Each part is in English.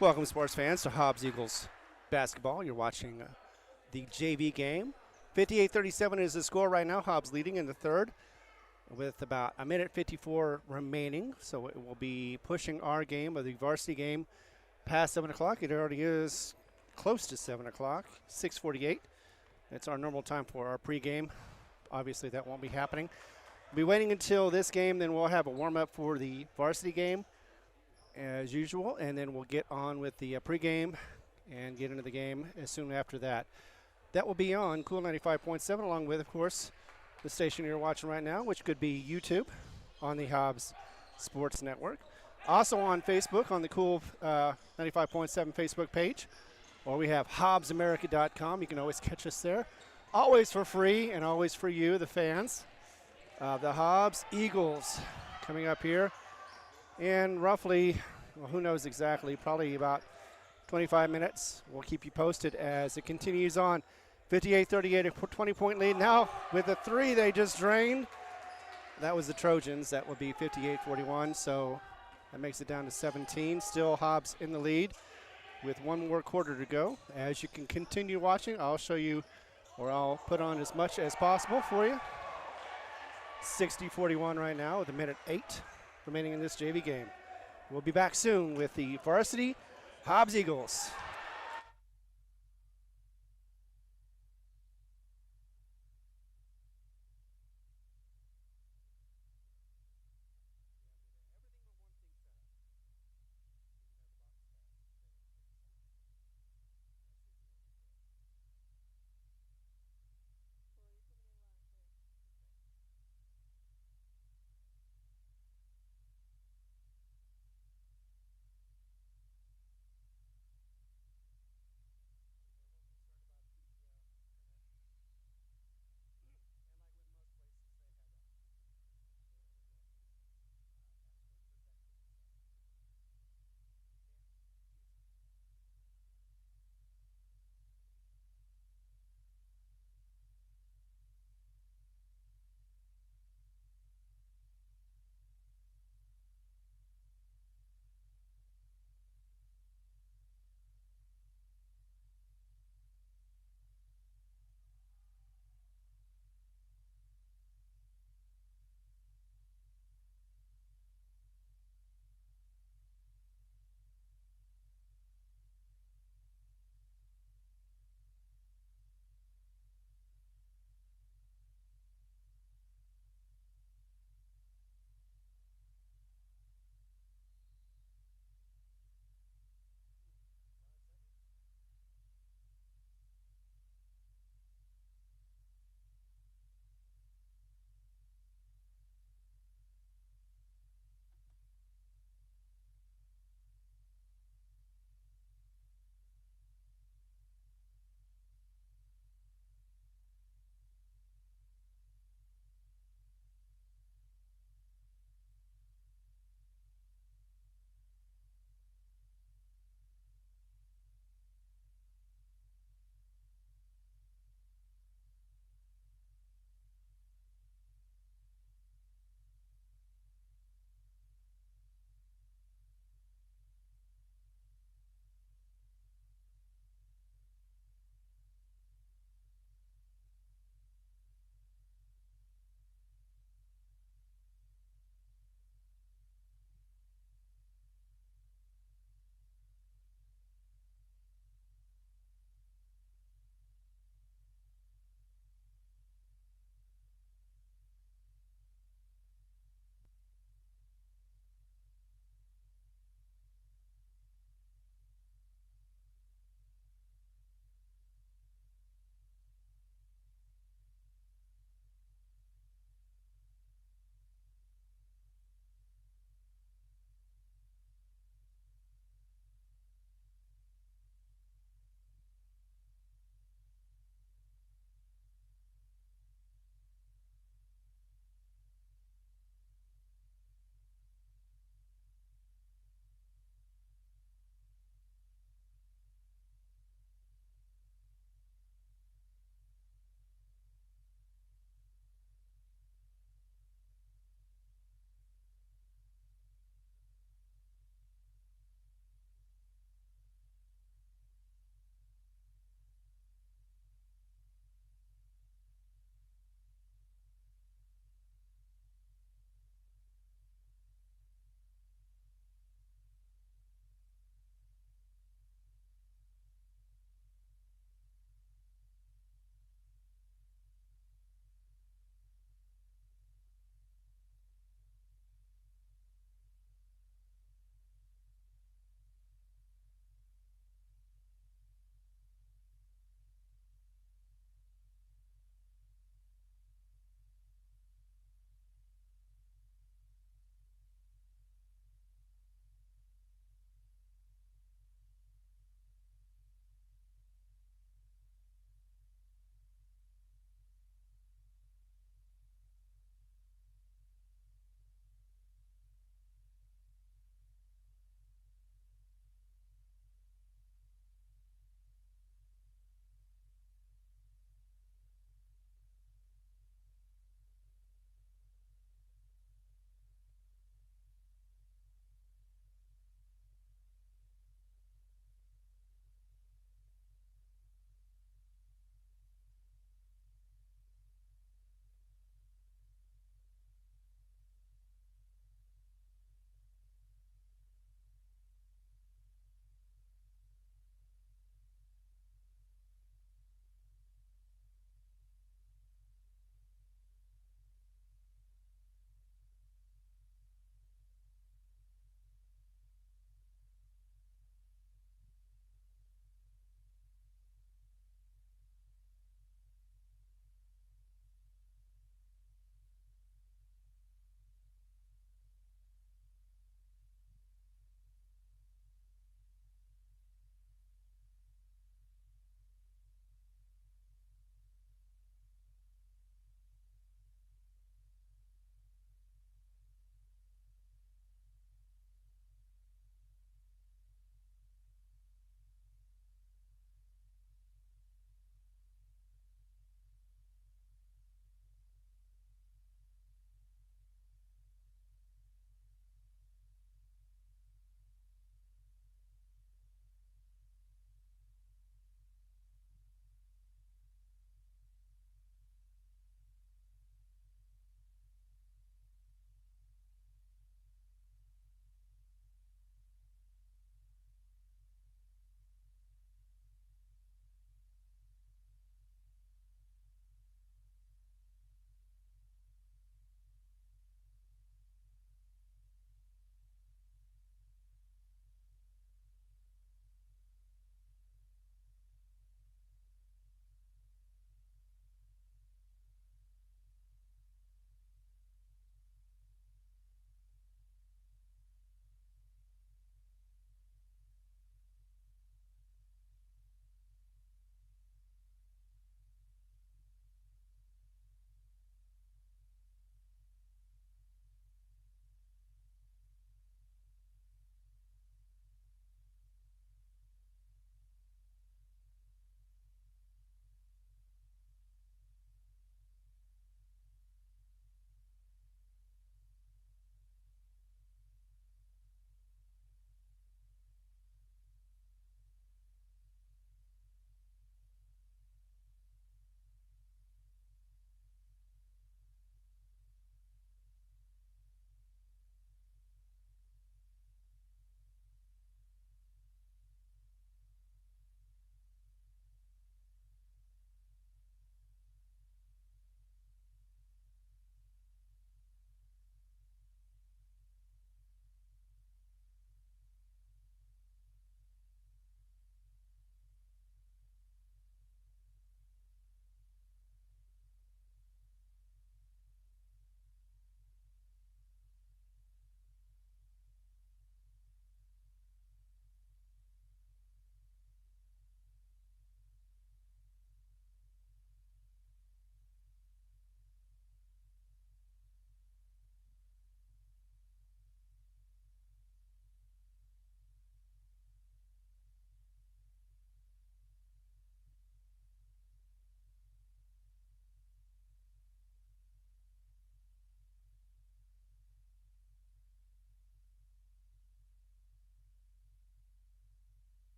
Welcome, sports fans, to Hobbs Eagles basketball. You're watching the JV game. 58-37 is the score right now. Hobbs leading in the third with about a minute 54 remaining. So it will be pushing our game, or the varsity game, past 7 o'clock. It already is close to 7 o'clock, 6:48. It's our normal time for our pregame. Obviously, that won't be happening. We'll be waiting until this game, then we'll have a warm-up for the varsity game as usual, and then we'll get on with the pregame and get into the game as soon after that. That will be on Cool 95.7, along with, of course, the station you're watching right now, which could be YouTube on the Hobbs Sports Network. Also on Facebook on the Cool 95.7 Facebook page, or we have HobbsAmerica.com. You can always catch us there, always for free and always for you, the fans. The Hobbs Eagles coming up here. And roughly, well, who knows exactly, probably about 25 minutes. We'll keep you posted as it continues on. 58-38, a 20-point lead. Now with the three they just drained. That was the Trojans. That would be 58-41, so that makes it down to 17. Still Hobbs in the lead with one more quarter to go. As you can continue watching, I'll show you, or I'll put on as much as possible for you. 60-41 right now with a minute 8 remaining in this JV game. We'll be back soon with the varsity Hobbs Eagles.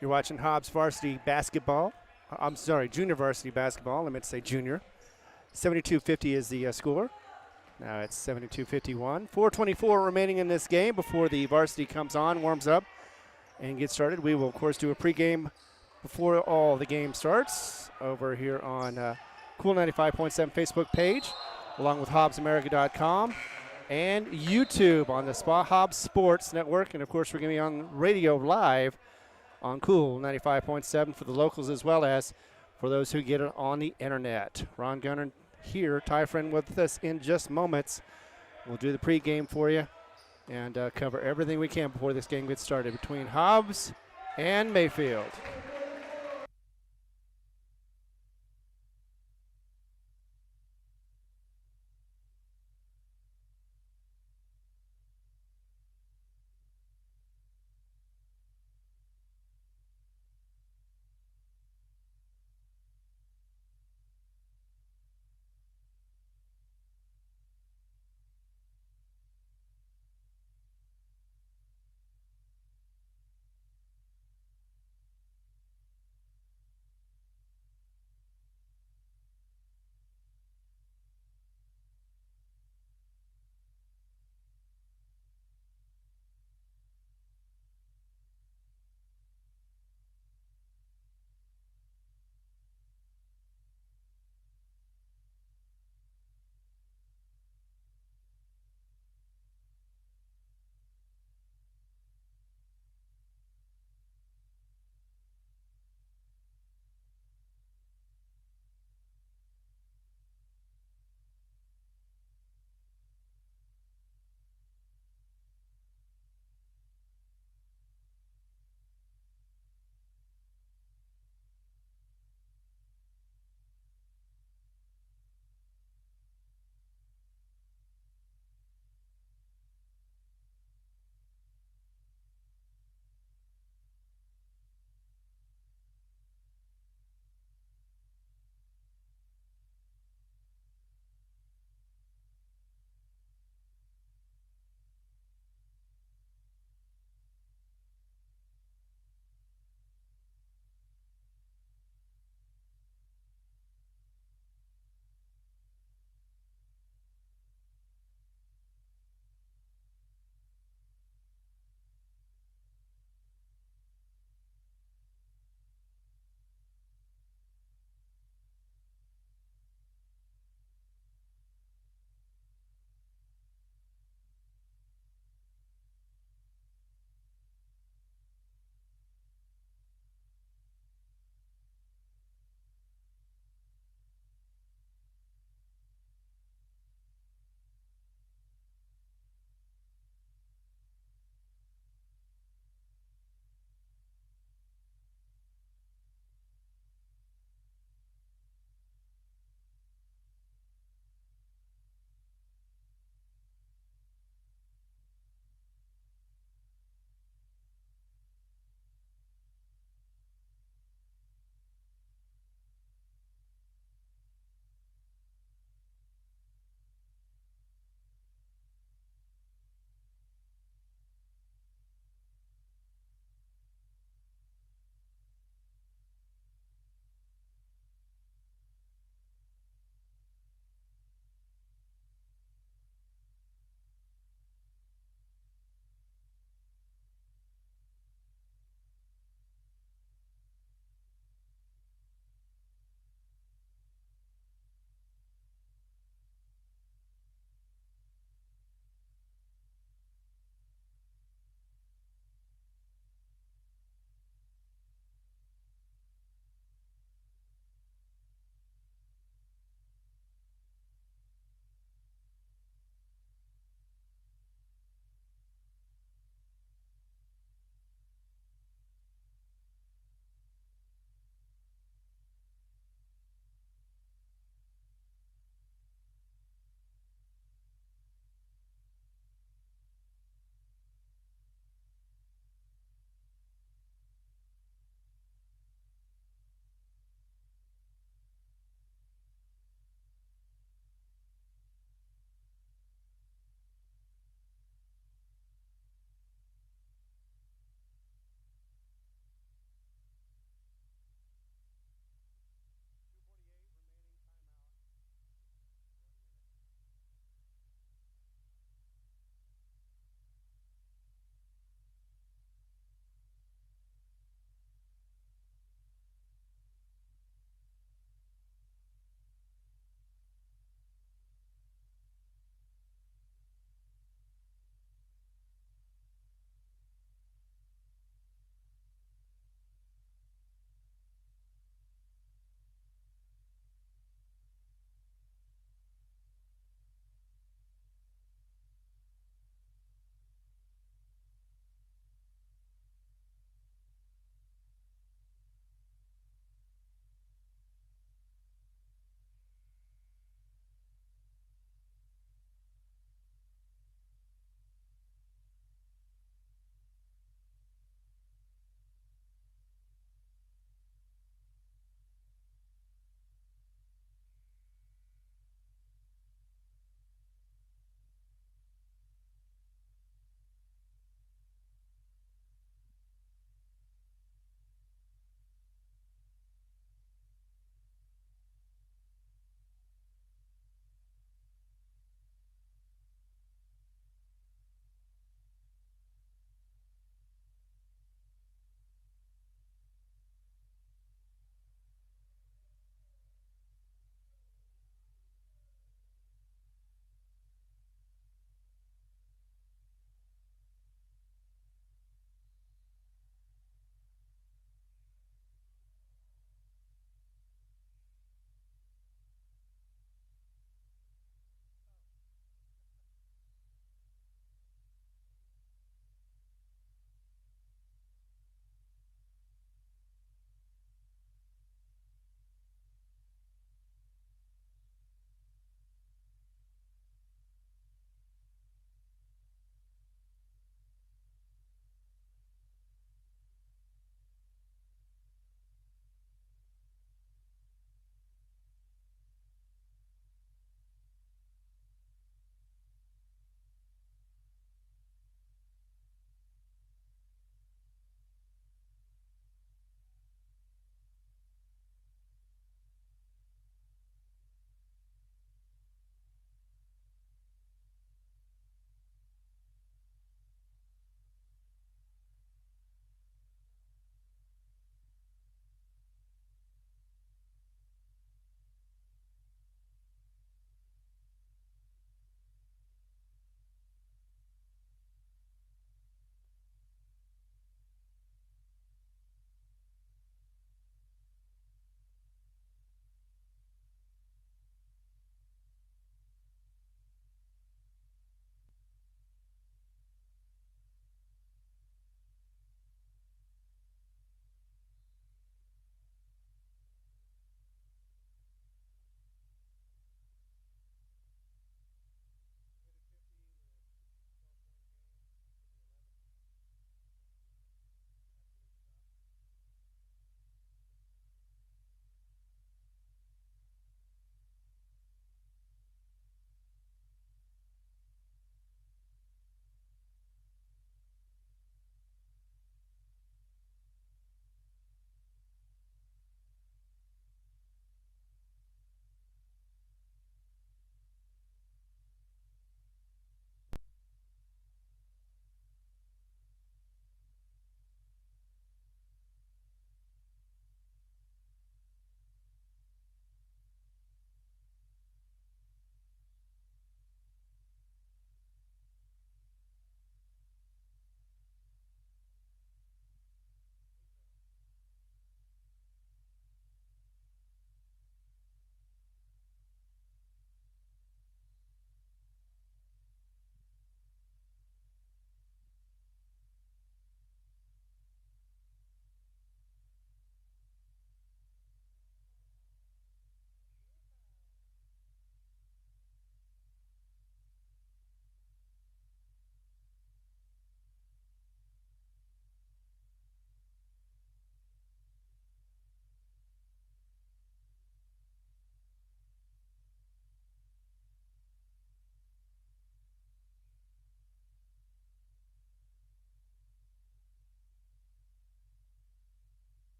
You're watching Hobbs varsity basketball. I'm sorry, junior varsity basketball. I meant to say junior. 72-50 is the score. Now it's 72-51. 4:24 remaining in this game before the varsity comes on, warms up, and gets started. We will, of course, do a pregame before all the game starts over here on Cool 95.7 Facebook page, along with HobbsAmerica.com and YouTube on the Hobbs Sports Network. And, of course, we're going to be on radio live on Cool 95.7 for the locals as well as for those who get it on the internet. Ron Gunner here, Ty Friend with us in just moments. We'll do the pregame for you and cover everything we can before this game gets started between Hobbs and Mayfield.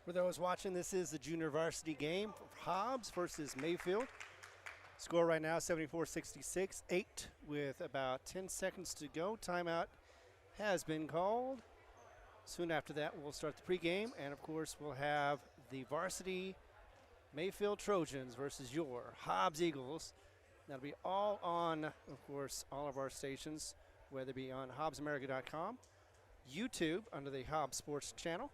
For those watching, this is the junior varsity game for Hobbs versus Mayfield. Score right now 74-66, 8 with about 10 seconds to go. Timeout has been called. Soon after that, we'll start the pregame, and of course, we'll have the varsity Mayfield Trojans versus your Hobbs Eagles. That'll be all on, of course, all of our stations, whether it be on HobbsAmerica.com, YouTube under the Hobbs Sports channel.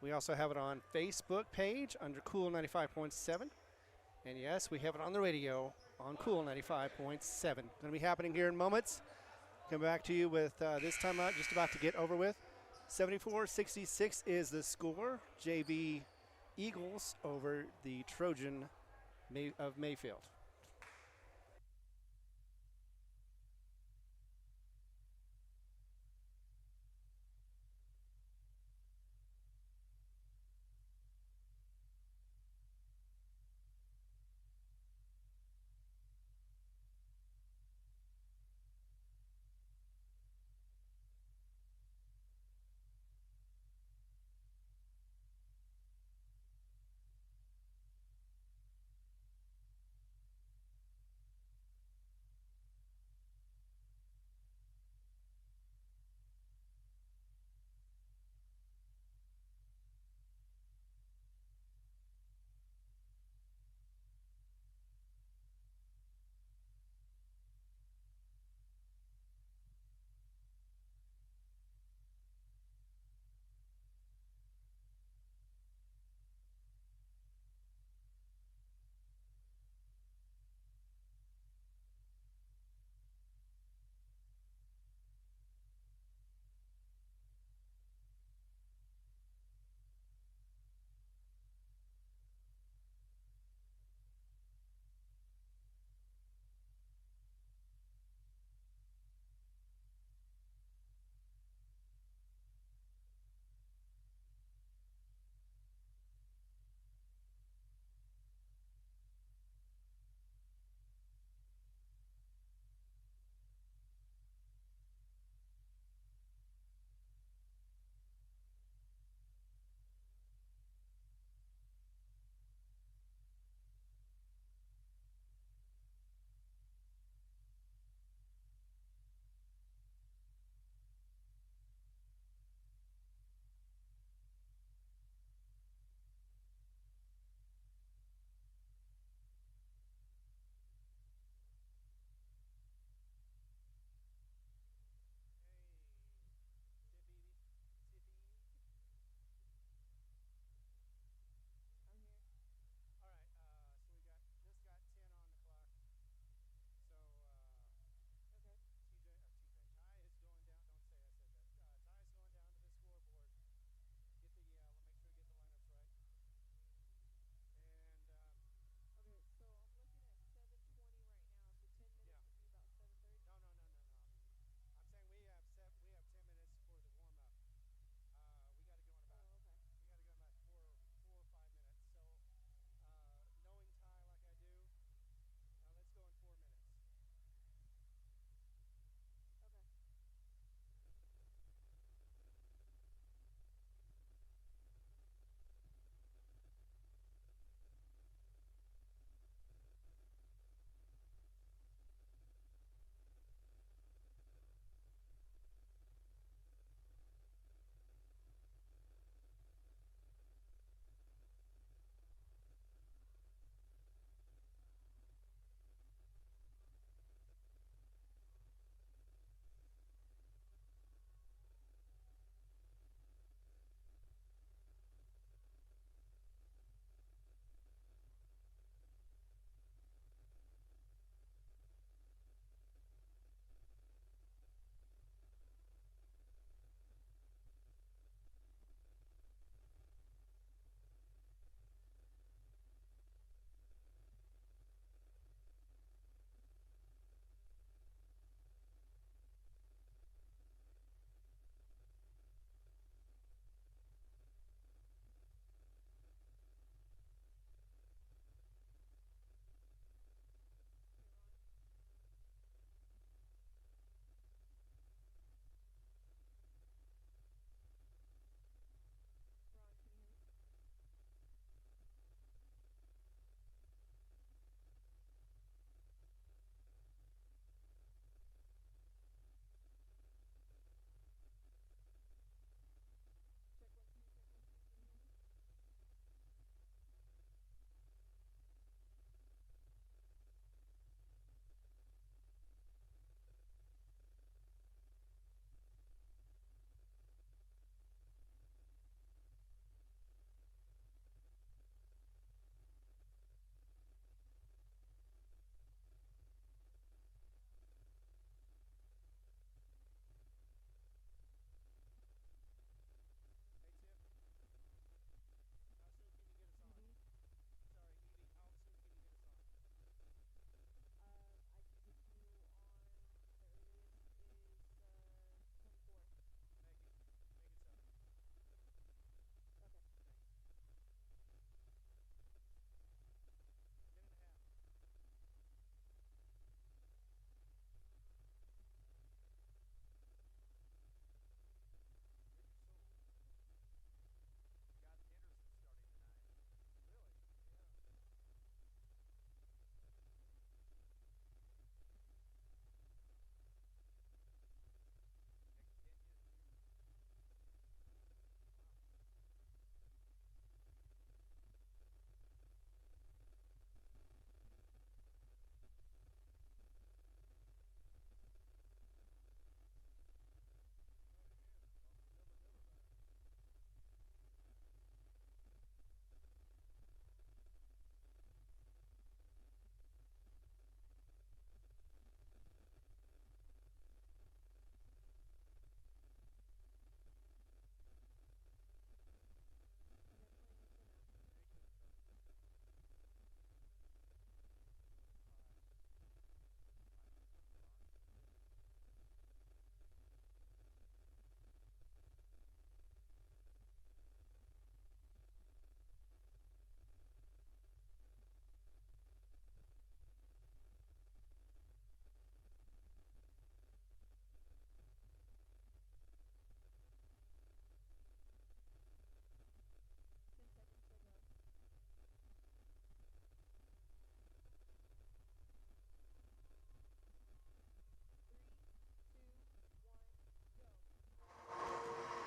We also have it on Facebook page under Cool 95.7. And yes, we have it on the radio on Cool 95.7. Going to be happening here in moments. Come back to you with this timeout just about to get over with. 74-66 is the score. JV Eagles over the Trojan of Mayfield.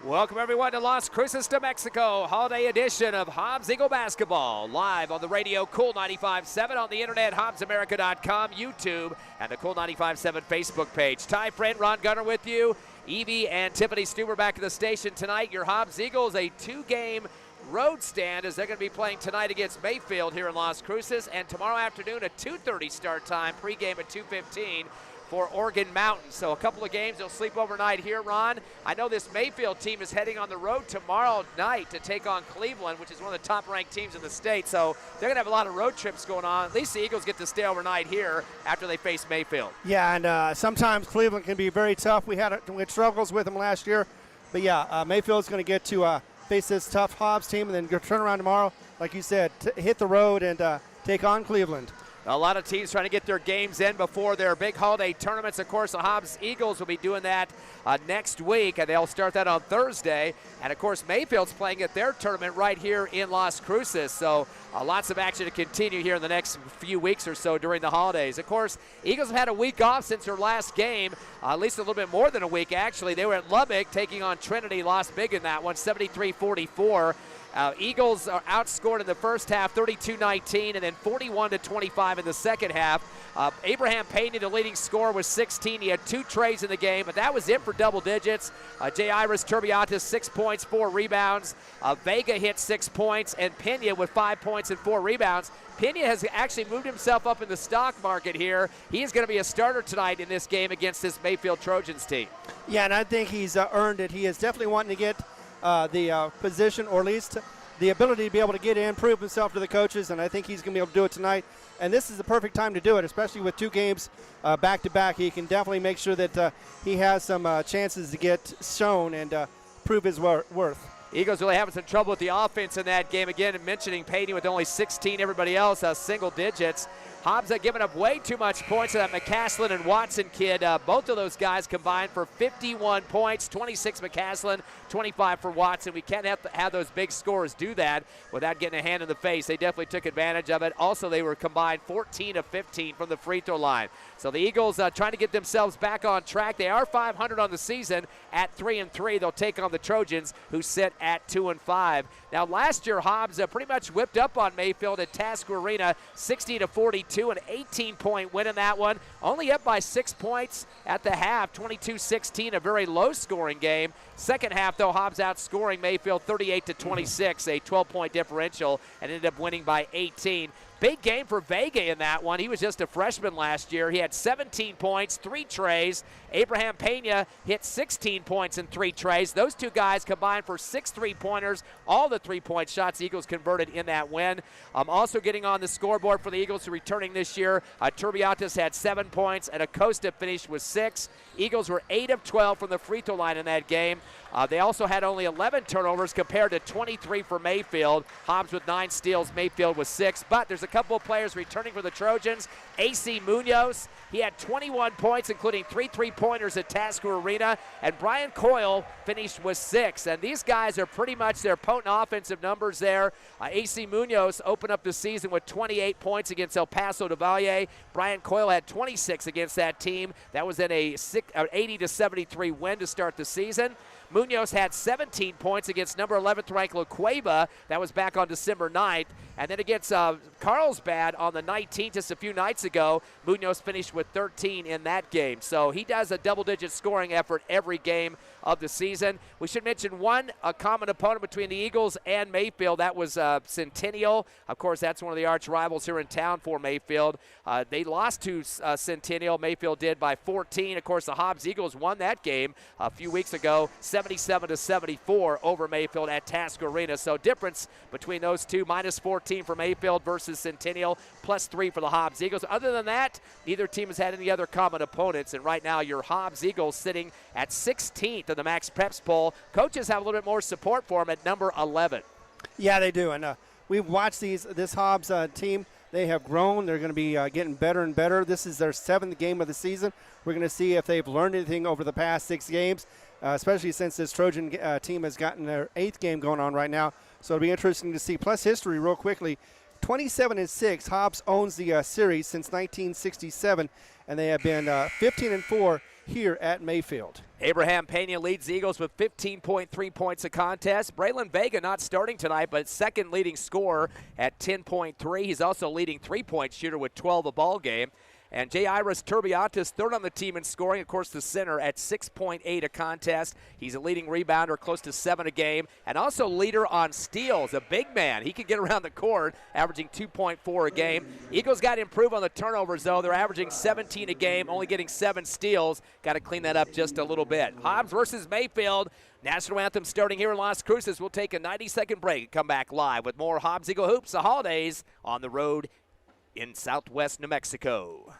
Welcome everyone to Las Cruces, New Mexico, holiday edition of Hobbs Eagle Basketball, live on the radio, Cool 95.7, on the internet, HobbsAmerica.com, YouTube, and the Cool 95.7 Facebook page. Ty Friend, Ron Gunner with you. Evie and Tiffany Stuber back at the station tonight. Your Hobbs Eagles, a 2-game road stand as they're going to be playing tonight against Mayfield here in Las Cruces, and tomorrow afternoon a 2:30 start time, pregame at 2:15. For Oregon Mountain. So a couple of games, they'll sleep overnight here, Ron. I know this Mayfield team is heading on the road tomorrow night to take on Cleveland, which is one of the top-ranked teams in the state. So they're going to have a lot of road trips going on. At least the Eagles get to stay overnight here after they face Mayfield. Yeah, and sometimes Cleveland can be very tough. We had struggles with them last year. But, yeah, Mayfield's going to get to face this tough Hobbs team and then go turn around tomorrow, like you said, hit the road and take on Cleveland. A lot of teams trying to get their games in before their big holiday tournaments. Of course, the Hobbs Eagles will be doing that next week, and they'll start that on Thursday. And, of course, Mayfield's playing at their tournament right here in Las Cruces. So lots of action to continue here in the next few weeks or so during the holidays. Of course, Eagles have had a week off since their last game, at least a little bit more than a week, actually. They were at Lubbock taking on Trinity, lost big in that one, 73-44. Eagles are outscored in the first half, 32-19, and then 41-25 in the second half. Abraham Payne, the leading scorer, was 16. He had 2 trays in the game, but that was it for double digits. Iris Turbiatis, 6 points, 4 rebounds. Vega hit 6 points, and Pena with 5 points and 4 rebounds. Pena has actually moved himself up in the stock market here. He is going to be a starter tonight in this game against this Mayfield Trojans team. Yeah, and I think he's earned it. He is definitely wanting to get the position, or at least the ability to be able to get in, prove himself to the coaches, and I think he's going to be able to do it tonight. And this is the perfect time to do it, especially with 2 games back-to-back. He can definitely make sure that he has some chances to get shown and prove his worth. Eagles really having some trouble with the offense in that game. Again, mentioning Payne with only 16, everybody else single digits. Hobbs have given up way too much points to that McCaslin and Watson kid. Both of those guys combined for 51 points, 26 McCaslin, 25 for Watson. We can't have those big scorers do that without getting a hand in the face. They definitely took advantage of it. Also, they were combined 14 of 15 from the free throw line. So the Eagles trying to get themselves back on track. They are 500 on the season at 3-3. They'll take on the Trojans, who sit at 2-5. Now, last year, Hobbs pretty much whipped up on Mayfield at Tasker Arena, 60-42, an 18-point win in that one. Only up by 6 points at the half, 22-16, a very low-scoring game. Second half, though, Hobbs outscoring Mayfield 38-26, a 12-point differential, and ended up winning by 18. Big game for Vega in that one. He was just a freshman last year. He had 17 points, 3 trays. Abraham Pena hit 16 points and 3 trays. Those 2 guys combined for 6 3-pointers. All the 3-point shots the Eagles converted in that win. Also getting on the scoreboard for the Eagles returning this year, Turbiatis had 7 points, and Acosta finished with 6. Eagles were 8 of 12 from the free throw line in that game. They also had only 11 turnovers compared to 23 for Mayfield. Hobbs with 9 steals, Mayfield with 6. But there's a couple of players returning for the Trojans. A.C. Munoz, he had 21 points, including 3 3-pointers at Tasker Arena. And Brian Coyle finished with 6. And these guys are pretty much their potent offensive numbers there. A.C. Munoz opened up the season with 28 points against El Paso de Valle. Brian Coyle had 26 against that team. That was in a 80-73 win to start the season. Munoz had 17 points against number 11th ranked La Cueva. That was back on December 9th. And then against Carlsbad on the 19th, just a few nights ago, Munoz finished with 13 in that game. So he does a double-digit scoring effort every game of the season. We should mention a common opponent between the Eagles and Mayfield. That was Centennial. Of course, that's one of the arch rivals here in town for Mayfield. They lost to Centennial. Mayfield did by 14. Of course, the Hobbs Eagles won that game a few weeks ago, 77-74 over Mayfield at Tasker Arena. So difference between those two, minus 14 for Mayfield versus Centennial, plus 3 for the Hobbs Eagles. Other than that, neither team has had any other common opponents. And right now, your Hobbs Eagles sitting at 16th in the Max Preps poll. Coaches have a little bit more support for them at number 11. Yeah, they do. And we've watched this Hobbs team. They have grown. They're going to be getting better and better. This is their 7th game of the season. We're going to see if they've learned anything over the past 6 games, especially since this Trojan team has gotten their 8th game going on right now. So it'll be interesting to see. Plus history real quickly. 27-6. Hobbs owns the series since 1967, and they have been 15-4 here at Mayfield. Abraham Pena leads the Eagles with 15.3 points a contest. Braylon Vega not starting tonight, but second leading scorer at 10.3. He's also leading three-point shooter with 12 a ball game. And J.Iris Turbiatis, third on the team in scoring, of course, the center at 6.8 a contest. He's a leading rebounder, close to 7 a game, and also leader on steals, a big man. He can get around the court, averaging 2.4 a game. Eagles got to improve on the turnovers, though. They're averaging 17 a game, only getting 7 steals. Got to clean that up just a little bit. Hobbs versus Mayfield. National anthem starting here in Las Cruces. We'll take a 90-second break and come back live with more Hobbs Eagle Hoops, the holidays on the road in southwest New Mexico.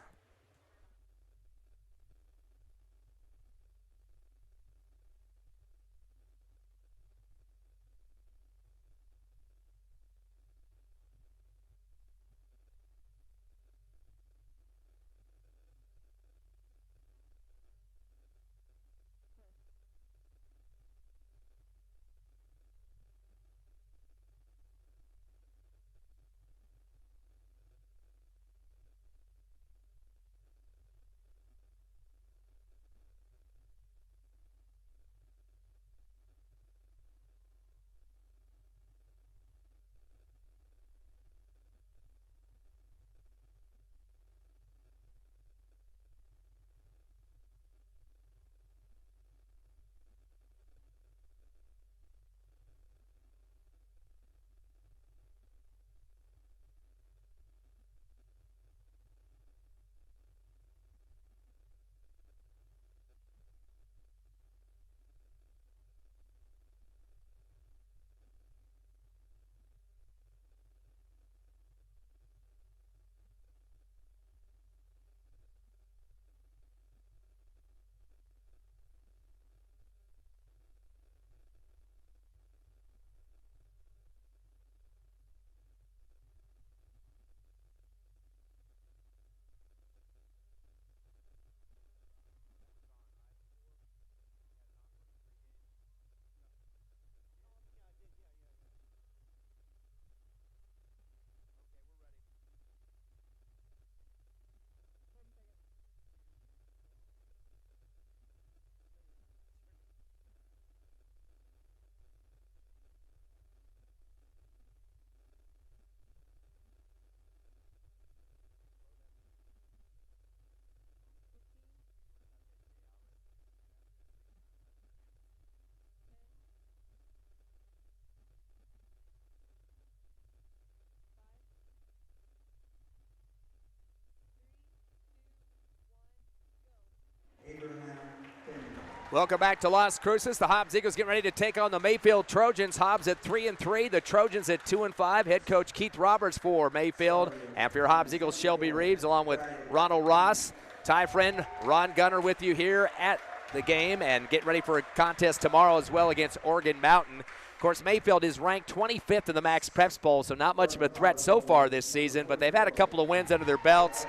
Welcome back to Las Cruces. The Hobbs Eagles getting ready to take on the Mayfield Trojans. Hobbs at 3-3, the Trojans at 2-5. Head coach Keith Roberts for Mayfield. And for your Hobbs Eagles, Shelby Reeves, along with Ronald Ross. Ty friend Ron Gunner with you here at the game, and get ready for a contest tomorrow as well against Oregon Mountain. Of course, Mayfield is ranked 25th in the Max Preps Bowl, so not much of a threat so far this season, but they've had a couple of wins under their belts.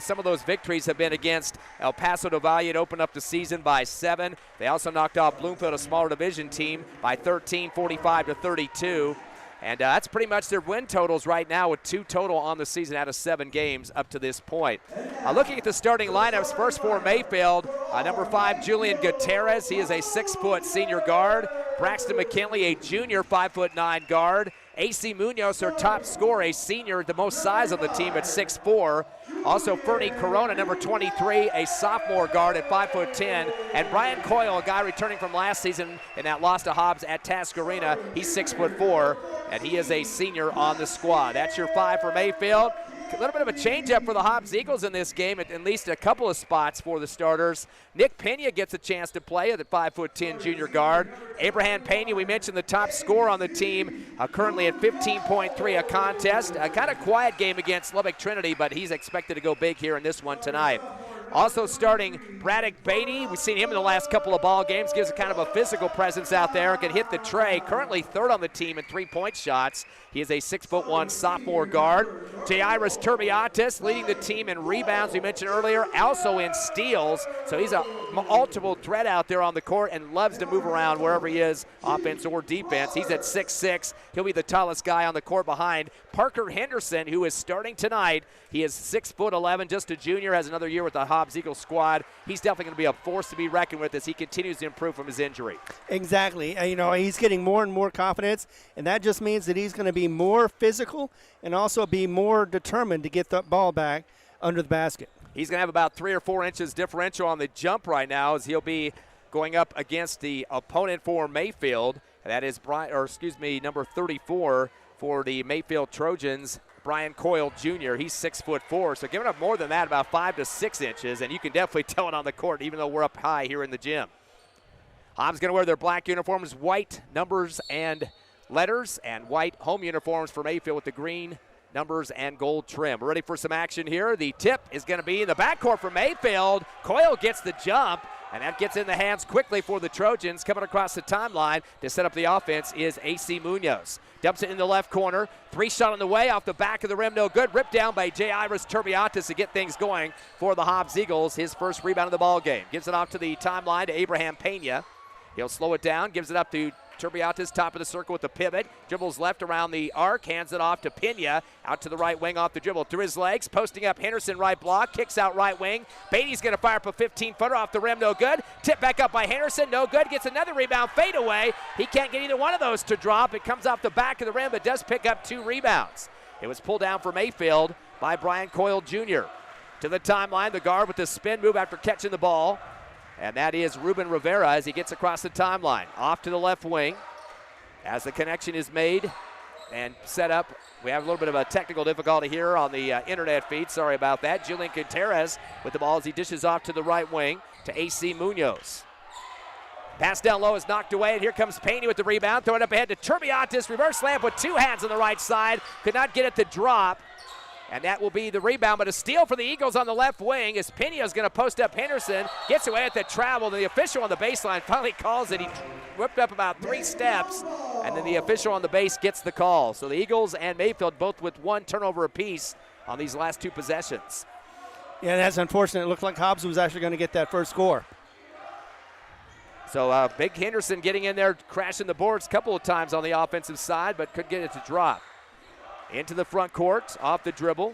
Some of those victories have been against El Paso del Valle. It opened up the season by 7. They also knocked off Bloomfield, a smaller division team, by 13, 45-32. And that's pretty much their win totals right now, with 2 total on the season out of 7 games up to this point. Looking at the starting lineups, first for Mayfield, number 5, Julian Gutierrez. He is a 6-foot senior guard. Braxton McKinley, a junior 5'9" guard. A.C. Munoz, their top scorer, a senior, the most size on the team at 6'4". Also, Fernie Corona, number 23, a sophomore guard at 5'10". And Brian Coyle, a guy returning from last season in that loss to Hobbs at Task Arena. He's 6'4", and he is a senior on the squad. That's your 5 for Mayfield. A little bit of a change-up for the Hobbs Eagles in this game, at least a couple of spots for the starters. Nick Pena gets a chance to play at the 5'10" junior guard. Abraham Pena, we mentioned, the top scorer on the team, currently at 15.3 a contest. A kind of quiet game against Lubbock Trinity, but he's expected to go big here in this one tonight. Also starting Braddock Beatty. We've seen him in the last couple of ball games. Gives a kind of a physical presence out there and can hit the tray. Currently third on the team in three-point shots. He is a 6'1" sophomore guard. J.Iris Turbiatis leading the team in rebounds, we mentioned earlier, also in steals. So he's a multiple threat out there on the court and loves to move around wherever he is, offense or defense. He's at 6'6". He'll be the tallest guy on the court behind Parker Henderson, who is starting tonight. He is 6'11", just a junior, has another year with the Hobbs Hobbs Eagles squad. He's definitely going to be a force to be reckoned with as he continues to improve from his injury. Exactly. He's getting more and more confidence, and that just means that he's going to be more physical and also be more determined to get the ball back under the basket. He's going to have about 3 or 4 inches differential on the jump right now as he'll be going up against the opponent for Mayfield. That is number 34 for the Mayfield Trojans, Brian Coyle Jr. He's 6'4", so giving up more than that, about 5 to 6 inches, and you can definitely tell it on the court, even though we're up high here in the gym. Hobbs going to wear their black uniforms, white numbers and letters, and white home uniforms for Mayfield with the green numbers and gold trim. We're ready for some action here. The tip is going to be in the backcourt for Mayfield. Coyle gets the jump, and that gets in the hands quickly for the Trojans. Coming across the timeline to set up the offense is A.C. Munoz. Dumps it in the left corner. 3-shot on the way, off the back of the rim, no good. Ripped down by J. Iris Turbiatis to get things going for the Hobbs Eagles. His first rebound of the ball game. Gives it off to the timeline to Abraham Pena. He'll slow it down, gives it up to Turbiatis, top of the circle with the pivot. Dribbles left around the arc, hands it off to Pena. Out to the right wing off the dribble. Through his legs, posting up Henderson, right block. Kicks out right wing. Beatty's going to fire up a 15-footer off the rim, no good. Tip back up by Henderson, no good. Gets another rebound, fade away. He can't get either one of those to drop. It comes off the back of the rim, but does pick up 2 rebounds. It was pulled down for Mayfield by Brian Coyle Jr. To the timeline, the guard with the spin move after catching the ball. And that is Ruben Rivera as he gets across the timeline. Off to the left wing as the connection is made and set up. We have a little bit of a technical difficulty here on the internet feed. Sorry about that. Julian Gutierrez with the ball as he dishes off to the right wing to A.C. Munoz. Pass down low is knocked away, and here comes Payne with the rebound. Throw it up ahead to Turbiatis. Reverse slam with 2 hands on the right side. Could not get it to drop. And that will be the rebound, but a steal for the Eagles on the left wing as Pena is going to post up Henderson. Gets away at the travel. The official on the baseline finally calls it. He whipped up about 3 steps, and then the official on the base gets the call. So the Eagles and Mayfield both with 1 turnover apiece on these last 2 possessions. Yeah, that's unfortunate. It looked like Hobbs was actually going to get that first score. So big Henderson getting in there, crashing the boards a couple of times on the offensive side, but couldn't get it to drop. Into the front court, off the dribble.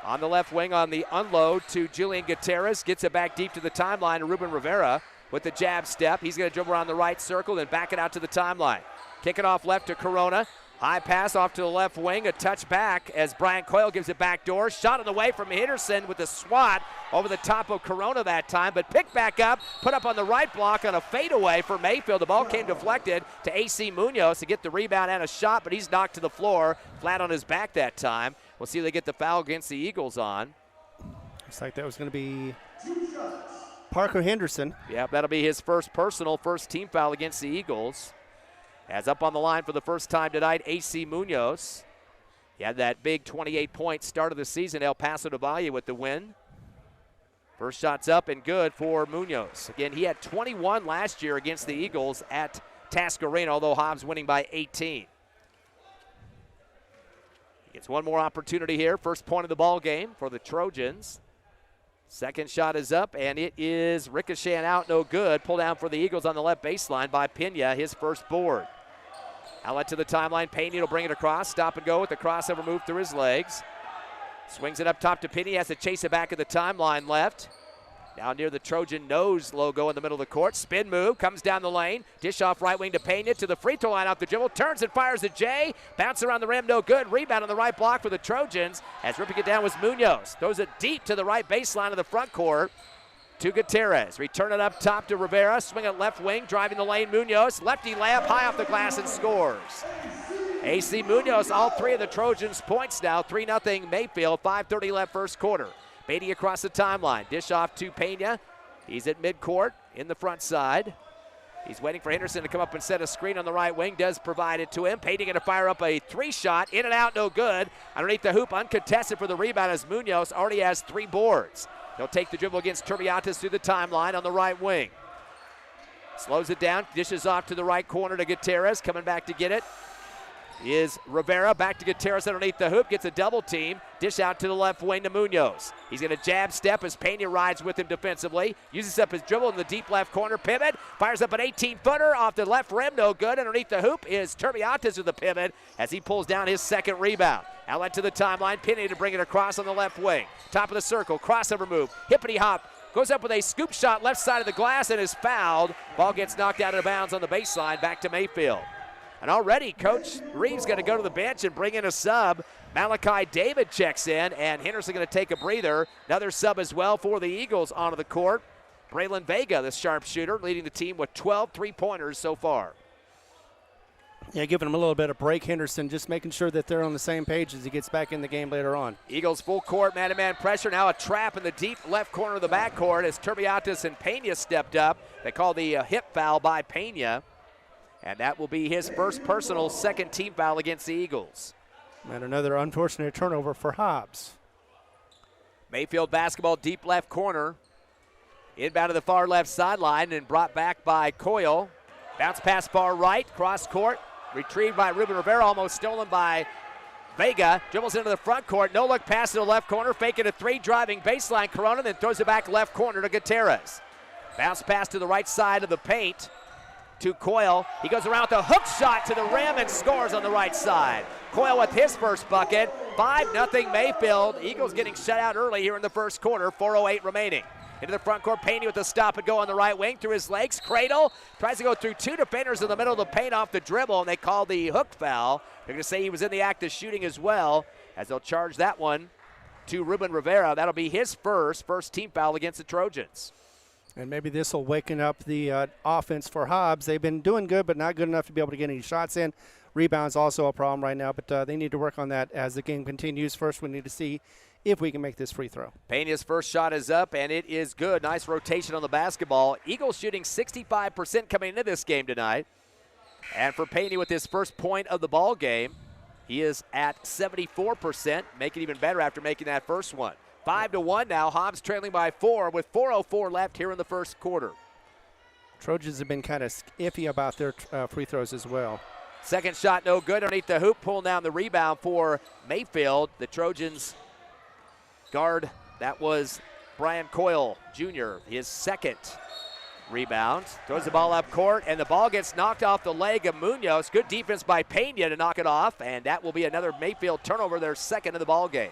On the left wing on the unload to Julian Gutierrez. Gets it back deep to the timeline to Ruben Rivera with the jab step. He's going to dribble around the right circle, then back it out to the timeline. Kick it off left to Corona. High pass off to the left wing, a touch back as Brian Coyle gives it back door. Shot on the way from Henderson with the swat over the top of Corona that time, but picked back up, put up on the right block on a fadeaway for Mayfield. The ball came deflected to A.C. Munoz to get the rebound and a shot, but he's knocked to the floor, flat on his back that time. We'll see if they get the foul against the Eagles on. Looks like that was going to be Parker Henderson. Yeah, that'll be his first team foul against the Eagles. As up on the line for the first time tonight, A.C. Munoz. He had that big 28-point start of the season. El Paso to Valle with the win. First shot's up and good for Munoz. Again, he had 21 last year against the Eagles at Task Arena, although Hobbs winning by 18. He gets one more opportunity here. First point of the ball game for the Trojans. Second shot is up, and it is ricocheting out, no good. Pull down for the Eagles on the left baseline by Pena, his first board. Outlet to the timeline. Pena will bring it across. Stop and go with the crossover move through his legs. Swings it up top to Pena. He has to chase it back at the timeline left. Down near the Trojan nose logo in the middle of the court. Spin move, comes down the lane. Dish off right wing to Pena to the free throw line off the dribble. Turns and fires at Jay. Bounce around the rim, no good. Rebound on the right block for the Trojans. As ripping it down was Munoz. Throws it deep to the right baseline of the front court to Gutierrez. Return it up top to Rivera. Swing it left wing, driving the lane. Munoz. Lefty layup high off the glass and scores. A.C. Munoz, all 3 of the Trojans' points now. 3-0 Mayfield. 5:30 left first quarter. Beatty across the timeline. Dish off to Pena. He's at midcourt in the front side. He's waiting for Henderson to come up and set a screen on the right wing. Does provide it to him. Pena going to fire up a 3-shot. In and out, no good. Underneath the hoop, uncontested for the rebound as Munoz already has 3 boards. He'll take the dribble against Turbiatis through the timeline on the right wing. Slows it down. Dishes off to the right corner to Gutierrez. Coming back to get it is Rivera. Back to Gutierrez underneath the hoop. Gets a double team. Dish out to the left wing to Munoz. He's going to jab step as Pena rides with him defensively. Uses up his dribble in the deep left corner. Pivot. Fires up an 18-footer off the left rim. No good. Underneath the hoop is Turbiates with the pivot as he pulls down his second rebound. Outlet to the timeline. Pena to bring it across on the left wing. Top of the circle. Crossover move. Hippity hop. Goes up with a scoop shot left side of the glass and is fouled. Ball gets knocked out of bounds on the baseline. Back to Mayfield. And already Coach Reeves going to go to the bench and bring in a sub. Malachi David checks in, and Henderson going to take a breather. Another sub as well for the Eagles onto the court. Braylon Vega, the sharpshooter, leading the team with 12 three-pointers so far. Yeah, giving him a little bit of break. Henderson just making sure that they're on the same page as he gets back in the game later on. Eagles full court, man-to-man pressure. Now a trap in the deep left corner of the backcourt as Turbiates and Pena stepped up. They call the hip foul by Pena. And that will be his first personal second team foul against the Eagles. And another unfortunate turnover for Hobbs. Mayfield basketball deep left corner. Inbound to the far left sideline and brought back by Coyle. Bounce pass far right, cross court. Retrieved by Ruben Rivera, almost stolen by Vega. Dribbles into the front court. No look pass to the left corner. Faking a three, driving baseline Corona, then throws it back left corner to Gutierrez. Bounce pass to the right side of the paint to Coyle. He goes around with a hook shot to the rim and scores on the right side. Coyle with his first bucket. 5-0 Mayfield. Eagles getting shut out early here in the first quarter. 4:08 remaining. Into the front court, Pena with the stop and go on the right wing through his legs. Cradle tries to go through two defenders in the middle of the paint off the dribble, and they call the hook foul. They're going to say he was in the act of shooting as well, as they'll charge that one to Ruben Rivera. That'll be his first team foul against the Trojans. And maybe this will waken up the offense for Hobbs. They've been doing good, but not good enough to be able to get any shots in. Rebounds also a problem right now, but they need to work on that as the game continues. First, we need to see if we can make this free throw. Pena's first shot is up, and it is good. Nice rotation on the basketball. Eagles shooting 65% coming into this game tonight. And for Pena with his first point of the ball game, he is at 74%, make it even better after making that first one. 5-1 now. Hobbs trailing by 4 with 4:04 left here in the first quarter. Trojans have been kind of iffy about their free throws as well. Second shot no good underneath the hoop, pulling down the rebound for Mayfield. The Trojans guard, that was Brian Coyle Jr., his second rebound. Throws the ball up court, and the ball gets knocked off the leg of Munoz. Good defense by Pena to knock it off, and that will be another Mayfield turnover, their second of the ball game.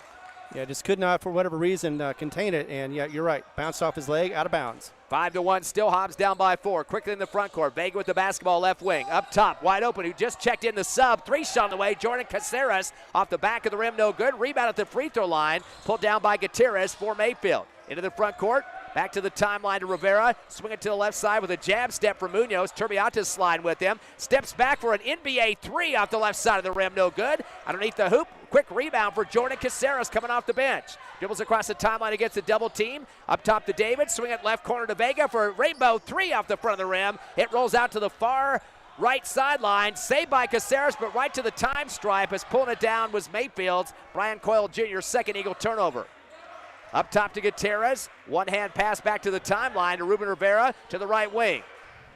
Yeah, just could not, for whatever reason, contain it. And, yeah, you're right. Bounced off his leg, out of bounds. 5-1, still Hobbs down by 4. Quickly in the front court. Vega with the basketball left wing. Up top, wide open, who just checked in the sub. 3 shot on the way. Jordan Caceres off the back of the rim, no good. Rebound at the free throw line. Pulled down by Gutierrez for Mayfield. Into the front court. Back to the timeline to Rivera. Swing it to the left side with a jab step from Munoz. Turbiates sliding with him. Steps back for an NBA 3 off the left side of the rim. No good. Underneath the hoop. Quick rebound for Jordan Caceres coming off the bench. Dribbles across the timeline against a double team. Up top to David. Swing it left corner to Vega for a rainbow 3 off the front of the rim. It rolls out to the far right sideline. Saved by Caceres, but right to the time stripe as pulling it down was Mayfield's. Brian Coyle Jr. second Eagle turnover. Up top to Gutierrez. One-hand pass back to the timeline to Ruben Rivera to the right wing.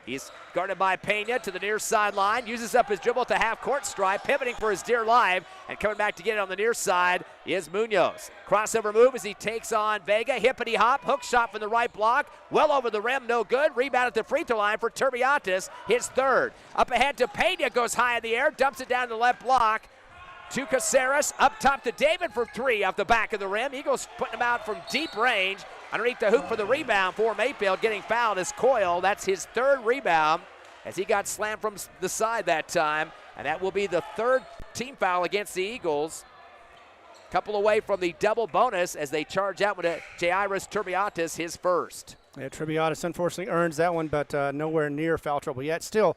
He's guarded by Pena to the near sideline. Uses up his dribble at the half-court stripe, pivoting for his dear life. And coming back to get it on the near side is Munoz. Crossover move as he takes on Vega. Hippity hop, hook shot from the right block. Well over the rim, no good. Rebound at the free throw line for Turbiates, his third. Up ahead to Pena, goes high in the air, dumps it down the left block. To Caceres, up top to David for 3 off the back of the rim. Eagles putting him out from deep range. Underneath the hoop for the rebound for Mayfield. Getting fouled is Coyle. That's his third rebound as he got slammed from the side that time. And that will be the third team foul against the Eagles. Couple away from the double bonus as they charge out with Jairus Turbiates, his first. Yeah, Turbiates unfortunately earns that one, but nowhere near foul trouble yet. Still,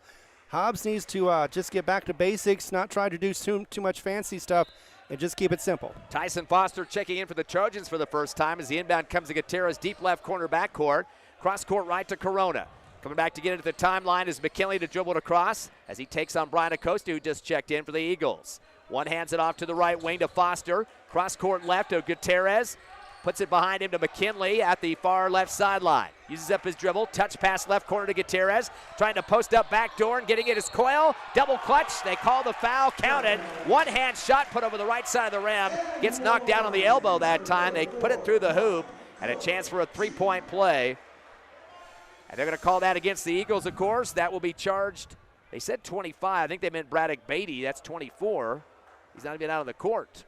Hobbs needs to just get back to basics, not try to do too much fancy stuff, and just keep it simple. Tyson Foster checking in for the Trojans for the first time as the inbound comes to Gutierrez, deep left corner backcourt. Cross court right to Corona. Coming back to get into the timeline is McKinley to dribble it across as he takes on Brian Acosta, who just checked in for the Eagles. One hands it off to the right wing to Foster. Cross court left to Gutierrez. Puts it behind him to McKinley at the far left sideline. Uses up his dribble. Touch pass left corner to Gutierrez. Trying to post up backdoor and getting it is Coyle. Double clutch. They call the foul. Counted. One-hand shot put over the right side of the rim. Gets knocked down on the elbow that time. They put it through the hoop. And a chance for a three-point play. And they're going to call that against the Eagles, of course. That will be charged. They said 25. I think they meant Braddock Beatty. That's 24. He's not even out on the court.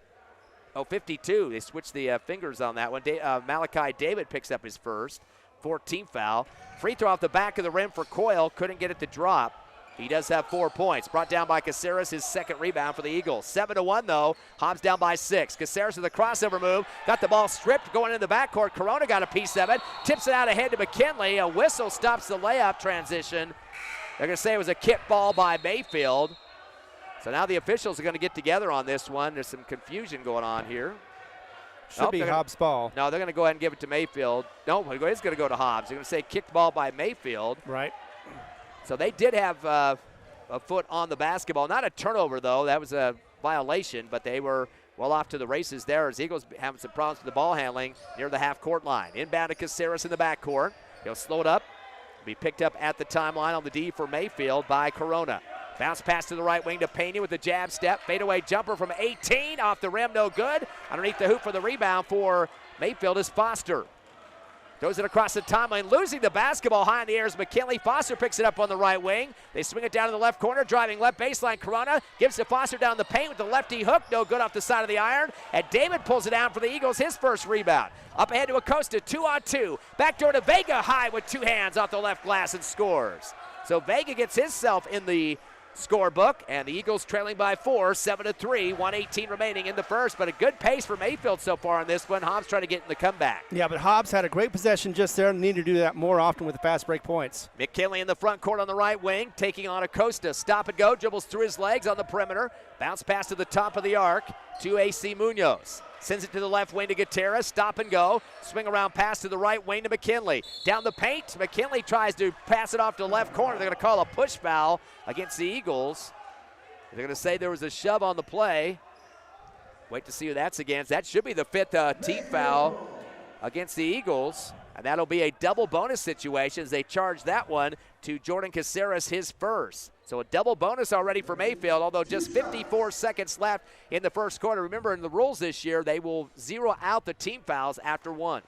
Oh, 52. They switched the fingers on that one. Malachi David picks up his first. 14th foul. Free throw off the back of the rim for Coyle. Couldn't get it to drop. He does have 4 points. Brought down by Caceres, his second rebound for the Eagles. 7-1, though. Hobbs down by 6. Caceres with a crossover move. Got the ball stripped going into the backcourt. Corona got a piece of it. Tips it out ahead to McKinley. A whistle stops the layup transition. They're going to say it was a kick ball by Mayfield. So now the officials are going to get together on this one. There's some confusion going on here. Should be Hobbs' ball. No, they're going to go ahead and give it to Mayfield. No, it's going to go to Hobbs. They're going to say kicked ball by Mayfield. Right. So they did have a foot on the basketball. Not a turnover, though. That was a violation, but they were well off to the races there as Eagles having some problems with the ball handling near the half-court line. Inbound to Caceres in the backcourt. He'll slow it up. Be picked up at the timeline on the D for Mayfield by Corona. Bounce pass to the right wing to Pena with the jab step. Fadeaway jumper from 18. Off the rim, no good. Underneath the hoop for the rebound for Mayfield is Foster. Throws it across the timeline, losing the basketball high in the air is McKinley. Foster picks it up on the right wing. They swing it down to the left corner, driving left baseline. Corona gives to Foster down the paint with the lefty hook. No good off the side of the iron. And David pulls it down for the Eagles, his first rebound. Up ahead to Acosta, 2-on-2. Backdoor to Vega, high with 2 hands off the left glass and scores. So Vega gets himself in the scorebook, and the Eagles trailing by 4, 7-3, 1:18 remaining in the first, but a good pace for Mayfield so far on this one. Hobbs trying to get in the comeback. Yeah, but Hobbs had a great possession just there and need to do that more often with the fast break points. McKinley in the front court on the right wing, taking on Acosta. Stop and go, dribbles through his legs on the perimeter. Bounce pass to the top of the arc to AC Munoz. Sends it to the left wing to Gutierrez. Stop and go. Swing around pass to the right wing to McKinley. Down the paint. McKinley tries to pass it off to the left corner. They're going to call a push foul against the Eagles. They're going to say there was a shove on the play. Wait to see who that's against. That should be the 5th team foul against the Eagles. And that'll be a double bonus situation as they charge that one to Jordan Caceres, his first. So a double bonus already for Mayfield, although just 54 seconds left in the first quarter. Remember, in the rules this year, they will zero out the team fouls after 1.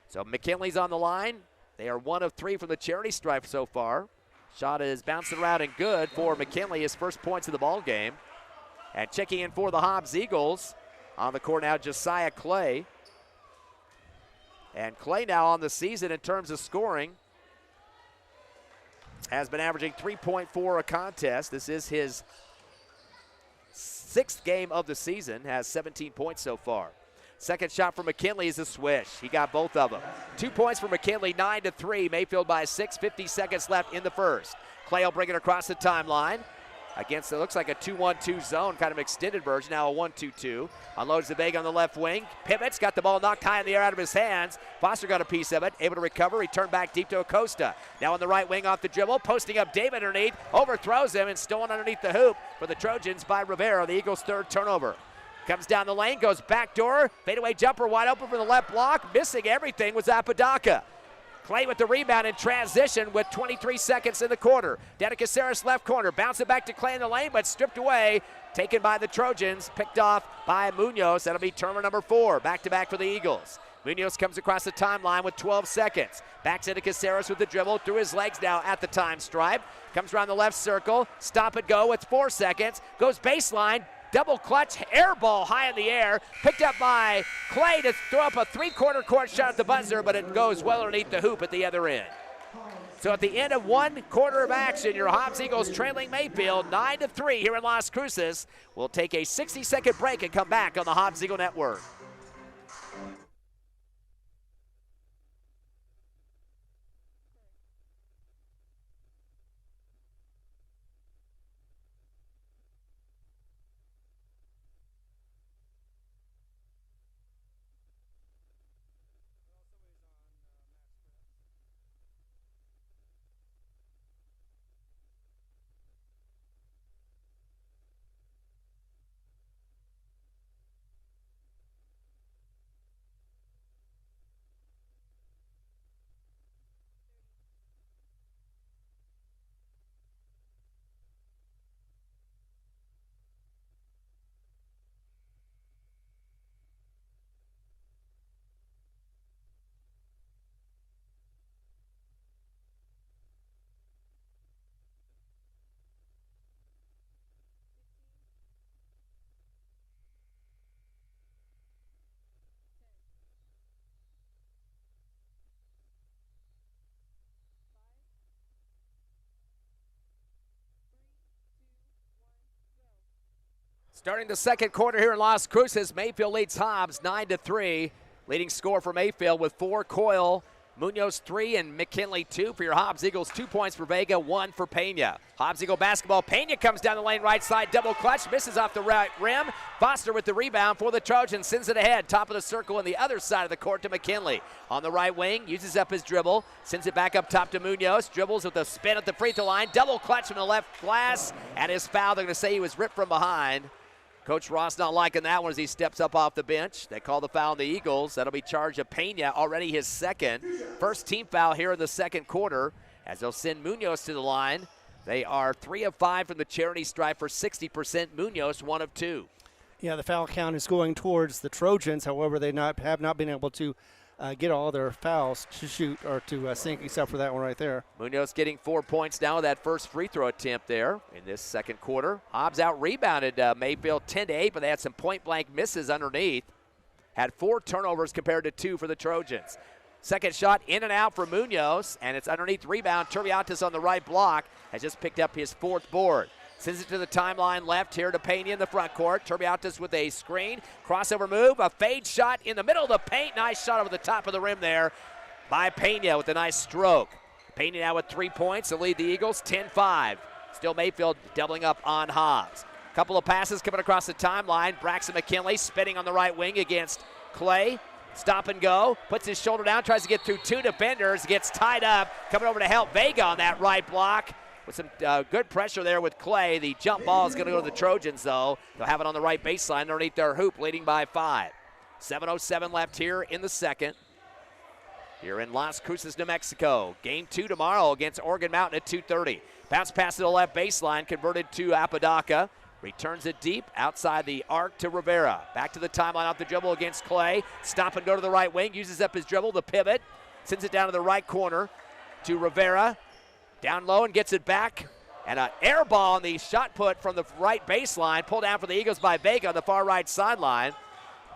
So McKinley's on the line. They are 1 of 3 from the charity stripe so far. Shot is bouncing around and good for McKinley, his first points of the ball game. And checking in for the Hobbs Eagles on the court now, Josiah Clay. And Clay now on the season in terms of scoring has been averaging 3.4 a contest. This is his 6th game of the season, has 17 points so far. Second shot for McKinley is a swish. He got both of them. 2 points for McKinley, 9-3. Mayfield by 6, 50 seconds left in the first. Clay will bring it across the timeline. Against, it looks like a 2-1-2 zone, kind of extended version, now a 1-2-2. Unloads the Vega on the left wing. Pivots, got the ball knocked high in the air out of his hands. Foster got a piece of it, able to recover, return back deep to Acosta. Now on the right wing off the dribble, posting up David underneath, overthrows him and stolen underneath the hoop for the Trojans by Rivera, the Eagles' 3rd turnover. Comes down the lane, goes backdoor, fadeaway jumper wide open from the left block. Missing everything was Apodaca. Clay with the rebound in transition with 23 seconds in the quarter. Down to Caceres left corner. Bounce it back to Clay in the lane, but stripped away. Taken by the Trojans. Picked off by Munoz. That'll be turnover number 4. Back-to-back for the Eagles. Munoz comes across the timeline with 12 seconds. Backs into Caceres with the dribble. Through his legs now at the time stripe. Comes around the left circle. Stop and go with 4 seconds. Goes baseline. Double clutch, air ball high in the air, picked up by Clay to throw up a 3/4 court shot at the buzzer, but it goes well underneath the hoop at the other end. So at the end of 1 quarter of action, your Hobbs Eagles trailing Mayfield 9-3 here in Las Cruces. We'll take a 60-second break and come back on the Hobbs Eagle Network. Starting the second quarter here in Las Cruces, Mayfield leads Hobbs 9-3. Leading score for Mayfield with 4, Coyle, Munoz 3, and McKinley 2 for your Hobbs Eagles. 2 points for Vega, 1 for Pena. Hobbs Eagle basketball. Pena comes down the lane right side, double clutch, misses off the right rim. Foster with the rebound for the Trojans, sends it ahead. Top of the circle on the other side of the court to McKinley. On the right wing, uses up his dribble, sends it back up top to Munoz. Dribbles with a spin at the free throw line, double clutch from the left glass, and his foul. They're going to say he was ripped from behind. Coach Ross not liking that one as he steps up off the bench. They call the foul on the Eagles. That'll be charge of Pena, already his second. First team foul here in the second quarter as they'll send Munoz to the line. They are 3 of 5 from the charity stripe for 60%. Munoz 1 of 2. Yeah, the foul count is going towards the Trojans. However, they have not been able to get all their fouls to shoot or to sink, except for that one right there. Munoz getting 4 points now with that first free throw attempt there in this second quarter. Hobbs out-rebounded Mayfield 10-8, but they had some point-blank misses underneath. Had 4 turnovers compared to 2 for the Trojans. Second shot in and out for Munoz, and it's underneath rebound. Turbiatis on the right block has just picked up his 4th board. Sends it to the timeline left here to Pena in the front court. Turbiatis with a screen. Crossover move, a fade shot in the middle of the paint. Nice shot over the top of the rim there by Pena with a nice stroke. Pena now with 3 points to lead the Eagles 10-5. Still Mayfield doubling up on Hobbs. Couple of passes coming across the timeline. Braxton McKinley spinning on the right wing against Clay. Stop and go. Puts his shoulder down, tries to get through 2 defenders. Gets tied up. Coming over to help Vega on that right block. With some good pressure there with Clay. The jump ball is going to go to the Trojans, though. They'll have it on the right baseline underneath their hoop, leading by 5. 7:07 left here in the second. Here in Las Cruces, New Mexico. Game 2 tomorrow against Oregon Mountain at 2:30. Bounce pass to the left baseline, converted to Apodaca. Returns it deep outside the arc to Rivera. Back to the timeline off the dribble against Clay. Stop and go to the right wing. Uses up his dribble to pivot. Sends it down to the right corner to Rivera. Down low and gets it back. And an air ball on the shot put from the right baseline. Pulled down for the Eagles by Vega on the far right sideline.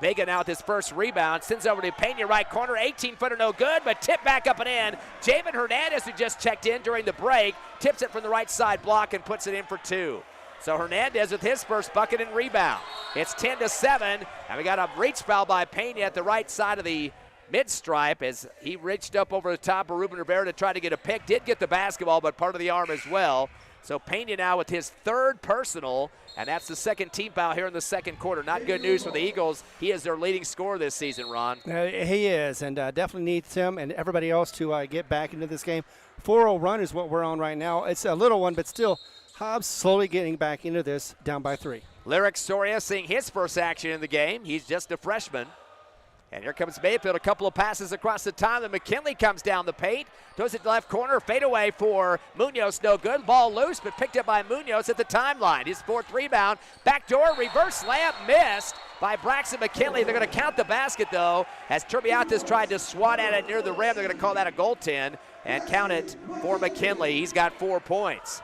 Vega now with his first rebound. Sends over to Pena, right corner. 18-footer no good, but tipped back up and in. Javen Hernandez, who just checked in during the break, tips it from the right side block and puts it in for 2. So Hernandez with his first bucket and rebound. It's 10-7, and we got a reach foul by Pena at the right side of the mid-stripe as he reached up over the top of Ruben Rivera to try to get a pick. Did get the basketball, but part of the arm as well. So Pena now with his 3rd personal, and that's the second team foul here in the second quarter. Not good news for the Eagles. He is their leading scorer this season, Ron. He is, and definitely needs him and everybody else to get back into this game. 4-0 run is what we're on right now. It's a little one, but still, Hobbs slowly getting back into this, down by 3. Lyric Soria seeing his first action in the game. He's just a freshman. And here comes Mayfield, a couple of passes across the time. Then McKinley comes down the paint, throws it to left corner, fadeaway for Munoz, no good. Ball loose, but picked up by Munoz at the timeline. His 4th rebound, backdoor, reverse layup, missed by Braxton McKinley. They're going to count the basket, though, as Turbiatis tried to swat at it near the rim. They're going to call that a goaltend and count it for McKinley. He's got 4 points.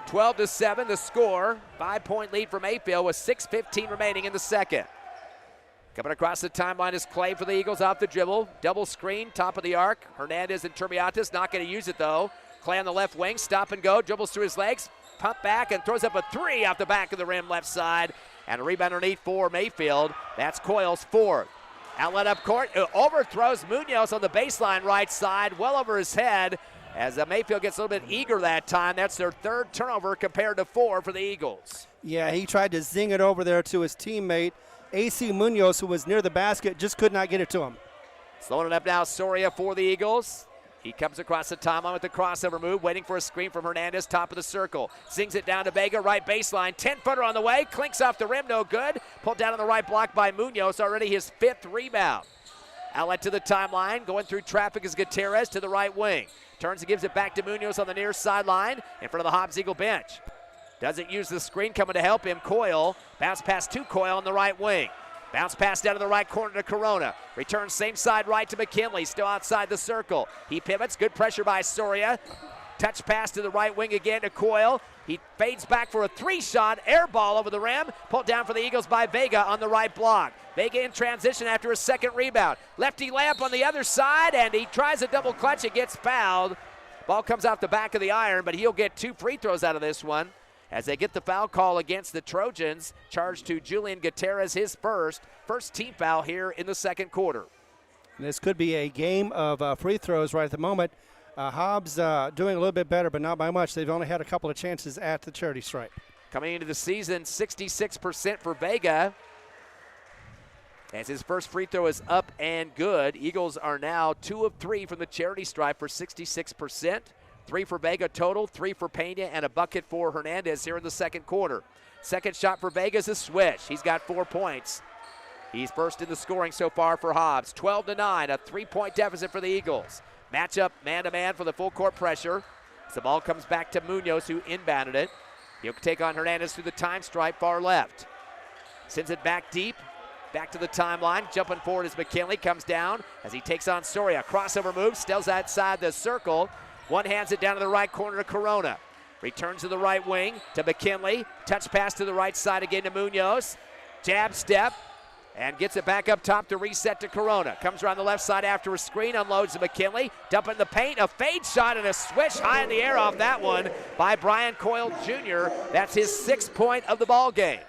12-7 the score. 5-point lead for Mayfield with 6:15 remaining in the second. Coming across the timeline is Clay for the Eagles off the dribble. Double screen, top of the arc. Hernandez and Turbiatis not going to use it, though. Clay on the left wing, stop and go, dribbles through his legs, pump back and throws up a 3 off the back of the rim left side. And a rebound underneath for Mayfield. That's Coyle's 4th. Outlet up court, overthrows Munoz on the baseline right side, well over his head. As Mayfield gets a little bit eager that time. That's their 3rd turnover compared to 4 for the Eagles. Yeah, he tried to zing it over there to his teammate, A.C. Munoz, who was near the basket, just could not get it to him. Slowing it up now, Soria for the Eagles. He comes across the timeline with the crossover move, waiting for a screen from Hernandez, top of the circle. Zings it down to Vega, right baseline. 10-footer on the way, clinks off the rim, no good. Pulled down on the right block by Munoz, already his 5th rebound. Outlet to the timeline, going through traffic is Gutierrez to the right wing. Turns and gives it back to Munoz on the near sideline in front of the Hobbs Eagle bench. Doesn't use the screen, coming to help him, Coyle. Bounce pass to Coyle on the right wing. Bounce pass down to the right corner to Corona. Returns same side right to McKinley, still outside the circle. He pivots, good pressure by Soria. Touch pass to the right wing again to Coyle. He fades back for a 3-shot, air ball over the rim. Pulled down for the Eagles by Vega on the right block. Vega in transition after a 2nd rebound. Lefty layup on the other side, and he tries a double clutch. It gets fouled. Ball comes off the back of the iron, but he'll get 2 free throws out of this one. as they get the foul call against the Trojans. Charged to Julian Gutierrez, his first team foul here in the second quarter. And this could be a game of free throws right at the moment. Hobbs doing a little bit better, but not by much. They've only had a couple of chances at the charity stripe. Coming into the season, 66% for Vega, as his first free throw is up and good. Eagles are now 2 of 3 from the charity stripe for 66%. 3 for Vega total, 3 for Pena, and a bucket for Hernandez here in the second quarter. Second shot for Vega is a swish. He's got 4 points. He's first in the scoring so far for Hobbs. 12-9, a 3-point deficit for the Eagles. Matchup man-to-man for the full court pressure. As the ball comes back to Munoz, who inbounded it. He'll take on Hernandez through the time stripe, far left. Sends it back deep, back to the timeline. Jumping forward as McKinley comes down as he takes on Soria. Crossover move, still outside the circle. One hands it down to the right corner to Corona. Returns to the right wing to McKinley. Touch pass to the right side again to Munoz. Jab step. And gets it back up top to reset to Corona. Comes around the left side after a screen, unloads to McKinley. Dumping the paint, a fade shot and a swish high in the air off that one by Brian Coyle Jr. That's his 6th point of the ball game.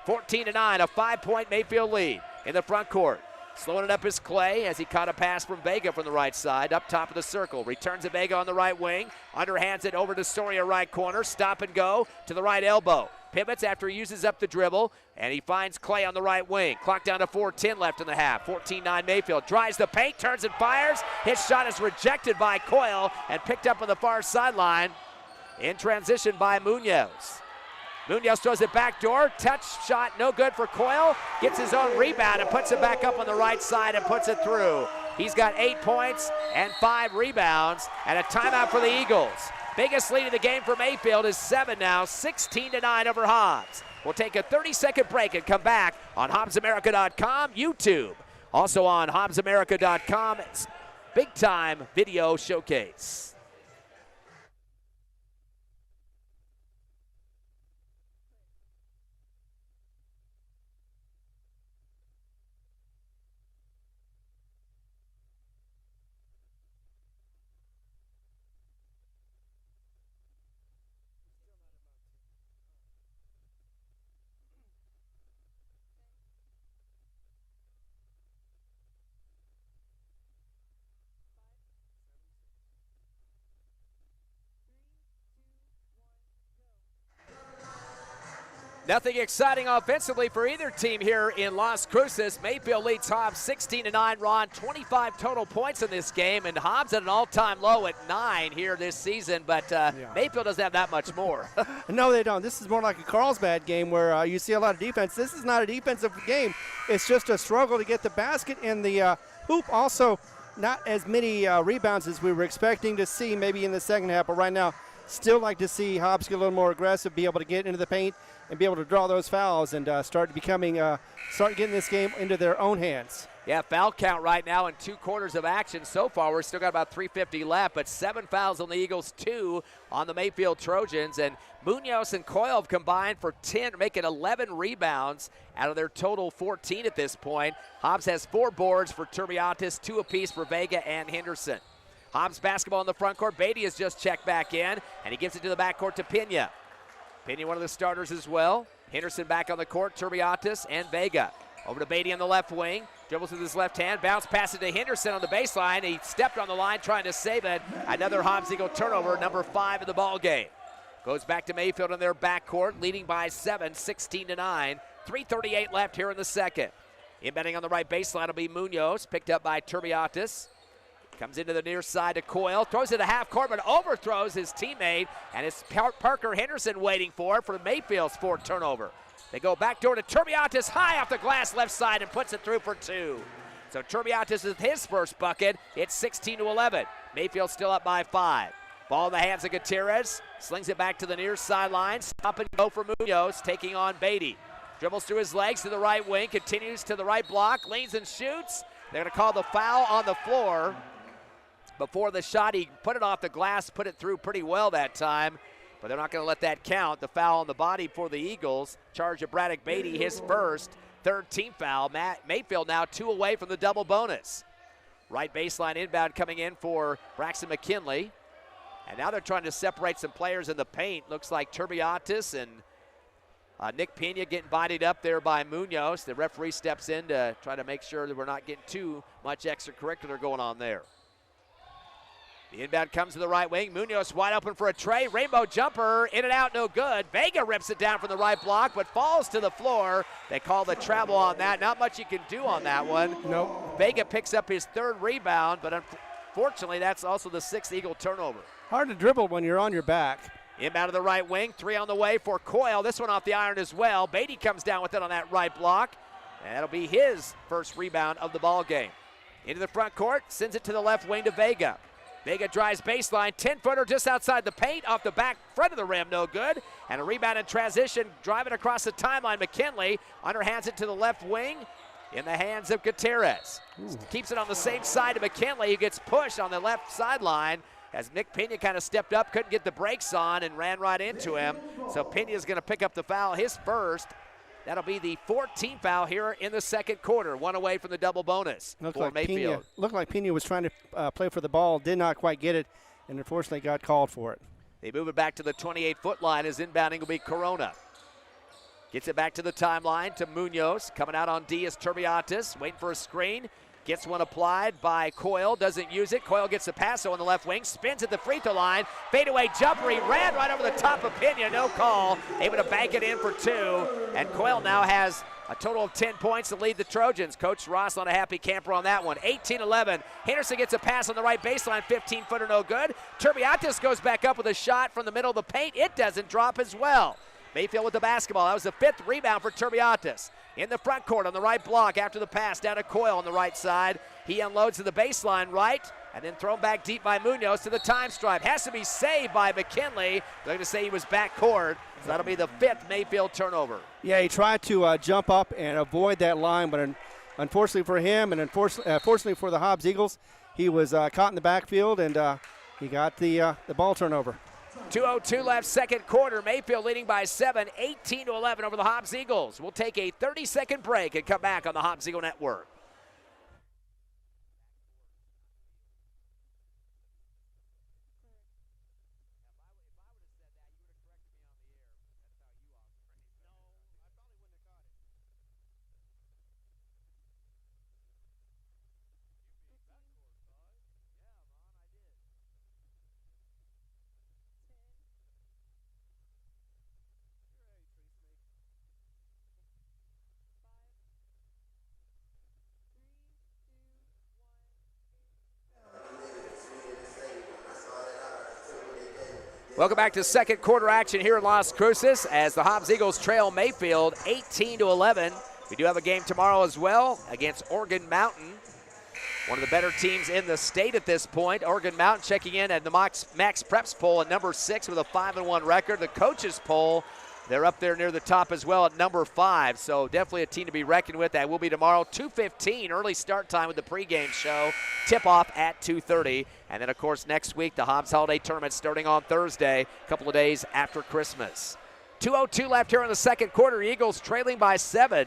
14-9, a 5-point Mayfield lead in the front court. Slowing it up is Clay as he caught a pass from Vega from the right side, up top of the circle. Returns to Vega on the right wing, underhands it over to Soria right corner, stop and go to the right elbow. Pivots after he uses up the dribble, and he finds Clay on the right wing. Clock down to 4:10 left in the half. 14-9 Mayfield. Drives the paint, turns and fires. His shot is rejected by Coyle and picked up on the far sideline in transition by Munoz. Munoz throws it back door. Touch shot no good for Coyle. Gets his own rebound and puts it back up on the right side and puts it through. He's got 8 points and 5 rebounds and a timeout for the Eagles. Biggest lead of the game for Mayfield is 7 now, 16-9 over Hobbs. We'll take a 30-second break and come back on HobbsAmerica.com, YouTube. Also on HobbsAmerica.com, Big Time Video Showcase. Nothing exciting offensively for either team here in Las Cruces. Mayfield leads Hobbs 16-9. Ron, 25 total points in this game, and Hobbs at an all-time low at 9 here this season, but Mayfield doesn't have that much more. No, they don't. This is more like a Carlsbad game where you see a lot of defense. This is not a defensive game. It's just a struggle to get the basket in the hoop. Also, not as many rebounds as we were expecting to see maybe in the second half, but right now, still like to see Hobbs get a little more aggressive, be able to get into the paint, and be able to draw those fouls and start getting this game into their own hands. Yeah, foul count right now in 2 quarters of action so far. We're still got about 3:50 left, but 7 fouls on the Eagles, 2 on the Mayfield Trojans. And Munoz and Coyle have combined for 10, making 11 rebounds out of their total 14 at this point. Hobbs has 4 boards for Turbiatis, 2 apiece for Vega and Henderson. Hobbs basketball in the front court. Beatty has just checked back in, and he gives it to the backcourt to Pena. Pena, one of the starters as well. Henderson back on the court, Turbiatis and Vega. Over to Beatty on the left wing. Dribbles with his left hand. Bounce passes to Henderson on the baseline. He stepped on the line trying to save it. Another Hobbs Eagle turnover, number 5 in the ball game. Goes back to Mayfield in their backcourt, leading by 7, 16-9. 3:38 left here in the second. Inbounding on the right baseline will be Munoz, picked up by Turbiatis. Comes into the near side to Coyle, throws it to half court, but overthrows his teammate, and it's Parker Henderson waiting for Mayfield's 4th turnover. They go back door to Turbiatis, high off the glass left side, and puts it through for 2. So Turbiatis is his first bucket. It's 16-11. Mayfield still up by 5. Ball in the hands of Gutierrez, slings it back to the near sideline. Stop and go for Munoz, taking on Beatty. Dribbles through his legs to the right wing, continues to the right block, leans and shoots. They're going to call the foul on the floor. Before the shot, he put it off the glass, put it through pretty well that time, but they're not going to let that count. The foul on the body for the Eagles. Charge of Braddock Beatty, his first, 3rd team foul. Mayfield now 2 away from the double bonus. Right baseline inbound coming in for Braxton McKinley. And now they're trying to separate some players in the paint. Looks like Turbiatis and Nick Pena getting bodied up there by Munoz. The referee steps in to try to make sure that we're not getting too much extracurricular going on there. The inbound comes to the right wing. Munoz wide open for a tray. Rainbow jumper, in and out, no good. Vega rips it down from the right block, but falls to the floor. They call the travel on that. Not much you can do on that one. Nope. Vega picks up his third rebound, but unfortunately, that's also the sixth Eagle turnover. Hard to dribble when you're on your back. Inbound to the right wing. 3 on the way for Coyle. This one off the iron as well. Beatty comes down with it on that right block. And that'll be his first rebound of the ball game. Into the front court. Sends it to the left wing to Vega. Vega drives baseline, 10-footer just outside the paint, off the back front of the rim, no good. And a rebound in transition, driving across the timeline. McKinley underhands it to the left wing in the hands of Gutierrez. Keeps it on the same side of McKinley, who gets pushed on the left sideline as Nick Pena kind of stepped up, couldn't get the brakes on, and ran right into him. So Pena's going to pick up the foul, his first. That'll be the 14th foul here in the second quarter. One away from the double bonus for Mayfield. Looked like Pena was trying to play for the ball, did not quite get it, and unfortunately got called for it. They move it back to the 28-foot line as inbounding will be Corona. Gets it back to the timeline to Munoz. Coming out on D is Turbiatis, waiting for a screen. Gets one applied by Coyle, doesn't use it. Coyle gets the pass on the left wing, spins at the free throw line. Fadeaway jumper, he ran right over the top of Pena, no call. Able to bank it in for 2. And Coyle now has a total of 10 points to lead the Trojans. Coach Ross on a happy camper on that one. 18-11. Henderson gets a pass on the right baseline, 15-footer, no good. Turbiatis goes back up with a shot from the middle of the paint. It doesn't drop as well. Mayfield with the basketball. That was the 5th rebound for Turbiatis. In the front court on the right block after the pass down to Coyle on the right side. He unloads to the baseline right and then thrown back deep by Munoz to the time stripe. Has to be saved by McKinley. They're going to say he was backcourt. So that'll be the 5th Mayfield turnover. Yeah, he tried to jump up and avoid that line, but unfortunately for him and fortunately for the Hobbs Eagles, he was caught in the backfield and he got the ball turnover. 2:02 left, second quarter. Mayfield leading by 7, 18-11 over the Hobbs Eagles. We'll take a 30-second break and come back on the Hobbs Eagle Network. Welcome back to second quarter action here in Las Cruces as the Hobbs Eagles trail Mayfield 18-11. We do have a game tomorrow as well against Oregon Mountain, one of the better teams in the state at this point. Oregon Mountain checking in at the Max Preps poll at number 6 with a 5-1 record. The coaches poll, they're up there near the top as well at number 5. So definitely a team to be reckoned with. That will be tomorrow, 2:15, early start time with the pregame show. Tip-off at 2:30. And then, of course, next week, the Hobbs Holiday Tournament starting on Thursday, a couple of days after Christmas. 2:02 left here in the second quarter. Eagles trailing by 7.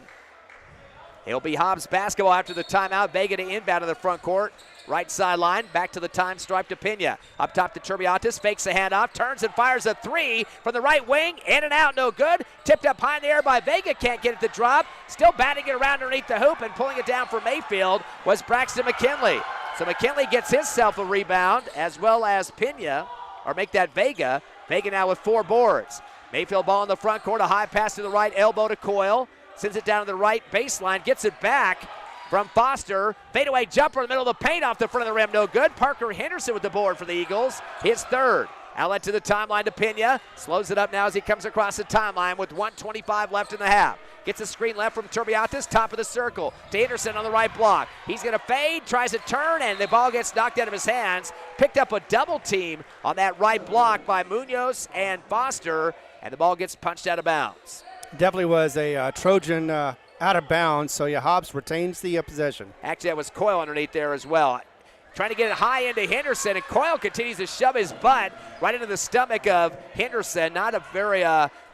It'll be Hobbs basketball after the timeout. Vega to inbound to the front court. Right sideline, back to the time stripe to Pena. Up top to Turbiatis, fakes the handoff, turns and fires a 3 from the right wing. In and out, no good. Tipped up high in the air by Vega, can't get it to drop. Still batting it around underneath the hoop and pulling it down for Mayfield was Braxton McKinley. So McKinley gets himself a rebound as well as Pena, or make that Vega. Vega now with 4 boards. Mayfield ball in the front court, a high pass to the right, elbow to Coyle. Sends it down to the right baseline, gets it back from Foster. Fadeaway jumper in the middle of the paint off the front of the rim, no good. Parker Henderson with the board for the Eagles, his 3rd. Outlet to the timeline to Pena. Slows it up now as he comes across the timeline with 1:25 left in the half. Gets a screen left from Turbiatis, top of the circle. To Anderson on the right block. He's going to fade, tries to turn, and the ball gets knocked out of his hands. Picked up a double team on that right block by Munoz and Foster, and the ball gets punched out of bounds. Definitely was a Trojan out of bounds, so yeah, Hobbs retains the possession. Actually, that was Coyle underneath there as well. Trying to get it high into Henderson, and Coyle continues to shove his butt right into the stomach of Henderson. Not a very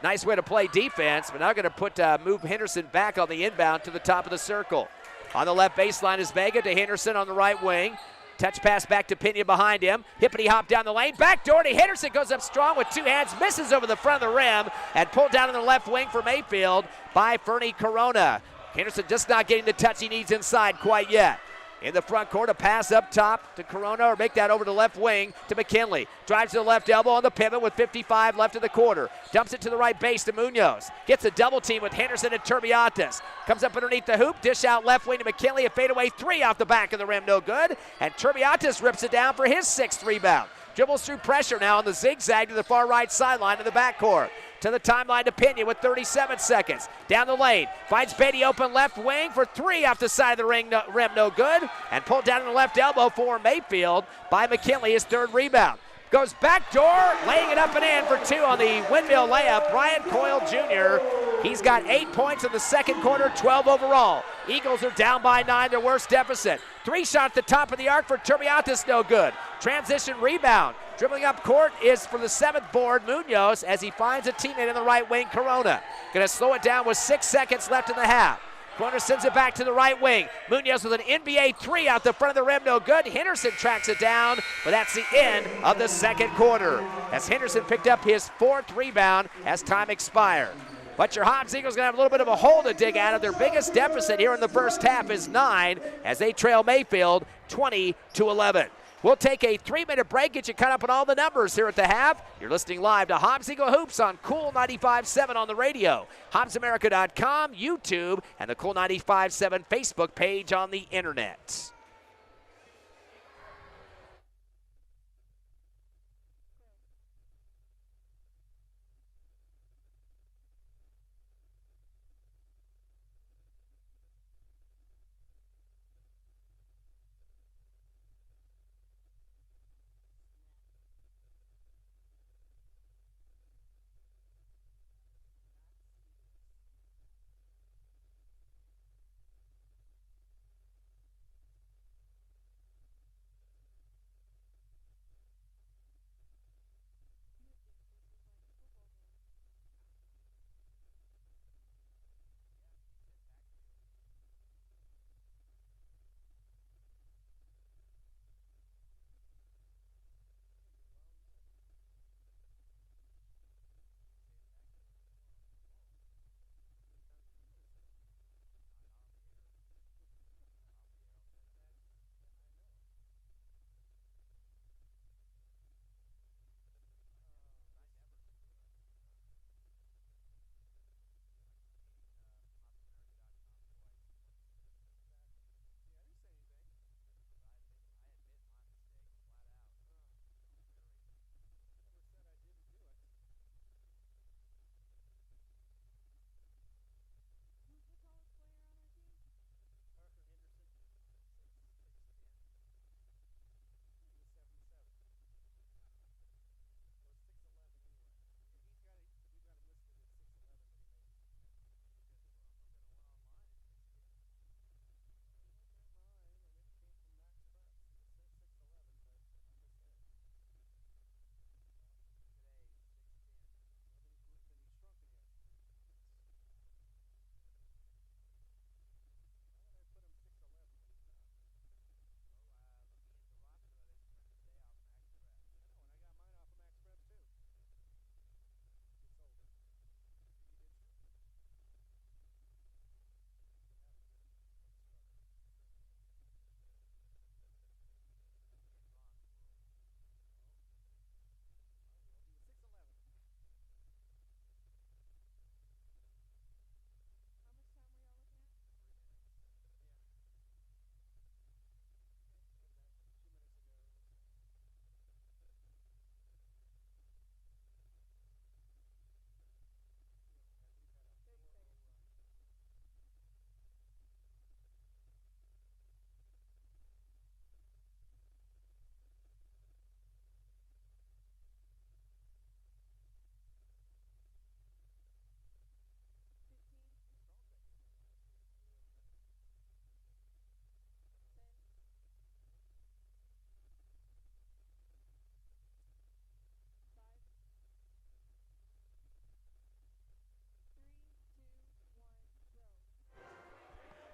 nice way to play defense, but now going to move Henderson back on the inbound to the top of the circle. On the left baseline is Vega to Henderson on the right wing. Touch pass back to Pena behind him. Hippity hop down the lane. Back door to Henderson. Goes up strong with two hands. Misses over the front of the rim. And pulled down in the left wing for Mayfield by Fernie Corona. Henderson just not getting the touch he needs inside quite yet. In the front court, a pass up top to Corona, or make that over to left wing to McKinley. Drives to the left elbow on the pivot with 55 left in the quarter. Dumps it to the right base to Munoz. Gets a double team with Henderson and Turbiatis. Comes up underneath the hoop, dish out left wing to McKinley. A fadeaway three off the back of the rim, no good. And Turbiatis rips it down for his sixth rebound. Dribbles through pressure now on the zigzag to the far right sideline in the backcourt. To the timeline to Pena with 37 seconds. Down the lane, finds Beatty open left wing for three off the side of the rim, no good. And pulled down in the left elbow for Mayfield by McKinley, his third rebound. Goes back door, laying it up and in for two on the windmill layup. Brian Coyle Jr., he's got 8 points in the second quarter, 12 overall. Eagles are down by 9, their worst deficit. Three shot at the top of the arc for Turbiatis, no good. Transition rebound. Dribbling up court is for the seventh board, Munoz, as he finds a teammate in the right wing, Corona. Gonna slow it down with 6 seconds left in the half. Corona sends it back to the right wing. Munoz with an NBA three out the front of the rim, no good. Henderson tracks it down, but that's the end of the second quarter, as Henderson picked up his fourth rebound as time expired. But your Hobbs Eagles going to have a little bit of a hole to dig out of. Their biggest deficit here in the first half is 9 as they trail Mayfield 20-11. We'll take a 3-minute break, get you caught up on all the numbers here at the half. You're listening live to Hobbs Eagle Hoops on Cool 95.7 on the radio, HobbsAmerica.com, YouTube, and the Cool 95.7 Facebook page on the internet.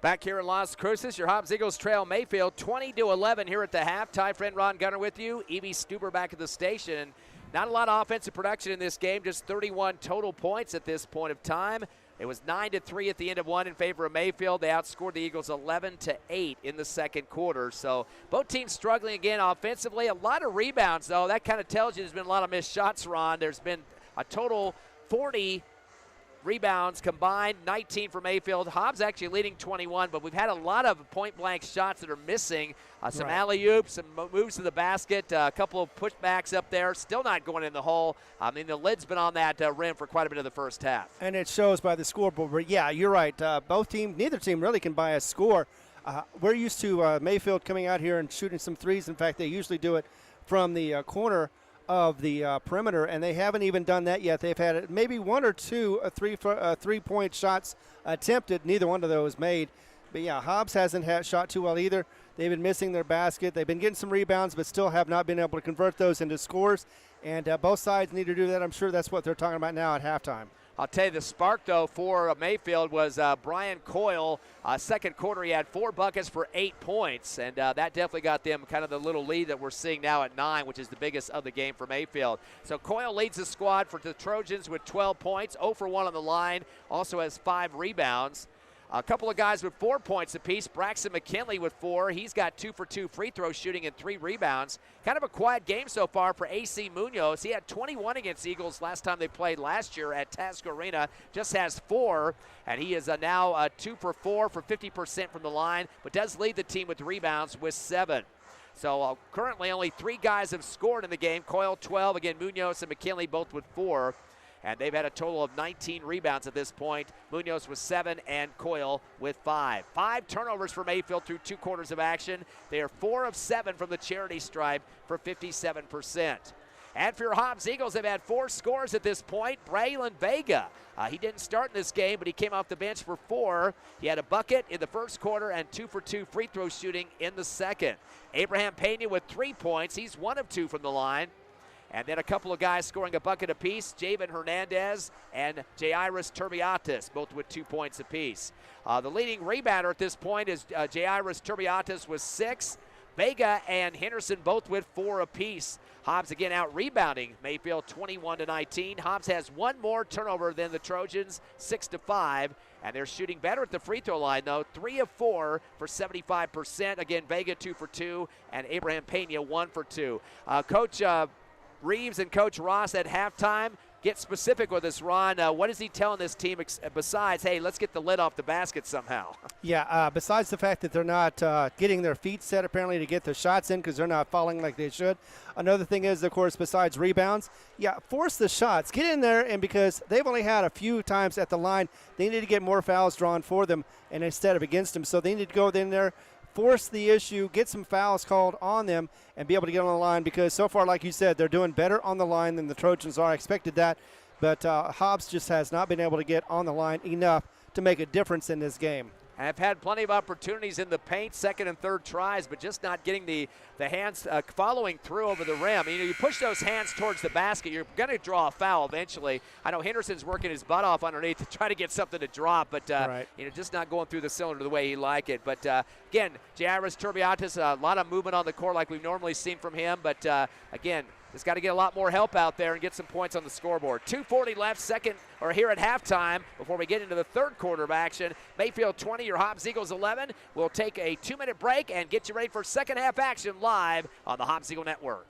Back here in Las Cruces, your Hobbs Eagles trail Mayfield 20-11 here at the half. Ty friend Ron Gunner with you. Evie Stuber back at the station. Not a lot of offensive production in this game, just 31 total points at this point of time. It was 9-3 at the end of one in favor of Mayfield. They outscored the Eagles 11-8 in the second quarter. So both teams struggling again offensively. A lot of rebounds, though. That kind of tells you there's been a lot of missed shots, Ron. There's been a total 40 rebounds combined, 19 for Mayfield. Hobbs actually leading 21, but we've had a lot of point-blank shots that are missing. Some alley-oops, some moves to the basket, a couple of pushbacks up there, still not going in the hole. I mean, the lid's been on that rim for quite a bit of the first half. And it shows by the scoreboard. But, yeah, you're right. Neither team really can buy a score. We're used to Mayfield coming out here and shooting some threes. In fact, they usually do it from the corner of the perimeter, and they haven't even done that yet. They've had maybe one or two three-point shots attempted. Neither one of those made. But, yeah, Hobbs hasn't shot too well either. They've been missing their basket. They've been getting some rebounds, but still have not been able to convert those into scores. And both sides need to do that. I'm sure that's what they're talking about now at halftime. I'll tell you, the spark, though, for Mayfield was Brian Coyle. Second quarter, he had 4 buckets for 8 points, and that definitely got them kind of the little lead that we're seeing now at 9, which is the biggest of the game for Mayfield. So Coyle leads the squad for the Trojans with 12 points, 0 for 1 on the line, also has 5 rebounds. A couple of guys with 4 points apiece. Braxton McKinley with 4. He's got 2 for 2 free throw shooting and 3 rebounds. Kind of a quiet game so far for AC Munoz. He had 21 against Eagles last time they played last year at Task Arena. Just has 4, and he is now 2 for 4 for 50% from the line, but does lead the team with rebounds with 7. So currently only 3 guys have scored in the game. Coyle 12, again Munoz and McKinley both with 4. And they've had a total of 19 rebounds at this point. Munoz with 7 and Coyle with 5. 5 turnovers for Mayfield through 2 quarters of action. They are 4 of 7 from the charity stripe for 57%. And for your Hobbs Eagles, they've had 4 scores at this point. Braylon Vega, he didn't start in this game, but he came off the bench for 4. He had a bucket in the first quarter and 2 for 2 free throw shooting in the second. Abraham Pena with 3 points. He's 1 of 2 from the line. And then a couple of guys scoring a bucket apiece, Javen Hernandez and Jairus Turbiatis, both with 2 points apiece. The leading rebounder at this point is Jairus Turbiatis with 6. Vega and Henderson both with 4 apiece. Hobbs again out rebounding Mayfield 21-19. Hobbs has 1 more turnover than the Trojans, 6-5. And they're shooting better at the free throw line, though. 3 of 4 for 75%. Again, Vega 2 for 2, and Abraham Pena 1 for 2. Coach Reeves and Coach Ross at halftime. Get specific with us, Ron. What is he telling this team besides, hey, let's get the lid off the basket somehow? Yeah, besides the fact that they're not getting their feet set apparently to get the shots in because they're not falling like they should. Another thing is, of course, besides rebounds, force the shots. Get in there, and because they've only had a few times at the line, they need to get more fouls drawn for them and instead of against them. So they need to go in there, force the issue, get some fouls called on them, and be able to get on the line because so far, like you said, they're doing better on the line than the Trojans are. I expected that, but Hobbs just has not been able to get on the line enough to make a difference in this game. And have had plenty of opportunities in the paint, second and third tries, but just not getting the hands following through over the rim. You push those hands towards the basket, you're going to draw a foul eventually. I know Henderson's working his butt off underneath to try to get something to drop, but just not going through the cylinder the way he like it. But again, Jairus Turbiatis, a lot of movement on the court like we've normally seen from him, but again, has got to get a lot more help out there and get some points on the scoreboard. 2:40 left, here at halftime before we get into the third quarter of action. Mayfield 20, your Hobbs Eagles 11. We'll take a 2-minute break and get you ready for second half action live on the Hobbs Eagle Network.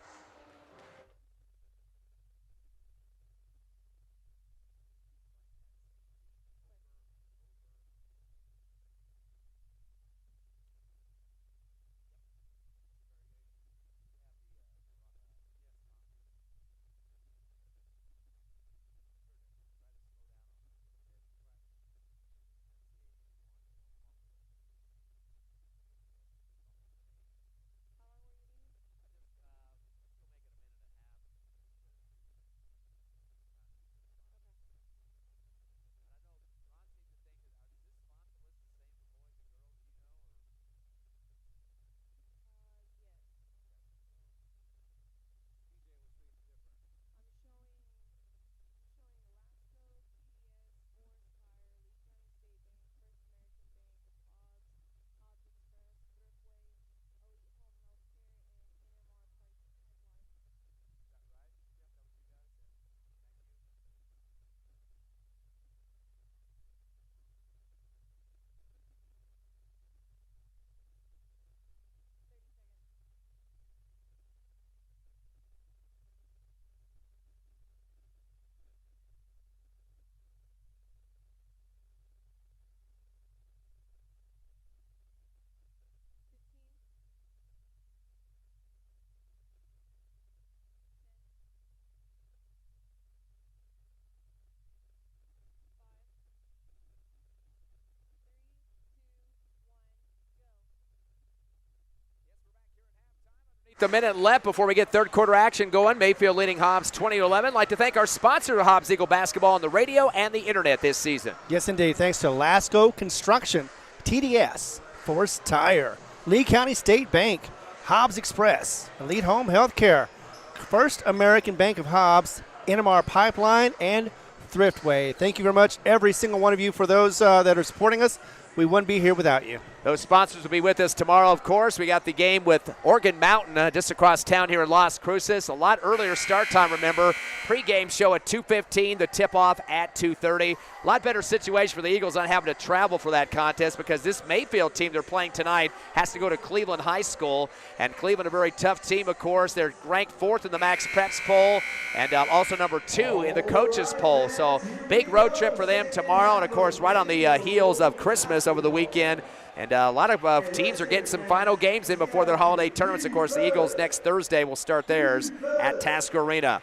The minute left before we get third quarter action going. Mayfield leading Hobbs 20-11. I'd like to thank our sponsor of Hobbs Eagle basketball on the radio and the internet this season. Yes, indeed. Thanks to Lasco Construction, TDS, Force Tire, Lee County State Bank, Hobbs Express, Elite Home Healthcare, First American Bank of Hobbs, NMR Pipeline, and Thriftway. Thank you very much, every single one of you, for those that are supporting us. We wouldn't be here without you. Those sponsors will be with us tomorrow, of course. We got the game with Oregon Mountain just across town here in Las Cruces. A lot earlier start time, remember. Pre-game show at 2:15, the tip-off at 2:30. A lot better situation for the Eagles not having to travel for that contest because this Mayfield team they're playing tonight has to go to Cleveland High School. And Cleveland, a very tough team, of course. They're ranked 4th in the Max Preps poll and also number 2 in the coaches poll. So big road trip for them tomorrow. And, of course, right on the heels of Christmas over the weekend. And a lot of teams are getting some final games in before their holiday tournaments. Of course, the Eagles next Thursday will start theirs at Tasker Arena.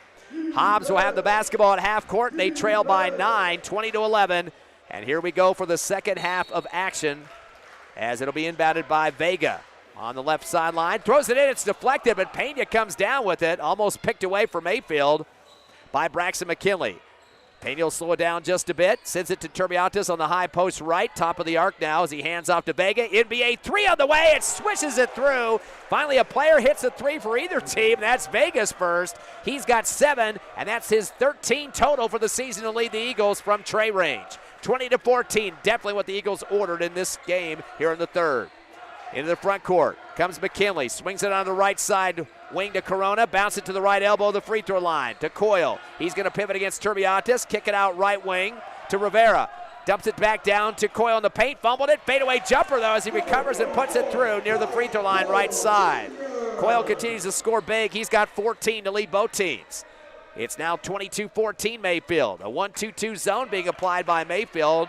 Hobbs will have the basketball at half court. They trail by 9, 20-11. And here we go for the second half of action as it'll be inbounded by Vega on the left sideline. Throws it in. It's deflected, but Pena comes down with it. Almost picked away for Mayfield by Braxton McKinley. Pena will slow it down just a bit. Sends it to Turbiatis on the high post right. Top of the arc now as he hands off to Vega. NBA 3 on the way. It swishes it through. Finally, a player hits a 3 for either team. That's Vega's first. He's got 7, and that's his 13 total for the season to lead the Eagles from Trey range. 20-14, definitely what the Eagles ordered in this game here in the third. Into the front court comes McKinley. Swings it on the right side wing to Corona. Bounce it to the right elbow of the free throw line to Coyle. He's going to pivot against Turbiatis. Kick it out right wing to Rivera. Dumps it back down to Coyle in the paint. Fumbled it. Fadeaway jumper, though, as he recovers and puts it through near the free throw line right side. Coyle continues to score big. He's got 14 to lead both teams. It's now 22-14 Mayfield. A 1-2-2 zone being applied by Mayfield.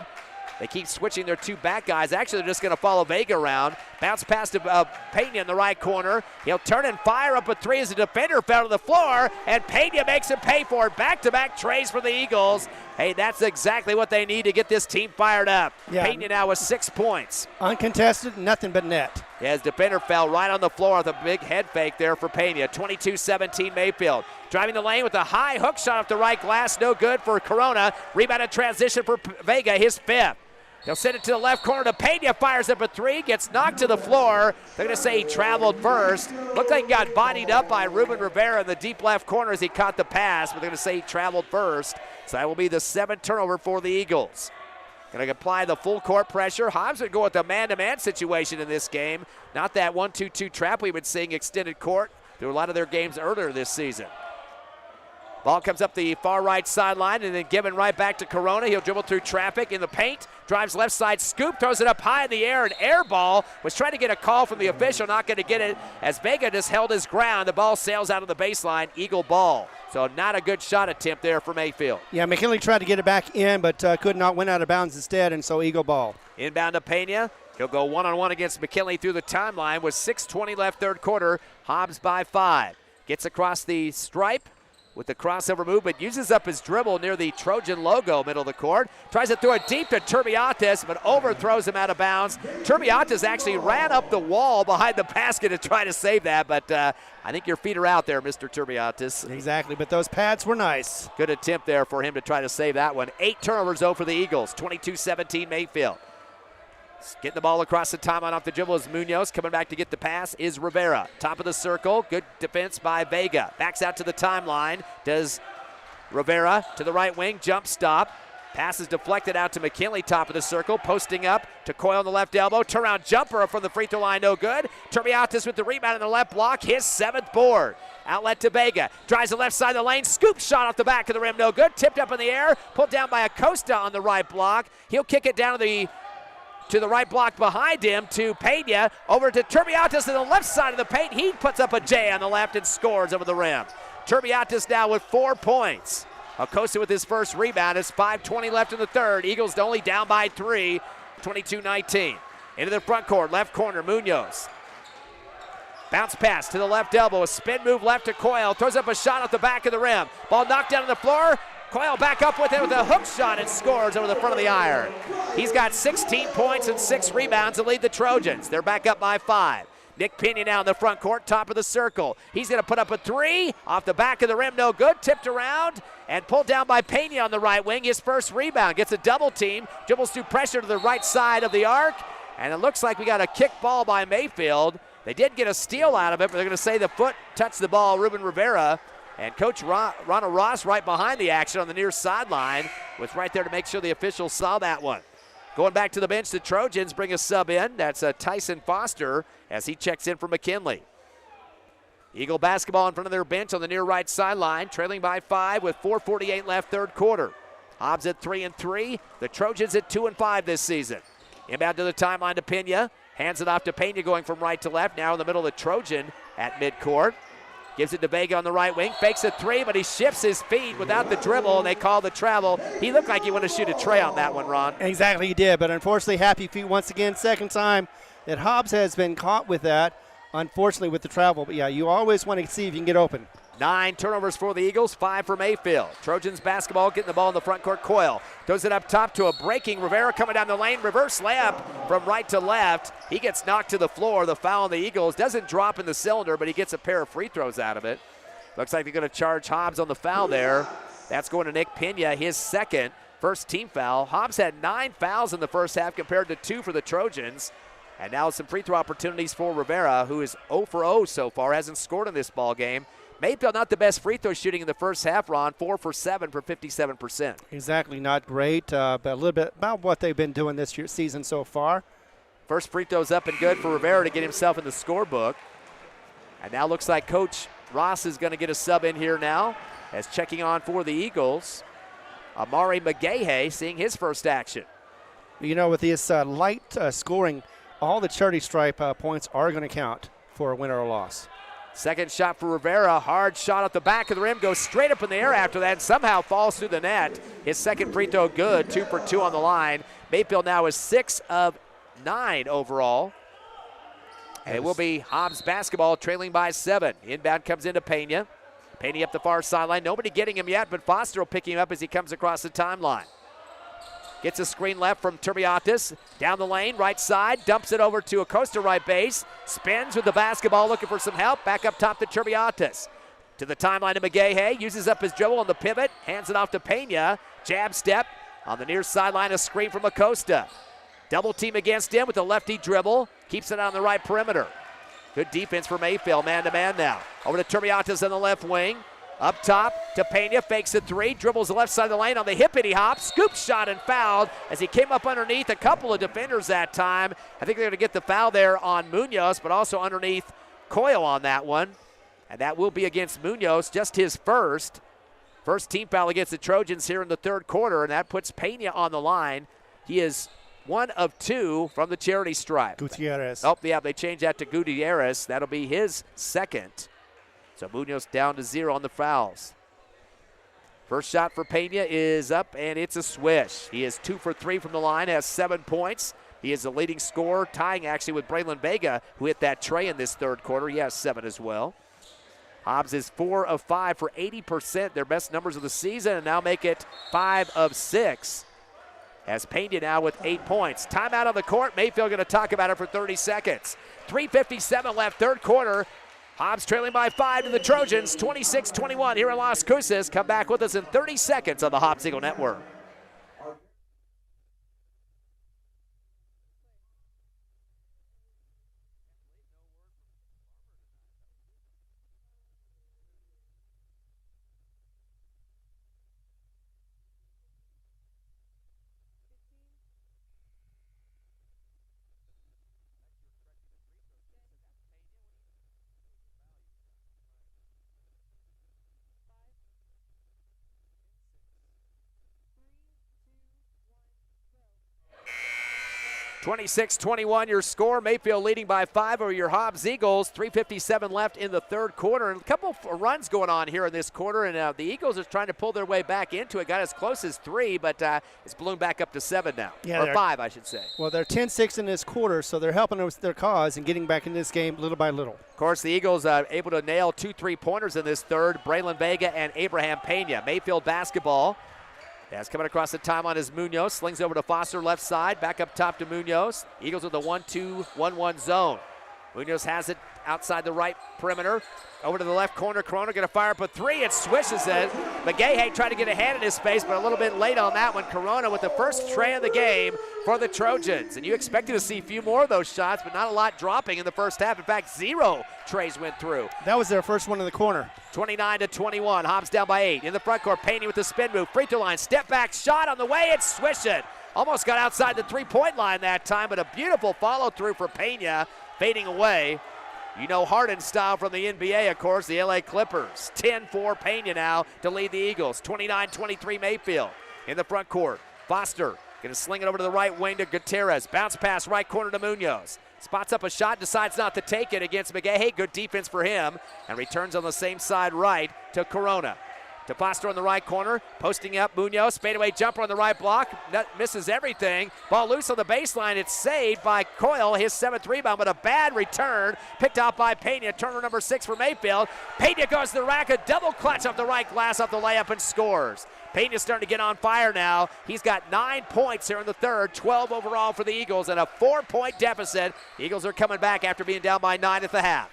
They keep switching their 2 back guys. Actually, they're just going to follow Vega around. Bounce pass to Pena in the right corner. He'll turn and fire up a 3 as the defender fell to the floor, and Pena makes him pay for it. Back-to-back trays for the Eagles. Hey, that's exactly what they need to get this team fired up. Yeah. Pena now with 6 points. Uncontested, nothing but net. Yeah, his defender fell right on the floor with a big head fake there for Pena. 22-17 Mayfield. Driving the lane with a high hook shot off the right glass. No good for Corona. Rebound and transition for Vega, his 5th. They'll send it to the left corner to Pena, fires up a 3, gets knocked to the floor. They're going to say he traveled first. Looked like he got bodied up by Ruben Rivera in the deep left corner as he caught the pass, but they're going to say he traveled first. So that will be the 7th turnover for the Eagles. Going to apply the full court pressure. Hobbs would go with a man-to-man situation in this game. Not that 1-2-2 trap we've been seeing extended court through a lot of their games earlier this season. Ball comes up the far right sideline and then given right back to Corona. He'll dribble through traffic in the paint. Drives left side, scoop, throws it up high in the air. An air ball. Was trying to get a call from the official, not going to get it as Vega just held his ground. The ball sails out of the baseline. Eagle ball. So not a good shot attempt there for Mayfield. Yeah, McKinley tried to get it back in, but could not, win out of bounds instead, and so Eagle ball. Inbound to Pena. He'll go one-on-one against McKinley through the timeline with 6:20 left third quarter. Hobbs by 5. Gets across the stripe with the crossover move, but uses up his dribble near the Trojan logo, middle of the court. Tries to throw it deep to Turbiatis, but overthrows him out of bounds. Turbiatis actually ran up the wall behind the basket to try to save that, but I think your feet are out there, Mr. Turbiatis. Exactly, but those pads were nice. Good attempt there for him to try to save that one. 8 turnovers, though, for the Eagles. 22-17 Mayfield. Getting the ball across the timeline off the dribble is Munoz. Coming back to get the pass is Rivera. Top of the circle. Good defense by Vega. Backs out to the timeline. Does Rivera to the right wing. Jump stop. Pass is deflected out to McKinley. Top of the circle. Posting up to Coyle on the left elbow. Turnaround jumper from the free throw line. No good. Turbiatis with the rebound in the left block. His 7th board. Outlet to Vega. Drives the left side of the lane. Scoop shot off the back of the rim. No good. Tipped up in the air. Pulled down by Acosta on the right block. He'll kick it down to the right block behind him to Pena. Over to Turbiatis on the left side of the paint. He puts up a J on the left and scores over the rim. Turbiatis now with 4 points. Acosta with his first rebound. It's 5:20 left in the third. Eagles only down by 3, 22-19. Into the front court, left corner, Munoz. Bounce pass to the left elbow. A spin move left to Coyle. Throws up a shot off the back of the rim. Ball knocked down on the floor. Coyle back up with it with a hook shot and scores over the front of the iron. He's got 16 points and 6 rebounds to lead the Trojans. They're back up by 5. Nick Pena now in the front court, top of the circle. He's going to put up a three. Off the back of the rim, no good. Tipped around and pulled down by Pena on the right wing. His first rebound. Gets a double team. Dribbles through pressure to the right side of the arc. And it looks like we got a kick ball by Mayfield. They did get a steal out of it, but they're going to say the foot touched the ball. Ruben Rivera. And Coach Ronald Ross right behind the action on the near sideline was right there to make sure the officials saw that one. Going back to the bench, the Trojans bring a sub in. That's Tyson Foster as he checks in for McKinley. Eagle basketball in front of their bench on the near right sideline, trailing by 5 with 4:48 left, third quarter. Hobbs at 3-3. The Trojans at 2-5 this season. Inbound to the timeline to Pena. Hands it off to Pena going from right to left. Now in the middle of the Trojan at midcourt. Gives it to Vega on the right wing. Fakes a three, but he shifts his feet without the dribble, and they call the travel. He looked like he wanted to shoot a tray on that one, Ron. Exactly, he did, but unfortunately, happy feet once again. Second time that Hobbs has been caught with that, unfortunately, with the travel. But, yeah, you always want to see if you can get open. 9 turnovers for the Eagles, 5 for Mayfield. Trojans basketball, getting the ball in the front court. Coyle throws it up top to a breaking Rivera coming down the lane. Reverse layup from right to left. He gets knocked to the floor. The foul on the Eagles doesn't drop in the cylinder, but he gets a pair of free throws out of it. Looks like they're going to charge Hobbs on the foul there. That's going to Nick Pena, his second, first team foul. Hobbs had 9 fouls in the first half compared to 2 for the Trojans. And now some free throw opportunities for Rivera, who is 0 for 0 so far, hasn't scored in this ball game. Mayfield not the best free throw shooting in the first half, Ron, 4 for 7 for 57%. Exactly, not great, but a little bit about what they've been doing this season so far. First free throw's up and good for Rivera to get himself in the scorebook. And now looks like Coach Ross is going to get a sub in here now as checking on for the Eagles. Amari McGahey seeing his first action. You know, with this light scoring, all the charity stripe points are going to count for a win or a loss. Second shot for Rivera, hard shot at the back of the rim, goes straight up in the air after that and somehow falls through the net. His second free throw good, 2 for 2 on the line. Mayfield now is 6 of 9 overall. And it will be Hobbs basketball trailing by 7. Inbound comes into Pena. Pena up the far sideline, nobody getting him yet, but Foster will pick him up as he comes across the timeline. Gets a screen left from Turbiatis. Down the lane, right side. Dumps it over to Acosta right base. Spins with the basketball, looking for some help. Back up top to Turbiatis. To the timeline to McGahey. Uses up his dribble on the pivot. Hands it off to Pena. Jab step. On the near sideline, a screen from Acosta. Double team against him with a lefty dribble. Keeps it on the right perimeter. Good defense for Mayfield, man-to-man now. Over to Turbiatis on the left wing. Up top to Pena, fakes a three, dribbles the left side of the lane on the hippity hop, scoop shot and fouled as he came up underneath a couple of defenders that time. I think they're going to get the foul there on Munoz, but also underneath Coyle on that one. And that will be against Munoz, just his first. First team foul against the Trojans here in the third quarter, and that puts Pena on the line. He is 1 of 2 from the charity stripe. Gutierrez. Oh, yeah, they changed that to Gutierrez. That'll be his second. So Munoz down to 0 on the fouls. First shot for Pena is up, and it's a swish. He is 2 for 3 from the line, has 7 points. He is the leading scorer, tying actually with Braylon Vega, who hit that tray in this third quarter. He has 7 as well. Hobbs is 4 of 5 for 80%, their best numbers of the season, and now make it 5 of 6. As Pena now with 8 points. Timeout on the court. Mayfield going to talk about it for 30 seconds. 3:57 left, third quarter. Hobbs trailing by 5 to the Trojans, 26-21 here in Las Cruces. Come back with us in 30 seconds on the Hobbs Eagle Network. 26-21 your score. Mayfield leading by 5 over your Hobbs Eagles. 3:57 left in the third quarter. And a couple of runs going on here in this quarter. And the Eagles are trying to pull their way back into it. Got as close as 3, but it's ballooned back up to 7 now. Yeah, or 5, I should say. Well, they're 10-6 in this quarter, so they're helping with their cause and getting back in this game little by little. Of course, the Eagles are able to nail 2 3-pointers in this third. Braylon Vega and Abraham Pena. Mayfield basketball. As coming across the timeline is Munoz. Slings over to Foster left side. Back up top to Munoz. Eagles with a 1-2-1-1 zone. Munoz has it outside the right perimeter. Over to the left corner. Corona going to fire up a three. It swishes it. McGahey tried to get a hand in his space, but a little bit late on that one. Corona with the first tray of the game for the Trojans. And you expected to see a few more of those shots, but not a lot dropping in the first half. In fact, 0 trays went through. That was their first one in the corner. 29-21. Hobbs down by 8. In the front court, Payne with the spin move. Free throw line. Step back shot on the way. It swished it. Almost got outside the three-point line that time, but a beautiful follow-through for Pena, fading away. You know Harden style from the NBA, of course, the LA Clippers. 10-4 Pena now to lead the Eagles. 29-23 Mayfield in the front court. Foster going to sling it over to the right wing to Gutierrez. Bounce pass right corner to Munoz. Spots up a shot, decides not to take it against McGahey. Good defense for him, and returns on the same side right to Corona. To Foster in the right corner, posting up Munoz, fadeaway jumper on the right block, misses everything. Ball loose on the baseline, it's saved by Coyle, his 7th rebound, but a bad return, picked out by Pena, turner number 6 for Mayfield. Pena goes to the rack, a double clutch off the right glass, off the layup, and scores. Pena's starting to get on fire now. He's got 9 points here in the third, 12 overall for the Eagles, and a 4-point deficit. Eagles are coming back after being down by 9 at the half.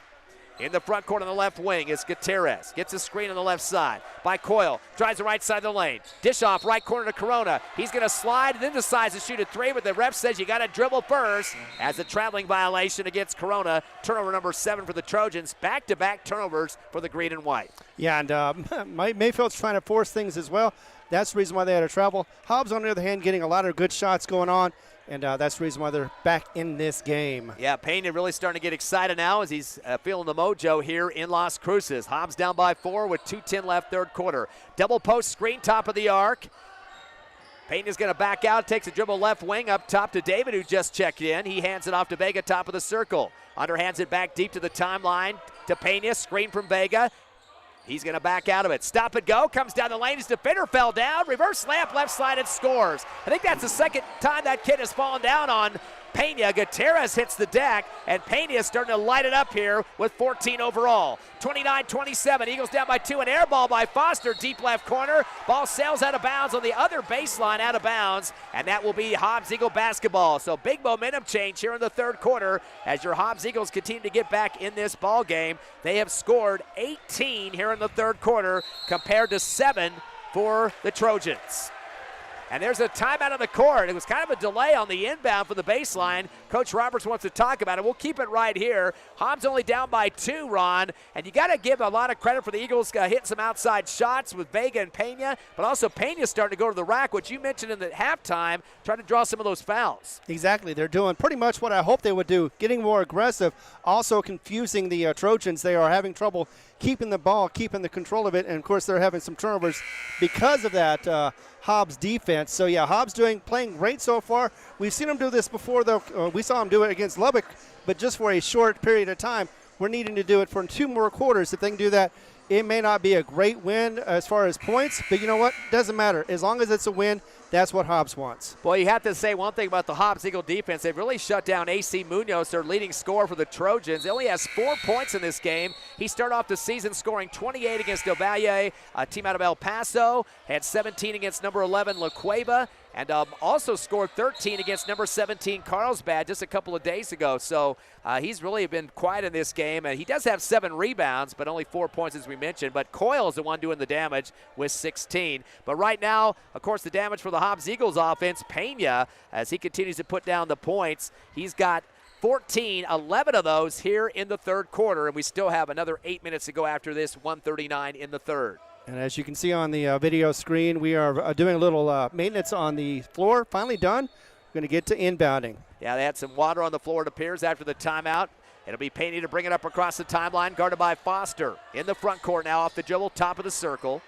In the front court on the left wing is Gutierrez. Gets a screen on the left side by Coyle. Drives the right side of the lane. Dish off right corner to Corona. He's going to slide and then decides to shoot a 3, but the ref says you got to dribble first. As a traveling violation against Corona. Turnover number 7 for the Trojans. Back-to-back turnovers for the green and white. Yeah, and Mayfield's trying to force things as well. That's the reason why they had to travel. Hobbs, on the other hand, getting a lot of good shots going on. And that's the reason why they're back in this game. Yeah, Payne really starting to get excited now as he's feeling the mojo here in Las Cruces. Hobbs down by 4 with 2:10 left, third quarter. Double post screen, top of the arc. Payne is going to back out, takes a dribble left wing up top to David, who just checked in. He hands it off to Vega, top of the circle. Underhands it back deep to the timeline to Pena, screen from Vega. He's going to back out of it. Stop and go. Comes down the lane. His defender fell down. Reverse layup, left side, and scores. I think that's the second time that kid has fallen down on Pena. Gutierrez hits the deck, and Pena is starting to light it up here with 14 overall. 29-27. Eagles down by 2. An air ball by Foster, deep left corner. Ball sails out of bounds on the other baseline, out of bounds, and that will be Hobbs Eagle basketball. So big momentum change here in the third quarter as your Hobbs Eagles continue to get back in this ball game. They have scored 18 here in the third quarter compared to 7 for the Trojans. And there's a timeout on the court. It was kind of a delay on the inbound from the baseline. Coach Roberts wants to talk about it. We'll keep it right here. Hobbs only down by 2, Ron. And you got to give a lot of credit for the Eagles hitting some outside shots with Vega and Pena, but also Pena starting to go to the rack, which you mentioned in the halftime, trying to draw some of those fouls. Exactly. They're doing pretty much what I hoped they would do, getting more aggressive, also confusing the Trojans. They are having trouble keeping the ball, keeping the control of it, and, of course, they're having some turnovers because of that Hobbs defense. So, yeah, Hobbs playing great so far. We've seen him do this before, though. We saw him do it against Lubbock, but just for a short period of time. We're needing to do it for 2 more quarters. If they can do that, it may not be a great win as far as points, but you know what? Doesn't matter. As long as it's a win, that's what Hobbs wants. Well, you have to say one thing about the Hobbs Eagle defense. They've really shut down A.C. Munoz, their leading scorer for the Trojans. He only has 4 points in this game. He started off the season scoring 28 against Del Valle, a team out of El Paso. Had 17 against number 11, La Cueva. And also scored 13 against number 17, Carlsbad, just a couple of days ago. So he's really been quiet in this game. And he does have 7 rebounds, but only 4 points, as we mentioned. But Coyle is the one doing the damage with 16. But right now, of course, the damage for the Hobbs Eagles offense, Pena, as he continues to put down the points. He's got 14, 11 of those here in the third quarter. And we still have another 8 minutes to go after this, 1:39 in the third. And as you can see on the video screen, we are doing a little maintenance on the floor. Finally done. We're going to get to inbounding. Yeah, they had some water on the floor, it appears, after the timeout. It'll be Payne to bring it up across the timeline, guarded by Foster. In the front court now, off the dribble, top of the circle.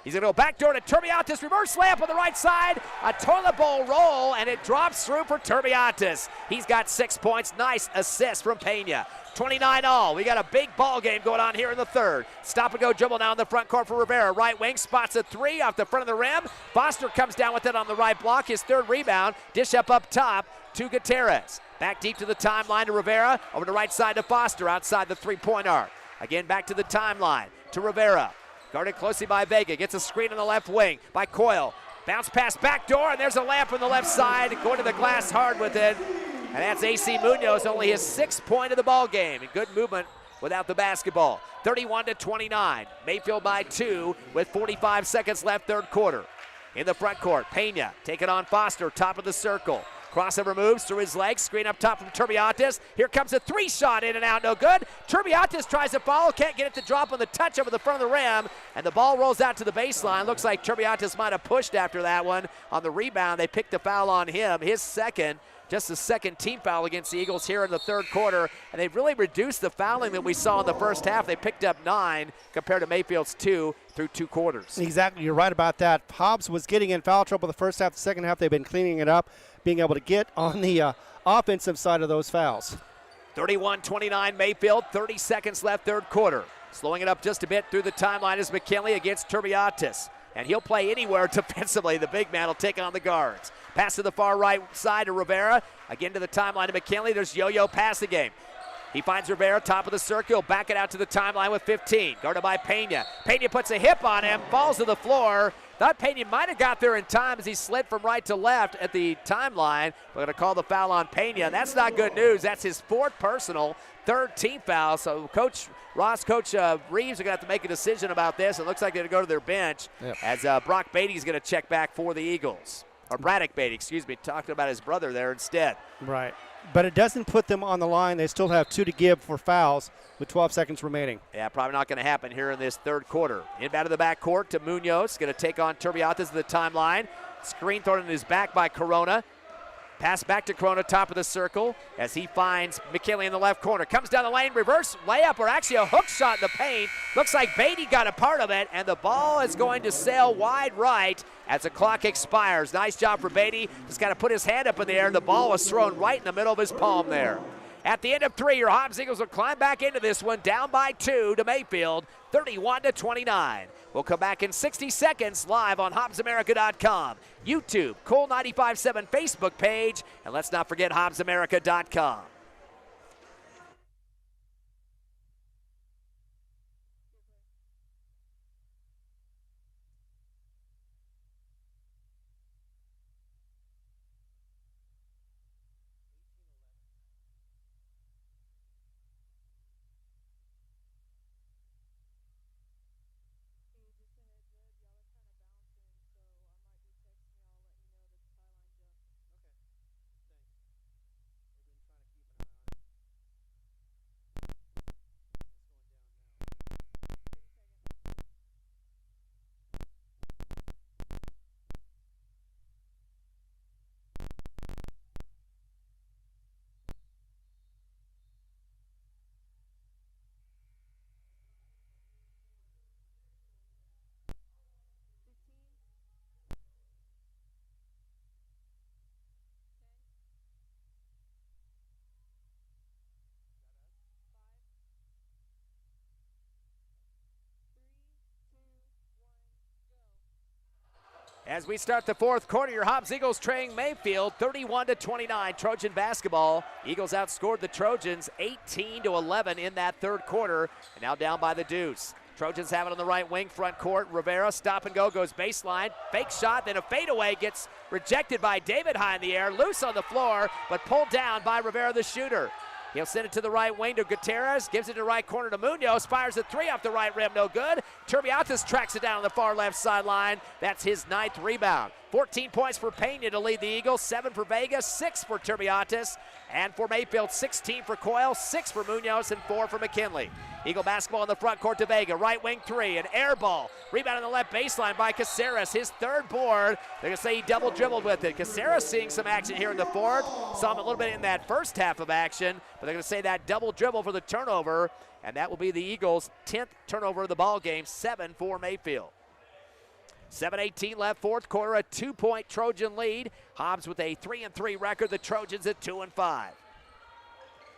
He's going to go backdoor to Turbiatis. Reverse layup on the right side. A toilet bowl roll, and it drops through for Turbiatis. He's got 6 points. Nice assist from Pena. 29 all. We got a big ball game going on here in the third. Stop and go dribble now in the front court for Rivera. Right wing spots a 3 off the front of the rim. Foster comes down with it on the right block. His 3rd rebound. Dish up top to Gutierrez. Back deep to the timeline to Rivera. Over the right side to Foster outside the 3-point arc. Again back to the timeline to Rivera. Guarded closely by Vega. Gets a screen on the left wing by Coyle. Bounce pass back door, and there's a layup from the left side. Going to the glass hard with it. And that's AC Munoz, only his 6th point of the ball game. And good movement without the basketball. 31-29. Mayfield by 2 with 45 seconds left, third quarter. In the front court, Pena taking on Foster, top of the circle. Crossover moves through his legs, screen up top from Turbiatis. Here comes a 3-shot, in and out, no good. Turbiatis tries to follow, can't get it to drop on the touch over the front of the rim, and the ball rolls out to the baseline. Looks like Turbiatis might have pushed after that one. On the rebound, they picked the foul on him, his second. Just the second team foul against the Eagles here in the third quarter, and they've really reduced the fouling that we saw in the first half. They picked up 9 compared to Mayfield's 2 through 2 quarters. Exactly, you're right about that. Hobbs was getting in foul trouble the first half. The second half, they've been cleaning it up, being able to get on the offensive side of those fouls. 31-29 Mayfield, 30 seconds left, third quarter. Slowing it up just a bit through the timeline is McKinley against Turbiatis. And he'll play anywhere defensively. The big man will take on the guards. Pass to the far right side to Rivera. Again to the timeline to McKinley. There's Yo-Yo passing game. He finds Rivera, top of the circle. Back it out to the timeline with 15. Guarded by Pena. Pena puts a hip on him, falls to the floor. Thought Pena might have got there in time as he slid from right to left at the timeline. We're going to call the foul on Pena. That's not good news. That's his 4th personal, 3rd team foul. So Coach Reeves are going to have to make a decision about this. It looks like they're going to go to their bench as Brock Beatty's going to check back for the Eagles. Or Braddock Beatty, excuse me, talking about his brother there instead. Right. But it doesn't put them on the line. They still have 2 to give for fouls with 12 seconds remaining. Yeah, probably not going to happen here in this third quarter. Inbound to the backcourt to Munoz. Going to take on Turbiatis at the timeline. Screen thrown in his back by Corona. Pass back to Corona, top of the circle, as he finds McKinley in the left corner. Comes down the lane, reverse layup, or actually a hook shot in the paint. Looks like Beatty got a part of it, and the ball is going to sail wide right as the clock expires. Nice job for Beatty. Just got to put his hand up in the air, and the ball was thrown right in the middle of his palm there. At the end of 3, your Hobbs Eagles will climb back into this one, down by 2 to Mayfield, 31-29. We'll come back in 60 seconds live on HobbsAmerica.com, YouTube, Cole 95.7 Facebook page, and let's not forget HobbsAmerica.com. As we start the fourth quarter, your Hobbs Eagles trailing Mayfield 31-29 Trojan basketball. Eagles outscored the Trojans 18-11 in that third quarter, and now down by the deuce. Trojans have it on the right wing, front court. Rivera, stop and go, goes baseline. Fake shot, then a fadeaway gets rejected by David high in the air. Loose on the floor, but pulled down by Rivera, the shooter. He'll send it to the right wing to Gutierrez, gives it to the right corner to Munoz, fires a 3 off the right rim, no good. Turbiatis tracks it down on the far left sideline. That's his 9th rebound. 14 points for Pena to lead the Eagles, 7 for Vega, 6 for Turbiatis, and for Mayfield, 16 for Coyle, 6 for Munoz, and 4 for McKinley. Eagle basketball in the front court to Vega, right wing 3, an air ball. Rebound on the left baseline by Caceres, his 3rd board. They're going to say he double dribbled with it. Caceres seeing some action here in the fourth. Saw him a little bit in that first half of action, but they're going to say that double dribble for the turnover, and that will be the Eagles' 10th turnover of the ball game, 7 for Mayfield. 7:18 left, fourth quarter, a 2-point Trojan lead. Hobbs with a 3-3 record, the Trojans at 2-5.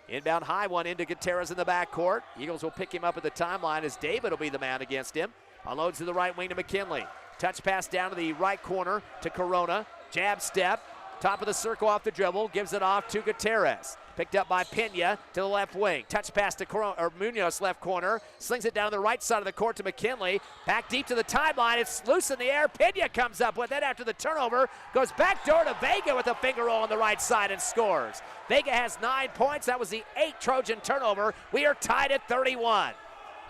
Inbound high one into Gutierrez in the backcourt. Eagles will pick him up at the timeline as David will be the man against him. Unloads to the right wing to McKinley. Touch pass down to the right corner to Corona. Jab step. Top of the circle off the dribble, gives it off to Gutierrez. Picked up by Pena to the left wing. Touch pass to Munoz, left corner. Slings it down the right side of the court to McKinley. Back deep to the timeline. It's loose in the air. Pena comes up with it after the turnover. Goes back door to Vega with a finger roll on the right side and scores. Vega has 9 points. That was the 8th Trojan turnover. We are tied at 31.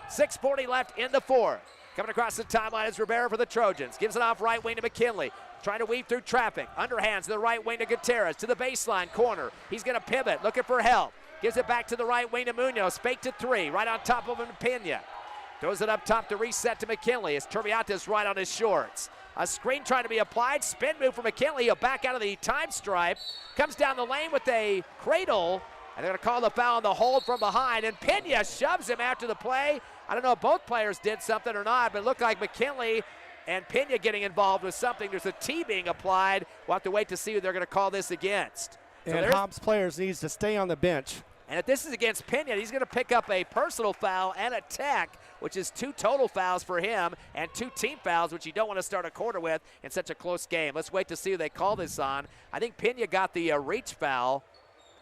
6:40 left in the fourth. Coming across the timeline is Rivera for the Trojans. Gives it off right wing to McKinley. Trying to weave through traffic. Underhands to the right wing to Gutierrez. To the baseline corner. He's going to pivot. Looking for help. Gives it back to the right wing to Munoz. Fake to 3. Right on top of him to Pena. Throws it up top to reset to McKinley. As Turbiatis right on his shorts. A screen trying to be applied. Spin move for McKinley. He'll back out of the time stripe. Comes down the lane with a cradle. And they're going to call the foul on the hold from behind. And Pena shoves him after the play. I don't know if both players did something or not, but it looked like McKinley and Pena getting involved with something. There's a T being applied. We'll have to wait to see who they're going to call this against. So and Hobbs players needs to stay on the bench. And if this is against Pena, he's going to pick up a personal foul and a tech, which is 2 total fouls for him and 2 team fouls, which you don't want to start a quarter with in such a close game. Let's wait to see who they call this on. I think Pena got the reach foul,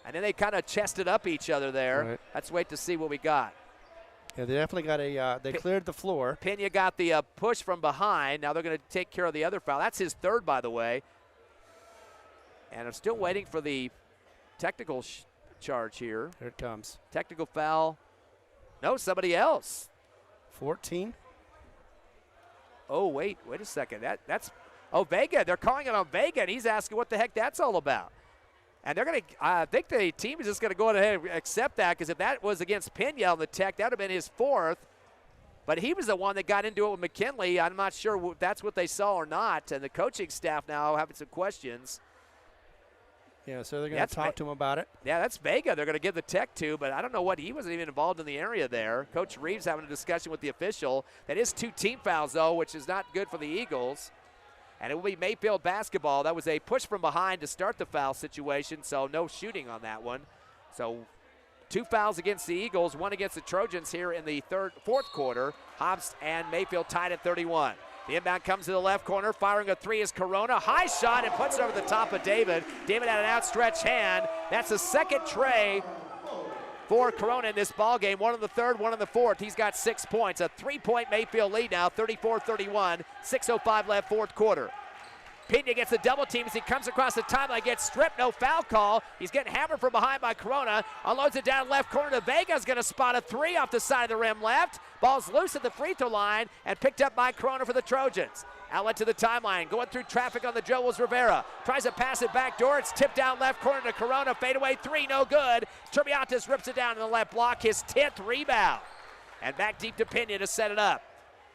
and then they kind of chested up each other there. Right. Let's wait to see what we got. Yeah, they definitely got a, they cleared the floor. Pena got the push from behind. Now they're going to take care of the other foul. That's his 3rd, by the way. And I'm still waiting for the technical charge here. Here it comes. Technical foul. No, somebody else. 14. Oh, wait a second. That's Vega. They're calling it on Vega, and he's asking what the heck that's all about. And they're going to, I think the team is just going to go ahead and accept that, because if that was against Pena on the tech, that would have been his 4th. But he was the one that got into it with McKinley. I'm not sure if that's what they saw or not. And the coaching staff now having some questions. Yeah, so they're going to talk to him about it. Yeah, that's Vega they're going to give the tech to, but I don't know what, he wasn't even involved in the area there. Coach Reeves having a discussion with the official. That is 2 team fouls, though, which is not good for the Eagles. And it will be Mayfield basketball. That was a push from behind to start the foul situation, so no shooting on that one. So 2 fouls against the Eagles, 1 against the Trojans here in the fourth quarter. Hobbs and Mayfield tied at 31. The inbound comes to the left corner. Firing a 3 is Corona. High shot and puts it over the top of David. David had an outstretched hand. That's the 2nd tray for Corona in this ball game. 1 in the 3rd, 1 in the 4th. He's got 6 points. A 3-point Mayfield lead now, 34-31. 6:05 left, 4th quarter. Pena gets a double team as he comes across the timeline, gets stripped, no foul call. He's getting hammered from behind by Corona. Unloads it down left corner to Vega's going to spot a 3 off the side of the rim left. Ball's loose at the free throw line and picked up by Corona for the Trojans. Outlet to the timeline, going through traffic on the dribbles, Rivera. Tries to pass it back door, it's tipped down left corner to Corona. Fadeaway 3, no good. Turbiatis rips it down in the left block, his 10th rebound. And back deep to Pena to set it up.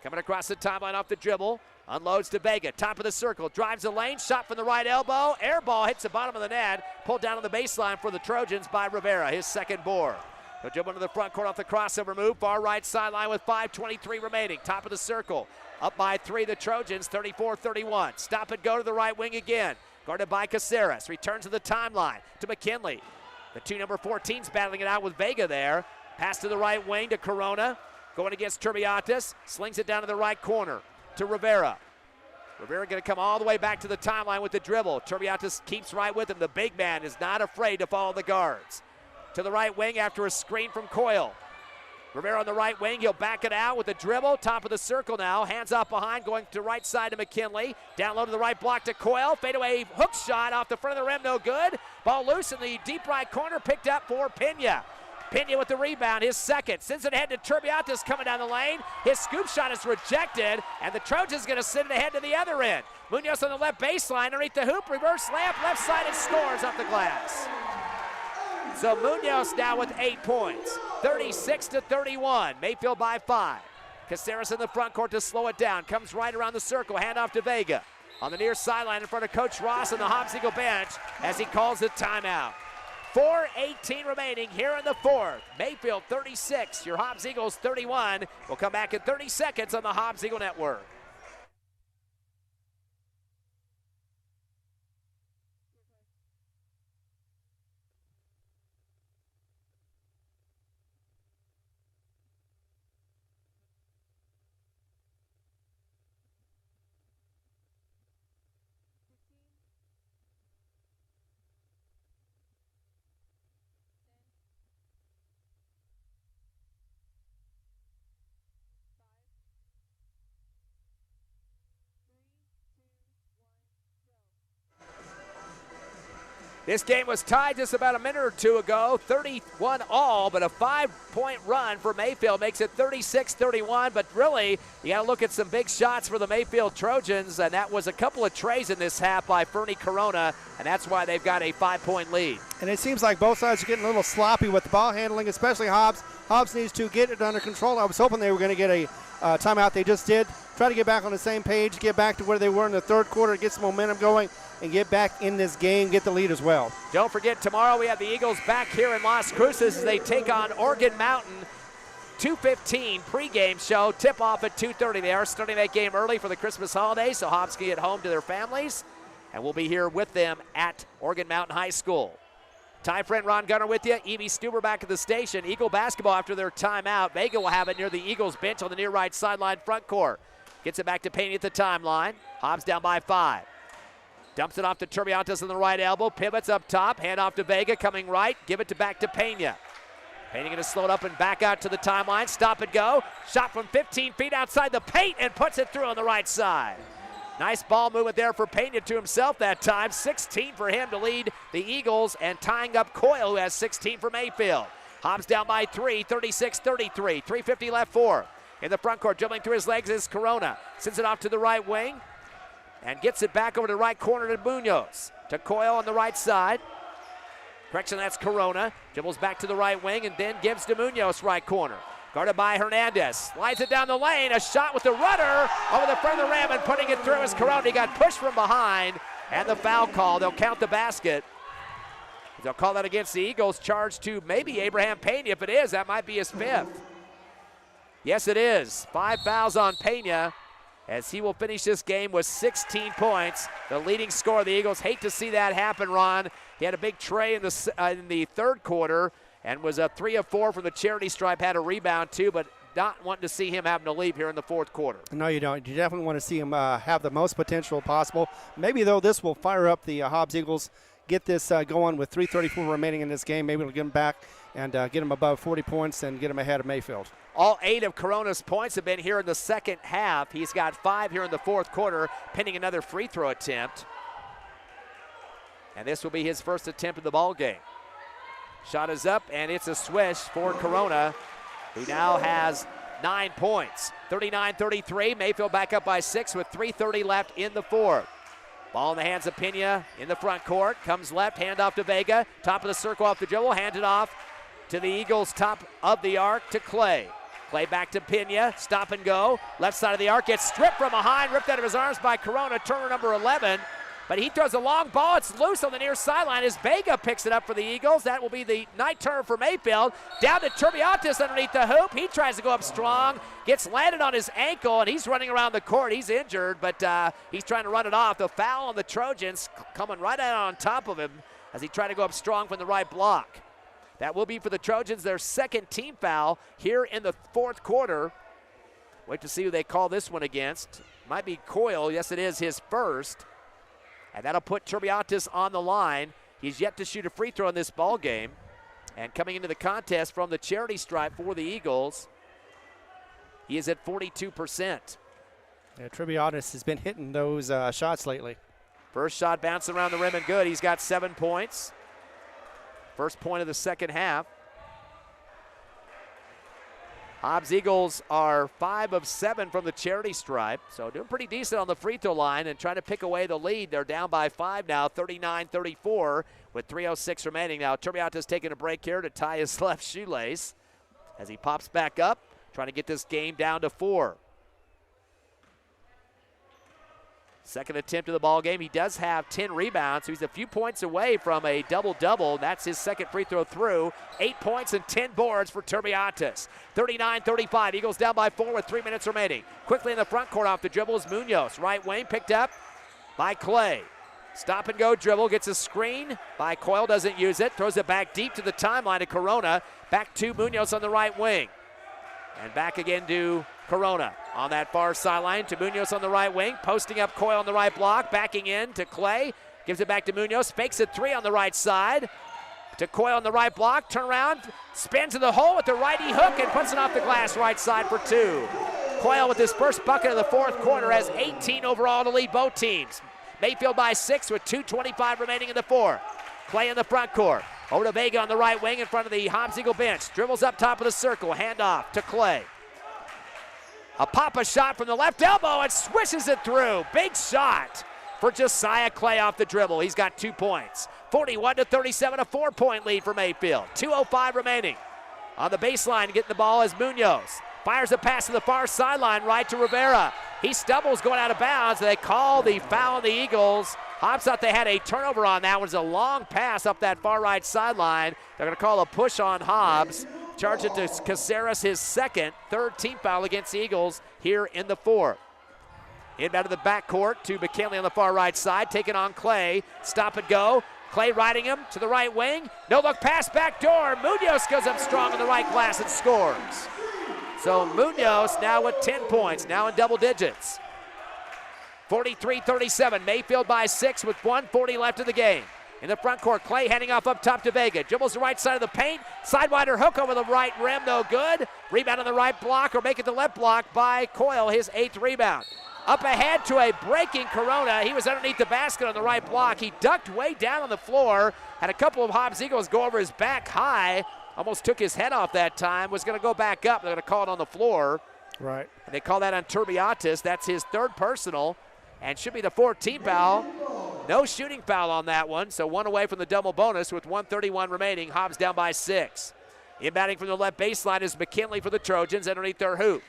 Coming across the timeline off the dribble. Unloads to Vega, top of the circle, drives the lane, shot from the right elbow, air ball hits the bottom of the net, pulled down on the baseline for the Trojans by Rivera, his 2nd board. They'll dribble into the front court off the crossover move, far right sideline with 5:23 remaining, top of the circle, up by 3 the Trojans, 34-31. Stop and go to the right wing again, guarded by Caceres, returns to the timeline to McKinley. The 2 number 14's battling it out with Vega there, pass to the right wing to Corona, going against Turbiatis, slings it down to the right corner to Rivera. Rivera going to come all the way back to the timeline with the dribble. Turbiatis keeps right with him. The big man is not afraid to follow the guards. To the right wing after a screen from Coyle. Rivera on the right wing. He'll back it out with the dribble. Top of the circle now. Hands off behind, going to right side to McKinley. Down low to the right block to Coyle. Fadeaway hook shot off the front of the rim, no good. Ball loose in the deep right corner, picked up for Pena. Pena with the rebound, his 2nd. Sends it ahead to Turbiatis coming down the lane. His scoop shot is rejected, and the Trojans going to send it ahead to the other end. Munoz on the left baseline, underneath the hoop, reverse layup, left side, and scores off the glass. So Munoz now with 8 points, 36-31. Mayfield by 5. Caceres in the front court to slow it down. Comes right around the circle, handoff to Vega. On the near sideline in front of Coach Ross on the Hobbs Eagle bench as he calls the timeout. 4:18 remaining here in the 4th. Mayfield 36, your Hobbs Eagles 31. We'll come back in 30 seconds on the Hobbs Eagle Network. This game was tied just about a minute or two ago, 31 all, but a 5-point run for Mayfield makes it 36-31. But really, you got to look at some big shots for the Mayfield Trojans, and that was a couple of trays in this half by Fernie Corona, and that's why they've got a 5-point lead. And it seems like both sides are getting a little sloppy with the ball handling, especially Hobbs. Hobbs needs to get it under control. I was hoping they were going to get a timeout. They just did. Try to get back on the same page, get back to where they were in the third quarter, get some momentum going, and get back in this game, get the lead as well. Don't forget, tomorrow we have the Eagles back here in Las Cruces as they take on Organ Mountain. 2:15 pregame show, tip-off at 2:30. They are starting that game early for the Christmas holiday, so Hobbs can get home to their families, and we'll be here with them at Organ Mountain High School. Ty friend Ron Gunner with you. Evie Stuber back at the station. Eagle basketball after their timeout. Vega will have it near the Eagles bench on the near right sideline front court. Gets it back to Payne at the timeline. Hobbs down by 5. Dumps it off to Turbiantes on the right elbow. Pivots up top. Hand off to Vega coming right. Give it back to Pena. Pena going to slow it up and back out to the timeline. Stop and go. Shot from 15 feet outside the paint and puts it through on the right side. Nice ball movement there for Pena to himself that time. 16 for him to lead the Eagles and tying up Coyle, who has 16 for Mayfield. Hobbs down by 3, 36-33. 3:50 left for. In the front court, dribbling through his legs is Corona. Sends it off to the right wing and gets it back over to the right corner to Munoz. To Coyle on the right side. Correction, that's Corona. Dribbles back to the right wing and then gives to Munoz right corner. Guarded by Hernandez. Slides it down the lane. A shot with the rudder over the front of the rim and putting it through is Corona. He got pushed from behind and the foul call. They'll count the basket. They'll call that against the Eagles. Charge to maybe Abraham Pena. If it is, that might be his 5th. Yes, it is. 5 fouls on Pena as he will finish this game with 16 points. The leading scorer of the Eagles. Hate to see that happen, Ron. He had a big tray in the third quarter and was a 3 of 4 from the charity stripe. Had a rebound too, but not wanting to see him having to leave here in the fourth quarter. No, you don't. You definitely want to see him have the most potential possible. Maybe, though, this will fire up the Hobbs Eagles, get this going with 3:34 remaining in this game. Maybe it'll get him back and get him above 40 points and get him ahead of Mayfield. All 8 of Corona's points have been here in the second half. He's got 5 here in the fourth quarter, pending another free throw attempt. And this will be his first attempt of the ball game. Shot is up, and it's a swish for Corona, who now has 9 points. 39-33, Mayfield back up by 6 with 3:30 left in the fourth. Ball in the hands of Pena in the front court. Comes left, hand off to Vega. Top of the circle off the dribble, hand it off to the Eagles, top of the arc to Clay. Clay back to Pena, stop and go. Left side of the arc, gets stripped from behind, ripped out of his arms by Corona, turner number 11. But he throws a long ball. It's loose on the near sideline as Vega picks it up for the Eagles. That will be the night turn for Mayfield. Down to Turbiantes underneath the hoop. He tries to go up strong, gets landed on his ankle, and he's running around the court. He's injured, but he's trying to run it off. The foul on the Trojans coming right out on top of him as he tried to go up strong from the right block. That will be for the Trojans their second team foul here in the fourth quarter. Wait to see who they call this one against. Might be Coyle. Yes, it is his first. And that'll put Turbiantes on the line. He's yet to shoot a free throw in this ball game. And coming into the contest from the charity stripe for the Eagles, he is at 42%. Yeah, Turbiantes has been hitting those shots lately. First shot bouncing around the rim and good. He's got 7 points. First point of the second half. Hobbs Eagles are 5 of 7 from the charity stripe, so doing pretty decent on the free throw line and trying to pick away the lead. They're down by 5 now, 39-34 with 3:06 remaining. Now Turbiantes taking a break here to tie his left shoelace as he pops back up, trying to get this game down to 4. Second attempt of the ball game. He does have 10 rebounds, so he's a few points away from a double-double. That's his second free throw through. 8 points and 10 boards for Turbiantes. 39-35. Eagles down by 4 with 3 minutes remaining. Quickly in the front court off the dribble is Munoz. Right wing picked up by Clay. Stop and go dribble. Gets a screen by Coyle. Doesn't use it. Throws it back deep to the timeline to Corona. Back to Munoz on the right wing. And back again to Corona on that far sideline to Munoz on the right wing, posting up Coyle on the right block, backing in to Clay, gives it back to Munoz, fakes a 3 on the right side to Coyle on the right block, turn around, spins to the hole with the righty hook and puts it off the glass right side for 2. Coyle with his first bucket of the fourth quarter has 18 overall to lead both teams. Mayfield by 6 with 2:25 remaining in the fourth. Clay in the front court. Over to Vega on the right wing in front of the Hobbs Eagle bench. Dribbles up top of the circle. Handoff to Clay. A pop-up shot from the left elbow and swishes it through. Big shot for Josiah Clay off the dribble. He's got 2 points. 41-37, a 4-point lead for Mayfield. 2:05 remaining. On the baseline, getting the ball is Munoz. Fires a pass to the far sideline, right to Rivera. He stumbles going out of bounds. They call the foul on the Eagles. Hobbs thought they had a turnover on that one. It was a long pass up that far right sideline. They're going to call a push on Hobbs. Charge it to Caceres, his third team foul against the Eagles here in the fourth. Inbound to the backcourt to McKinley on the far right side, taking on Clay. Stop and go. Clay riding him to the right wing. No look pass back door. Munoz goes up strong on the right glass and scores. So Munoz now with 10 points, now in double digits. 43-37, Mayfield by 6 with 1:40 left in the game. In the front court, Clay handing off up top to Vega. Dribbles the right side of the paint. Sidewinder hook over the right rim, no good. Rebound on the right block, or make it the left block by Coyle, his 8th rebound. Up ahead to a breaking Corona. He was underneath the basket on the right block. He ducked way down on the floor. Had a couple of Hobbs Eagles go over his back high. Almost took his head off that time. Was going to go back up. They're going to call it on the floor. Right. And they call that on Turbiatis. That's his 3rd personal. And should be the 14th foul. No shooting foul on that one, so 1 away from the double bonus with 1:31 remaining. Hobbs down by 6. Inbounding from the left baseline is McKinley for the Trojans underneath their hoop.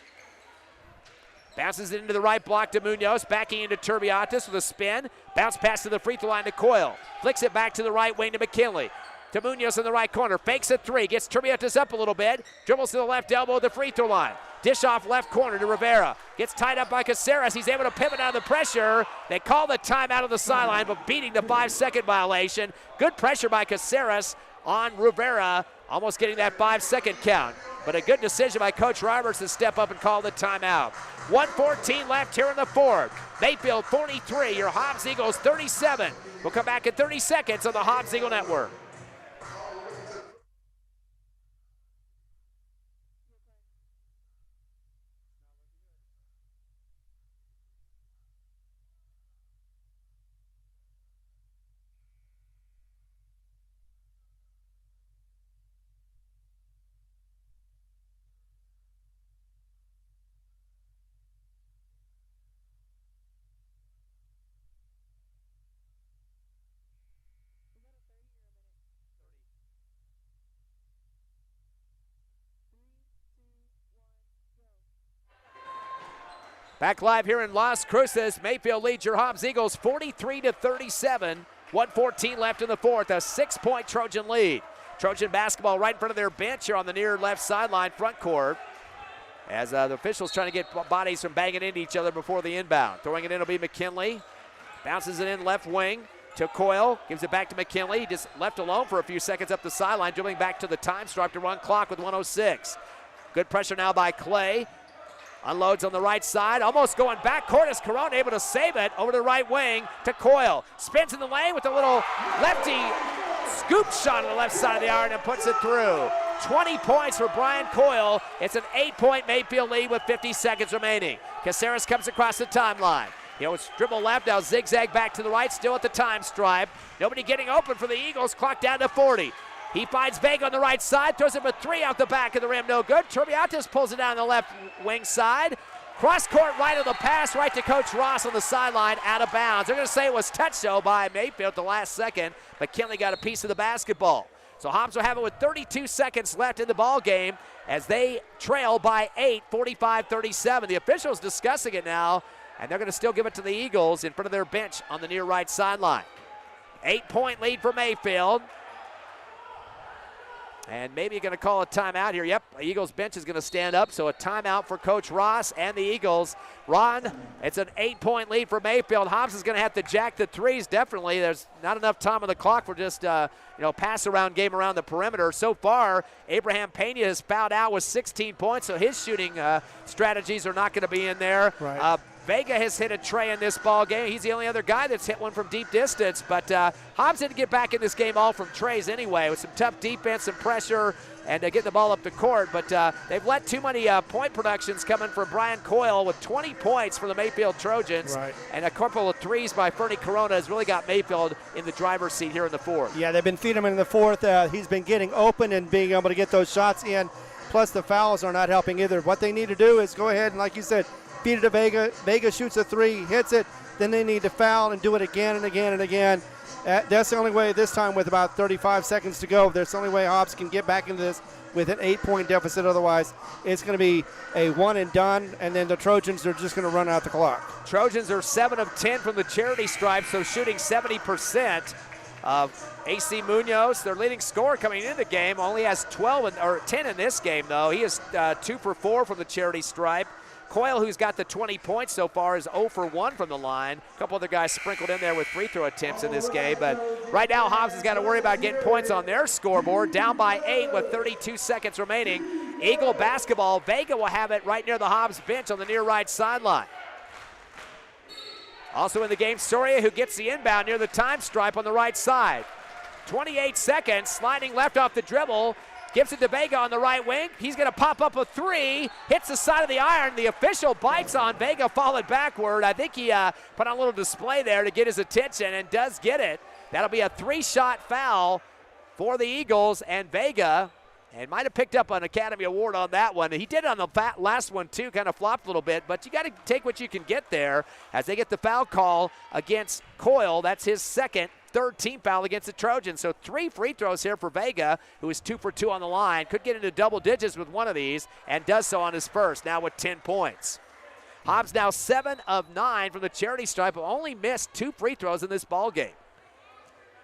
Bounces it into the right block to Munoz, backing into Turbiatis with a spin. Bounce pass to the free throw line to Coyle. Flicks it back to the right wing to McKinley. To Munoz in the right corner, fakes a 3, gets Turbiatis up a little bit, dribbles to the left elbow at the free throw line. Dish off left corner to Rivera. Gets tied up by Caceres. He's able to pivot out of the pressure. They call the timeout of the sideline, but beating the 5-second violation. Good pressure by Caceres on Rivera, almost getting that 5-second count. But a good decision by Coach Roberts to step up and call the timeout. 1:14 left here in the fourth. Mayfield 43, your Hobbs Eagles 37. We'll come back in 30 seconds on the Hobbs Eagle Network. Back live here in Las Cruces. Mayfield leads your Hobbs Eagles 43-37. 1:14 left in the fourth. A 6-point Trojan lead. Trojan basketball right in front of their bench here on the near left sideline front court. As the officials trying to get bodies from banging into each other before the inbound. Throwing it in will be McKinley. Bounces it in left wing to Coyle. Gives it back to McKinley. He just left alone for a few seconds up the sideline. Dribbling back to the time stripe to run clock with 1:06. Good pressure now by Clay. Unloads on the right side, almost going back court as Corona able to save it over the right wing to Coyle. Spins in the lane with a little lefty scoop shot on the left side of the iron and puts it through. 20 points for Brian Coyle. It's an 8-point Mayfield lead with 50 seconds remaining. Caceres comes across the timeline. It's dribble left, now zigzag back to the right, still at the time stripe. Nobody getting open for the Eagles, clock down to 40. He finds Vega on the right side, throws it a 3 out the back of the rim, no good. Turbiatis pulls it down the left wing side. Cross court right of the pass, right to Coach Ross on the sideline, out of bounds. They're going to say it was touched though by Mayfield at the last second, but McKinley got a piece of the basketball. So Hobbs will have it with 32 seconds left in the ball game as they trail by 8, 45-37. The officials discussing it now, and they're going to still give it to the Eagles in front of their bench on the near right sideline. 8-point lead for Mayfield. And maybe you're going to call a timeout here. Yep, the Eagles bench is going to stand up, so a timeout for Coach Ross and the Eagles. Ron, it's an 8-point lead for Mayfield. Hobbs is going to have to jack the threes, definitely. There's not enough time on the clock for just, pass-around game around the perimeter. So far, Abraham Pena has fouled out with 16 points, so his shooting strategies are not going to be in there. Right. Vega has hit a tray in this ball game. He's the only other guy that's hit one from deep distance. But Hobbs didn't get back in this game all from trays anyway, with some tough defense, some pressure, and getting the ball up the court. But they've let too many point productions coming from Brian Coyle with 20 points for the Mayfield Trojans. Right. And a couple of threes by Fernie Corona has really got Mayfield in the driver's seat here in the fourth. Yeah, they've been feeding him in the fourth. He's been getting open and being able to get those shots in. Plus the fouls are not helping either. What they need to do is go ahead and, like you said, feed it to Vega. Vega shoots a three, hits it. Then they need to foul and do it again and again and again. That's the only way this time, with about 35 seconds to go. That's the only way Hobbs can get back into this with an 8-point deficit. Otherwise, it's going to be a one and done, and then the Trojans are just going to run out the clock. Trojans are 7 of 10 from the charity stripe, so shooting 70%. AC Munoz, their leading scorer coming into the game, only has 10 in this game, though. He is 2 for 4 from the charity stripe. Coyle, who's got the 20 points so far, is 0 for 1 from the line. A couple other guys sprinkled in there with free throw attempts in this game. But right now, Hobbs has got to worry about getting points on their scoreboard. Down by 8 with 32 seconds remaining. Eagle basketball. Vega will have it right near the Hobbs bench on the near right sideline. Also in the game, Soria, who gets the inbound near the time stripe on the right side. 28 seconds, sliding left off the dribble. Gives it to Vega on the right wing. He's going to pop up a three. Hits the side of the iron. The official bites on Vega, falling backward. I think he put on a little display there to get his attention and does get it. That'll be a 3-shot foul for the Eagles, and Vega, and might have picked up an Academy Award on that one. He did on the last one too, kind of flopped a little bit, but you got to take what you can get there as they get the foul call against Coyle. That's his third team foul against the Trojans. So 3 free throws here for Vega, who is 2 for 2 on the line. Could get into double digits with one of these, and does so on his first, now with 10 points. Hobbs now 7 of 9 from the charity stripe, but only missed 2 free throws in this ball game.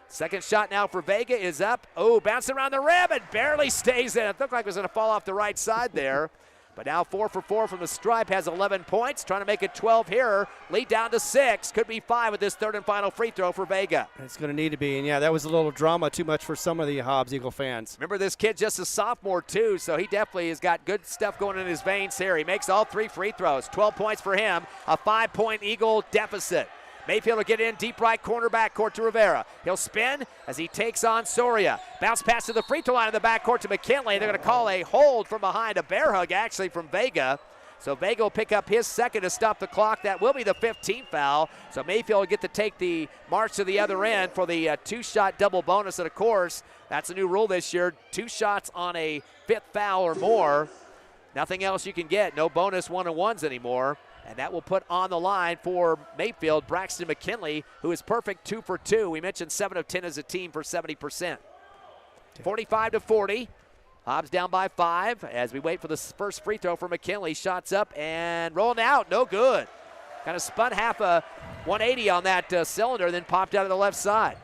Second shot now for Vega is up. Oh, bouncing around the rim and barely stays in. It looked like it was going to fall off the right side there. But now 4 for 4 from the stripe, has 11 points, trying to make it 12 here. Lead down to 6, could be 5 with this third and final free throw for Vega. It's going to need to be, and yeah, that was a little drama, too much for some of the Hobbs Eagle fans. Remember, this kid just a sophomore too, so he definitely has got good stuff going in his veins here. He makes all 3 free throws, 12 points for him, a 5-point Eagle deficit. Mayfield will get in deep right corner backcourt to Rivera. He'll spin as he takes on Soria. Bounce pass to the free throw line in the backcourt to McKinley. They're going to call a hold from behind, a bear hug actually from Vega. So Vega will pick up his second to stop the clock. That will be the 15th foul. So Mayfield will get to take the march to the other end for the 2-shot double bonus. And of course, that's a new rule this year. 2 shots on a 5th foul or more. Nothing else you can get. No bonus 1-on-1s anymore. And that will put on the line for Mayfield, Braxton McKinley, who is perfect 2 for 2. We mentioned 7 of 10 as a team for 70%. 45-40. Hobbs down by 5 as we wait for the first free throw for McKinley. Shots up and rolling out. No good. Kind of spun half a 180 on that cylinder, then popped out of the left side.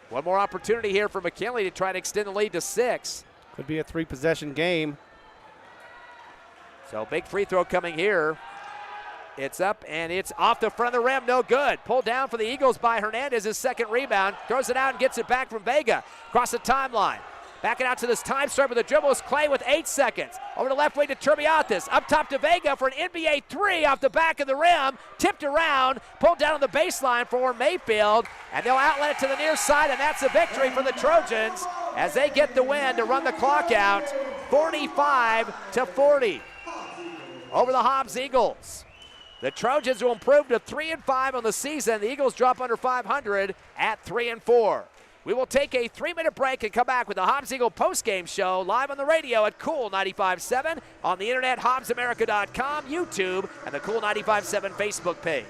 One more opportunity here for McKinley to try to extend the lead to 6. Could be a 3-possession game. So big free throw coming here. It's up and it's off the front of the rim, no good. Pulled down for the Eagles by Hernandez, his second rebound. Throws it out and gets it back from Vega. Across the timeline. Back it out to this time stripe with the dribble is Clay with 8 seconds. Over the left wing to Turbiatis. Up top to Vega for an NBA 3 off the back of the rim. Tipped around, pulled down on the baseline for Mayfield. And they'll outlet it to the near side, and that's a victory for the Trojans as they get the win to run the clock out 45-40 over the Hobbs Eagles. The Trojans will improve to 3-5 on the season. The Eagles drop under 500 at 3-4. We will take a 3-minute break and come back with the Hobbs Eagle postgame show live on the radio at Cool 95.7, on the internet, HobbsAmerica.com, YouTube, and the Cool 95.7 Facebook page.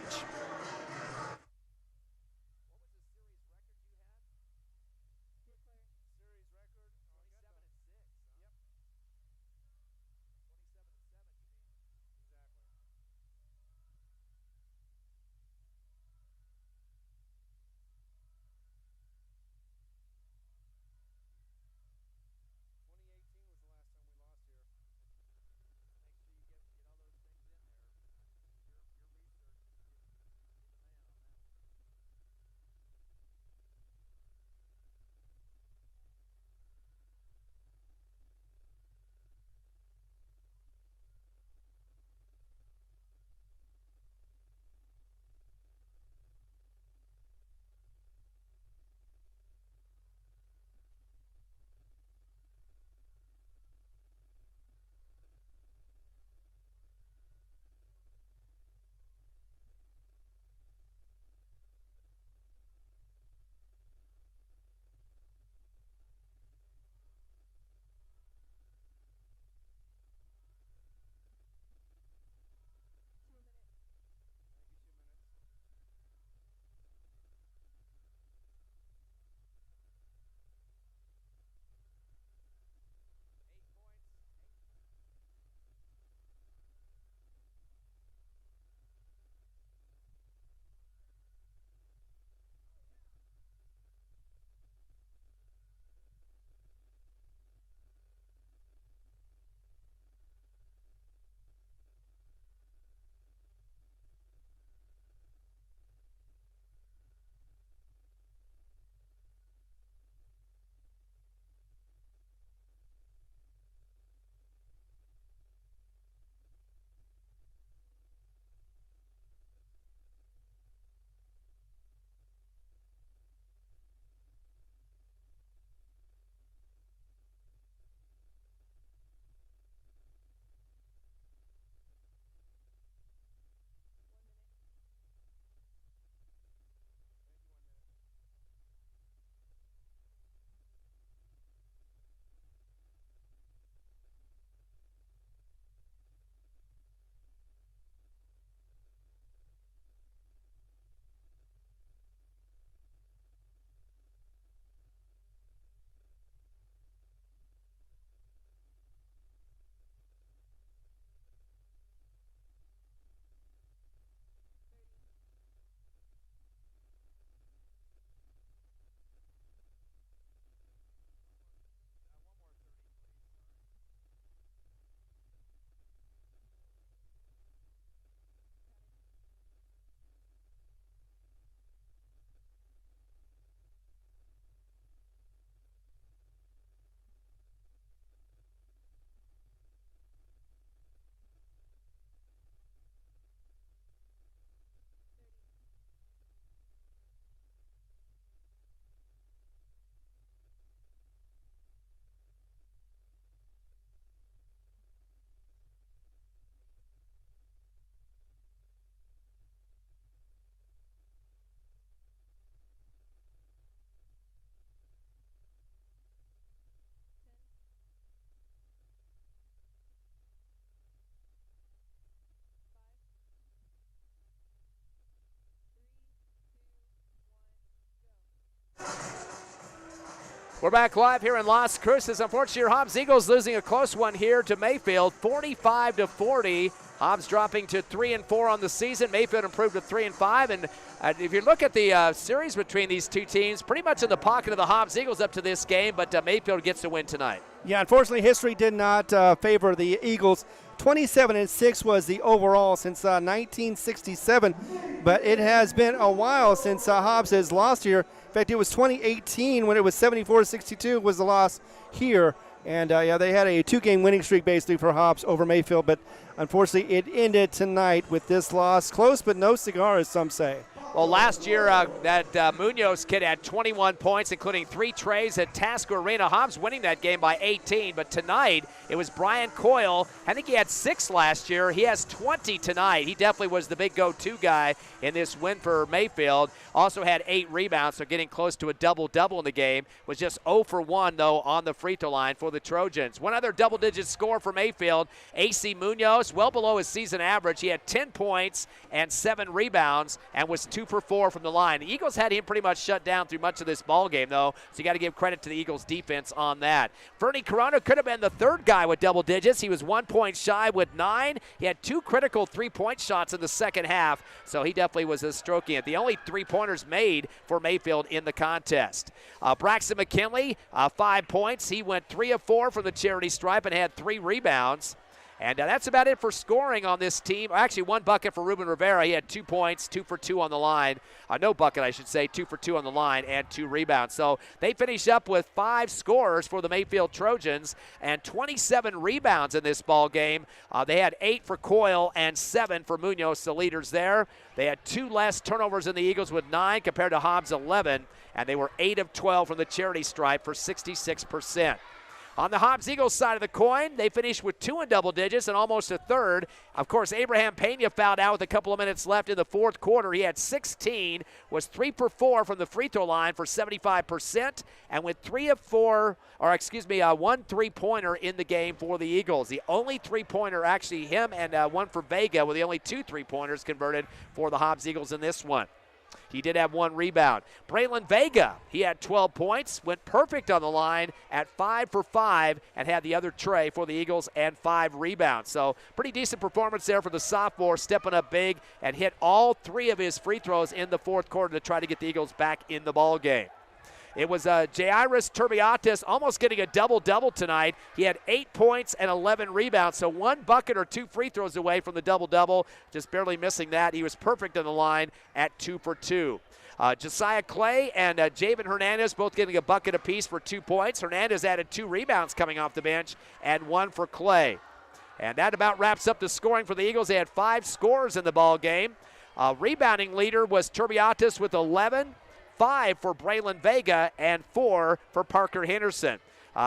We're back live here in Las Cruces. Unfortunately, your Hobbs Eagles losing a close one here to Mayfield, 45-40. Hobbs dropping to 3-4 on the season. Mayfield improved to 3-5. And if you look at the series between these two teams, pretty much in the pocket of the Hobbs Eagles up to this game, but Mayfield gets the win tonight. Yeah, unfortunately, history did not favor the Eagles. 27-6 was the overall since 1967, but it has been a while since Hobbs has lost here. In fact, it was 2018 when it was 74-62 was the loss here. And, they had a 2-game winning streak basically for Hobbs over Mayfield, but unfortunately it ended tonight with this loss. Close but no cigar, as some say. Well, last year, that Munoz kid had 21 points, including 3 trays at Tasker Arena. Hobbs winning that game by 18, but tonight it was Brian Coyle. I think he had 6 last year. He has 20 tonight. He definitely was the big go-to guy in this win for Mayfield. Also had 8 rebounds, so getting close to a double-double in the game. Was just 0 for 1, though, on the free throw line for the Trojans. One other double-digit score for Mayfield, AC Munoz, well below his season average. He had 10 points and 7 rebounds and was 2 for 4 from the line. The Eagles had him pretty much shut down through much of this ball game, though, so you got to give credit to the Eagles' defense on that. Fernie Corona could have been the third guy with double digits. He was 1 point shy with 9. He had 2 critical 3-point shots in the second half, so he definitely was stroking it. The only 3-pointers made for Mayfield in the contest. Braxton McKinley, 5 points. He went 3 of 4 from the charity stripe and had 3 rebounds. And that's about it for scoring on this team. Actually, 1 bucket for Ruben Rivera. He had 2 points, 2 for 2 on the line. No bucket, I should say, 2 for 2 on the line and 2 rebounds. So they finish up with 5 scorers for the Mayfield Trojans and 27 rebounds in this ball game. They had 8 for Coyle and 7 for Munoz, the leaders there. They had 2 less turnovers than the Eagles with 9 compared to Hobbs' 11, and they were 8 of 12 from the charity stripe for 66%. On the Hobbs Eagles side of the coin, they finished with 2 in double digits and almost a third. Of course, Abraham Pena fouled out with a couple of minutes left in the fourth quarter. He had 16, was 3 for 4 from the free throw line for 75%, and with 1 3-pointer in the game for the Eagles. The only 3-pointer, actually him and 1 for Vega, were the only 2 3-pointers converted for the Hobbs Eagles in this one. He did have 1 rebound. Braylon Vega, he had 12 points, went perfect on the line at 5 for 5, and had the other tray for the Eagles and 5 rebounds. So pretty decent performance there for the sophomore, stepping up big and hit all 3 of his free throws in the fourth quarter to try to get the Eagles back in the ball game. It was Jairus Turbiatis almost getting a double-double tonight. He had 8 points and 11 rebounds, so 1 bucket or 2 free throws away from the double-double, just barely missing that. He was perfect on the line at 2 for 2. Josiah Clay and Javen Hernandez both getting a bucket apiece for 2 points. Hernandez added 2 rebounds coming off the bench and 1 for Clay. And that about wraps up the scoring for the Eagles. They had 5 scorers in the ball game. Rebounding leader was Turbiatis with 11. 5 for Braylon Vega, and 4 for Parker Henderson.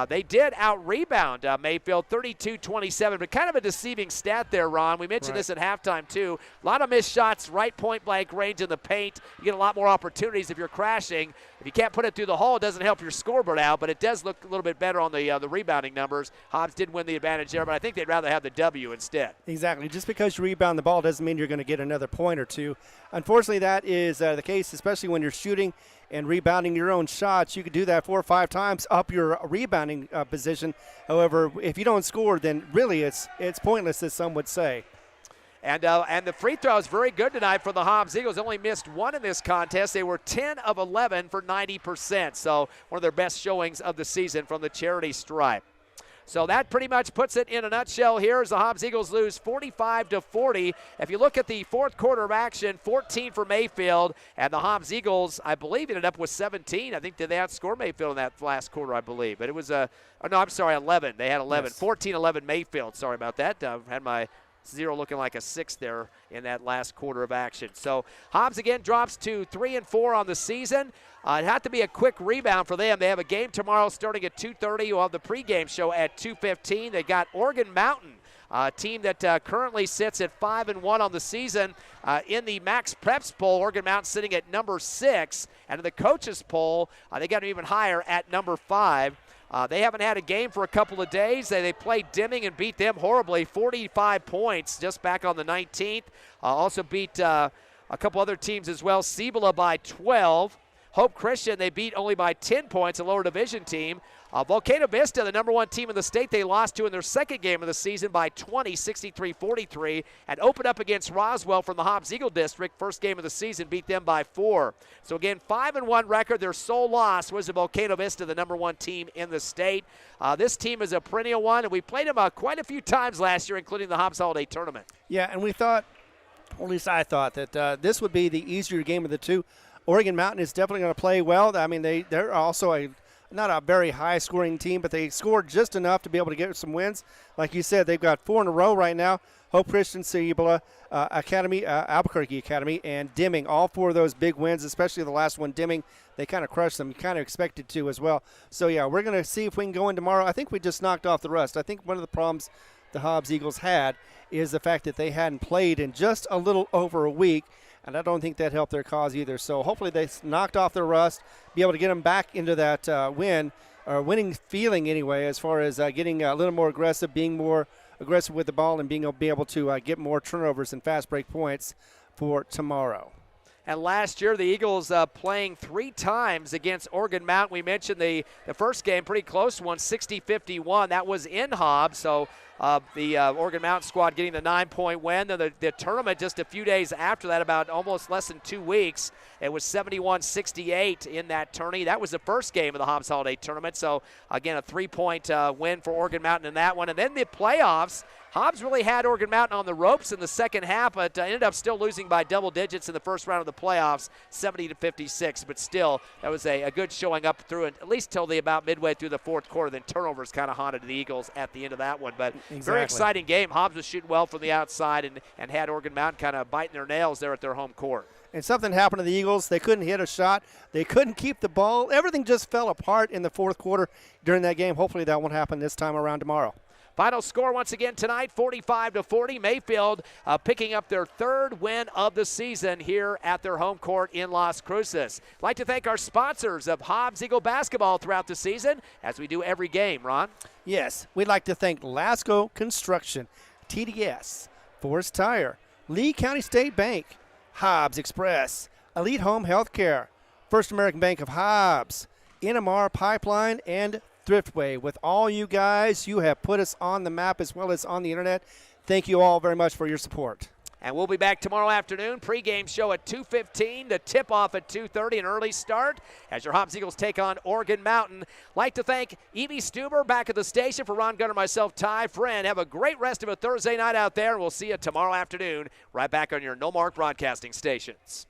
They did out-rebound Mayfield 32-27, but kind of a deceiving stat there, Ron. We mentioned this at halftime, too. A lot of missed shots, right point-blank range in the paint. You get a lot more opportunities if you're crashing. If you can't put it through the hole, it doesn't help your scoreboard out, but it does look a little bit better on the rebounding numbers. Hobbs did win the advantage there, but I think they'd rather have the W instead. Exactly. Just because you rebound the ball doesn't mean you're going to get another point or 2. Unfortunately, that is the case, especially when you're shooting and rebounding your own shots. You could do that 4 or 5 times up your rebounding position. However, if you don't score, then really it's pointless, as some would say. And the free throw is very good tonight for the Hobbs Eagles. Only missed 1 in this contest. They were 10 of 11 for 90%. So one of their best showings of the season from the charity stripe. So that pretty much puts it in a nutshell here as the Hobbs Eagles lose 45-40. If you look at the fourth quarter of action, 14 for Mayfield, and the Hobbs Eagles, I believe, ended up with 17. I think they outscored Mayfield in that last quarter, I believe. But it was 11. They had 11. Yes. 14-11 Mayfield. Sorry about that. Had my 0 looking like a 6 there in that last quarter of action. So Hobbs again drops to 3-4 on the season. It had to be a quick rebound for them. They have a game tomorrow starting at 2:30. You'll have the pregame show at 2:15. They got Oregon Mountain, a team that currently sits at 5-1 on the season. In the Max Preps poll, Oregon Mountain sitting at number 6. And in the coaches poll, they got them even higher at number 5. They haven't had a game for a couple of days. They played Deming and beat them horribly, 45 points just back on the 19th. Also beat a couple other teams as well. Cibola by 12. Hope Christian, they beat only by 10 points, a lower division team. Volcano Vista, the number 1 team in the state, they lost to in their second game of the season by 20, 63-43, and opened up against Roswell from the Hobbs Eagle District. First game of the season, beat them by 4. So again, 5-1 record. Their sole loss was to Volcano Vista, the number 1 team in the state. This team is a perennial one, and we played them quite a few times last year, including the Hobbs Holiday Tournament. Yeah, and we thought, or at least I thought, that this would be the easier game of the two. Oregon Mountain is definitely going to play well. I mean, they're also not a very high-scoring team, but they scored just enough to be able to get some wins. Like you said, they've got 4 in a row right now. Hope Christian, Cibola Academy, Albuquerque Academy, and Deming, all 4 of those big wins, especially the last one, Deming. They kind of crushed them. You kind of expected to as well. So, yeah, we're going to see if we can go in tomorrow. I think we just knocked off the rust. I think one of the problems the Hobbs Eagles had is the fact that they hadn't played in just a little over a week, and I don't think that helped their cause either. So hopefully they knocked off their rust, be able to get them back into that winning feeling anyway, as far as getting a little more aggressive, being more aggressive with the ball, and be able to get more turnovers and fast break points for tomorrow. And last year, the Eagles playing 3 times against Oregon Mountain. We mentioned the first game, pretty close one, 60-51. That was in Hobbs, so the Oregon Mountain squad getting the 9-point win. Then the tournament just a few days after that, about almost less than 2 weeks, it was 71-68 in that tourney. That was the first game of the Hobbs Holiday Tournament. So, again, a 3-point win for Oregon Mountain in that one. And then the playoffs, Hobbs really had Oregon Mountain on the ropes in the second half, but ended up still losing by double digits in the first round of the playoffs, 70-56. But still, that was a good showing up through it, at least till about midway through the fourth quarter. Then turnovers kind of haunted the Eagles at the end of that one. But very exciting game. Hobbs was shooting well from the outside and had Oregon Mountain kind of biting their nails there at their home court. And something happened to the Eagles. They couldn't hit a shot. They couldn't keep the ball. Everything just fell apart in the fourth quarter during that game. Hopefully that won't happen this time around tomorrow. Final score once again tonight, 45-40. Mayfield picking up their 3rd win of the season here at their home court in Las Cruces. I'd like to thank our sponsors of Hobbs Eagle basketball throughout the season, as we do every game. Ron? Yes, we'd like to thank Lasco Construction, TDS, Forest Tire, Lee County State Bank, Hobbs Express, Elite Home Healthcare, First American Bank of Hobbs, NMR Pipeline, and Thriftway. With all you guys, you have put us on the map as well as on the internet. Thank you all very much for your support. And we'll be back tomorrow afternoon. Pre-game show at 2:15, the tip-off at 2:30, an early start as your Hobbs Eagles take on Oregon Mountain. Like to thank Evie Stuber back at the station. For Ron Gunner, myself, Ty Friend. Have a great rest of a Thursday night out there, and we'll see you tomorrow afternoon right back on your No Mark Broadcasting stations.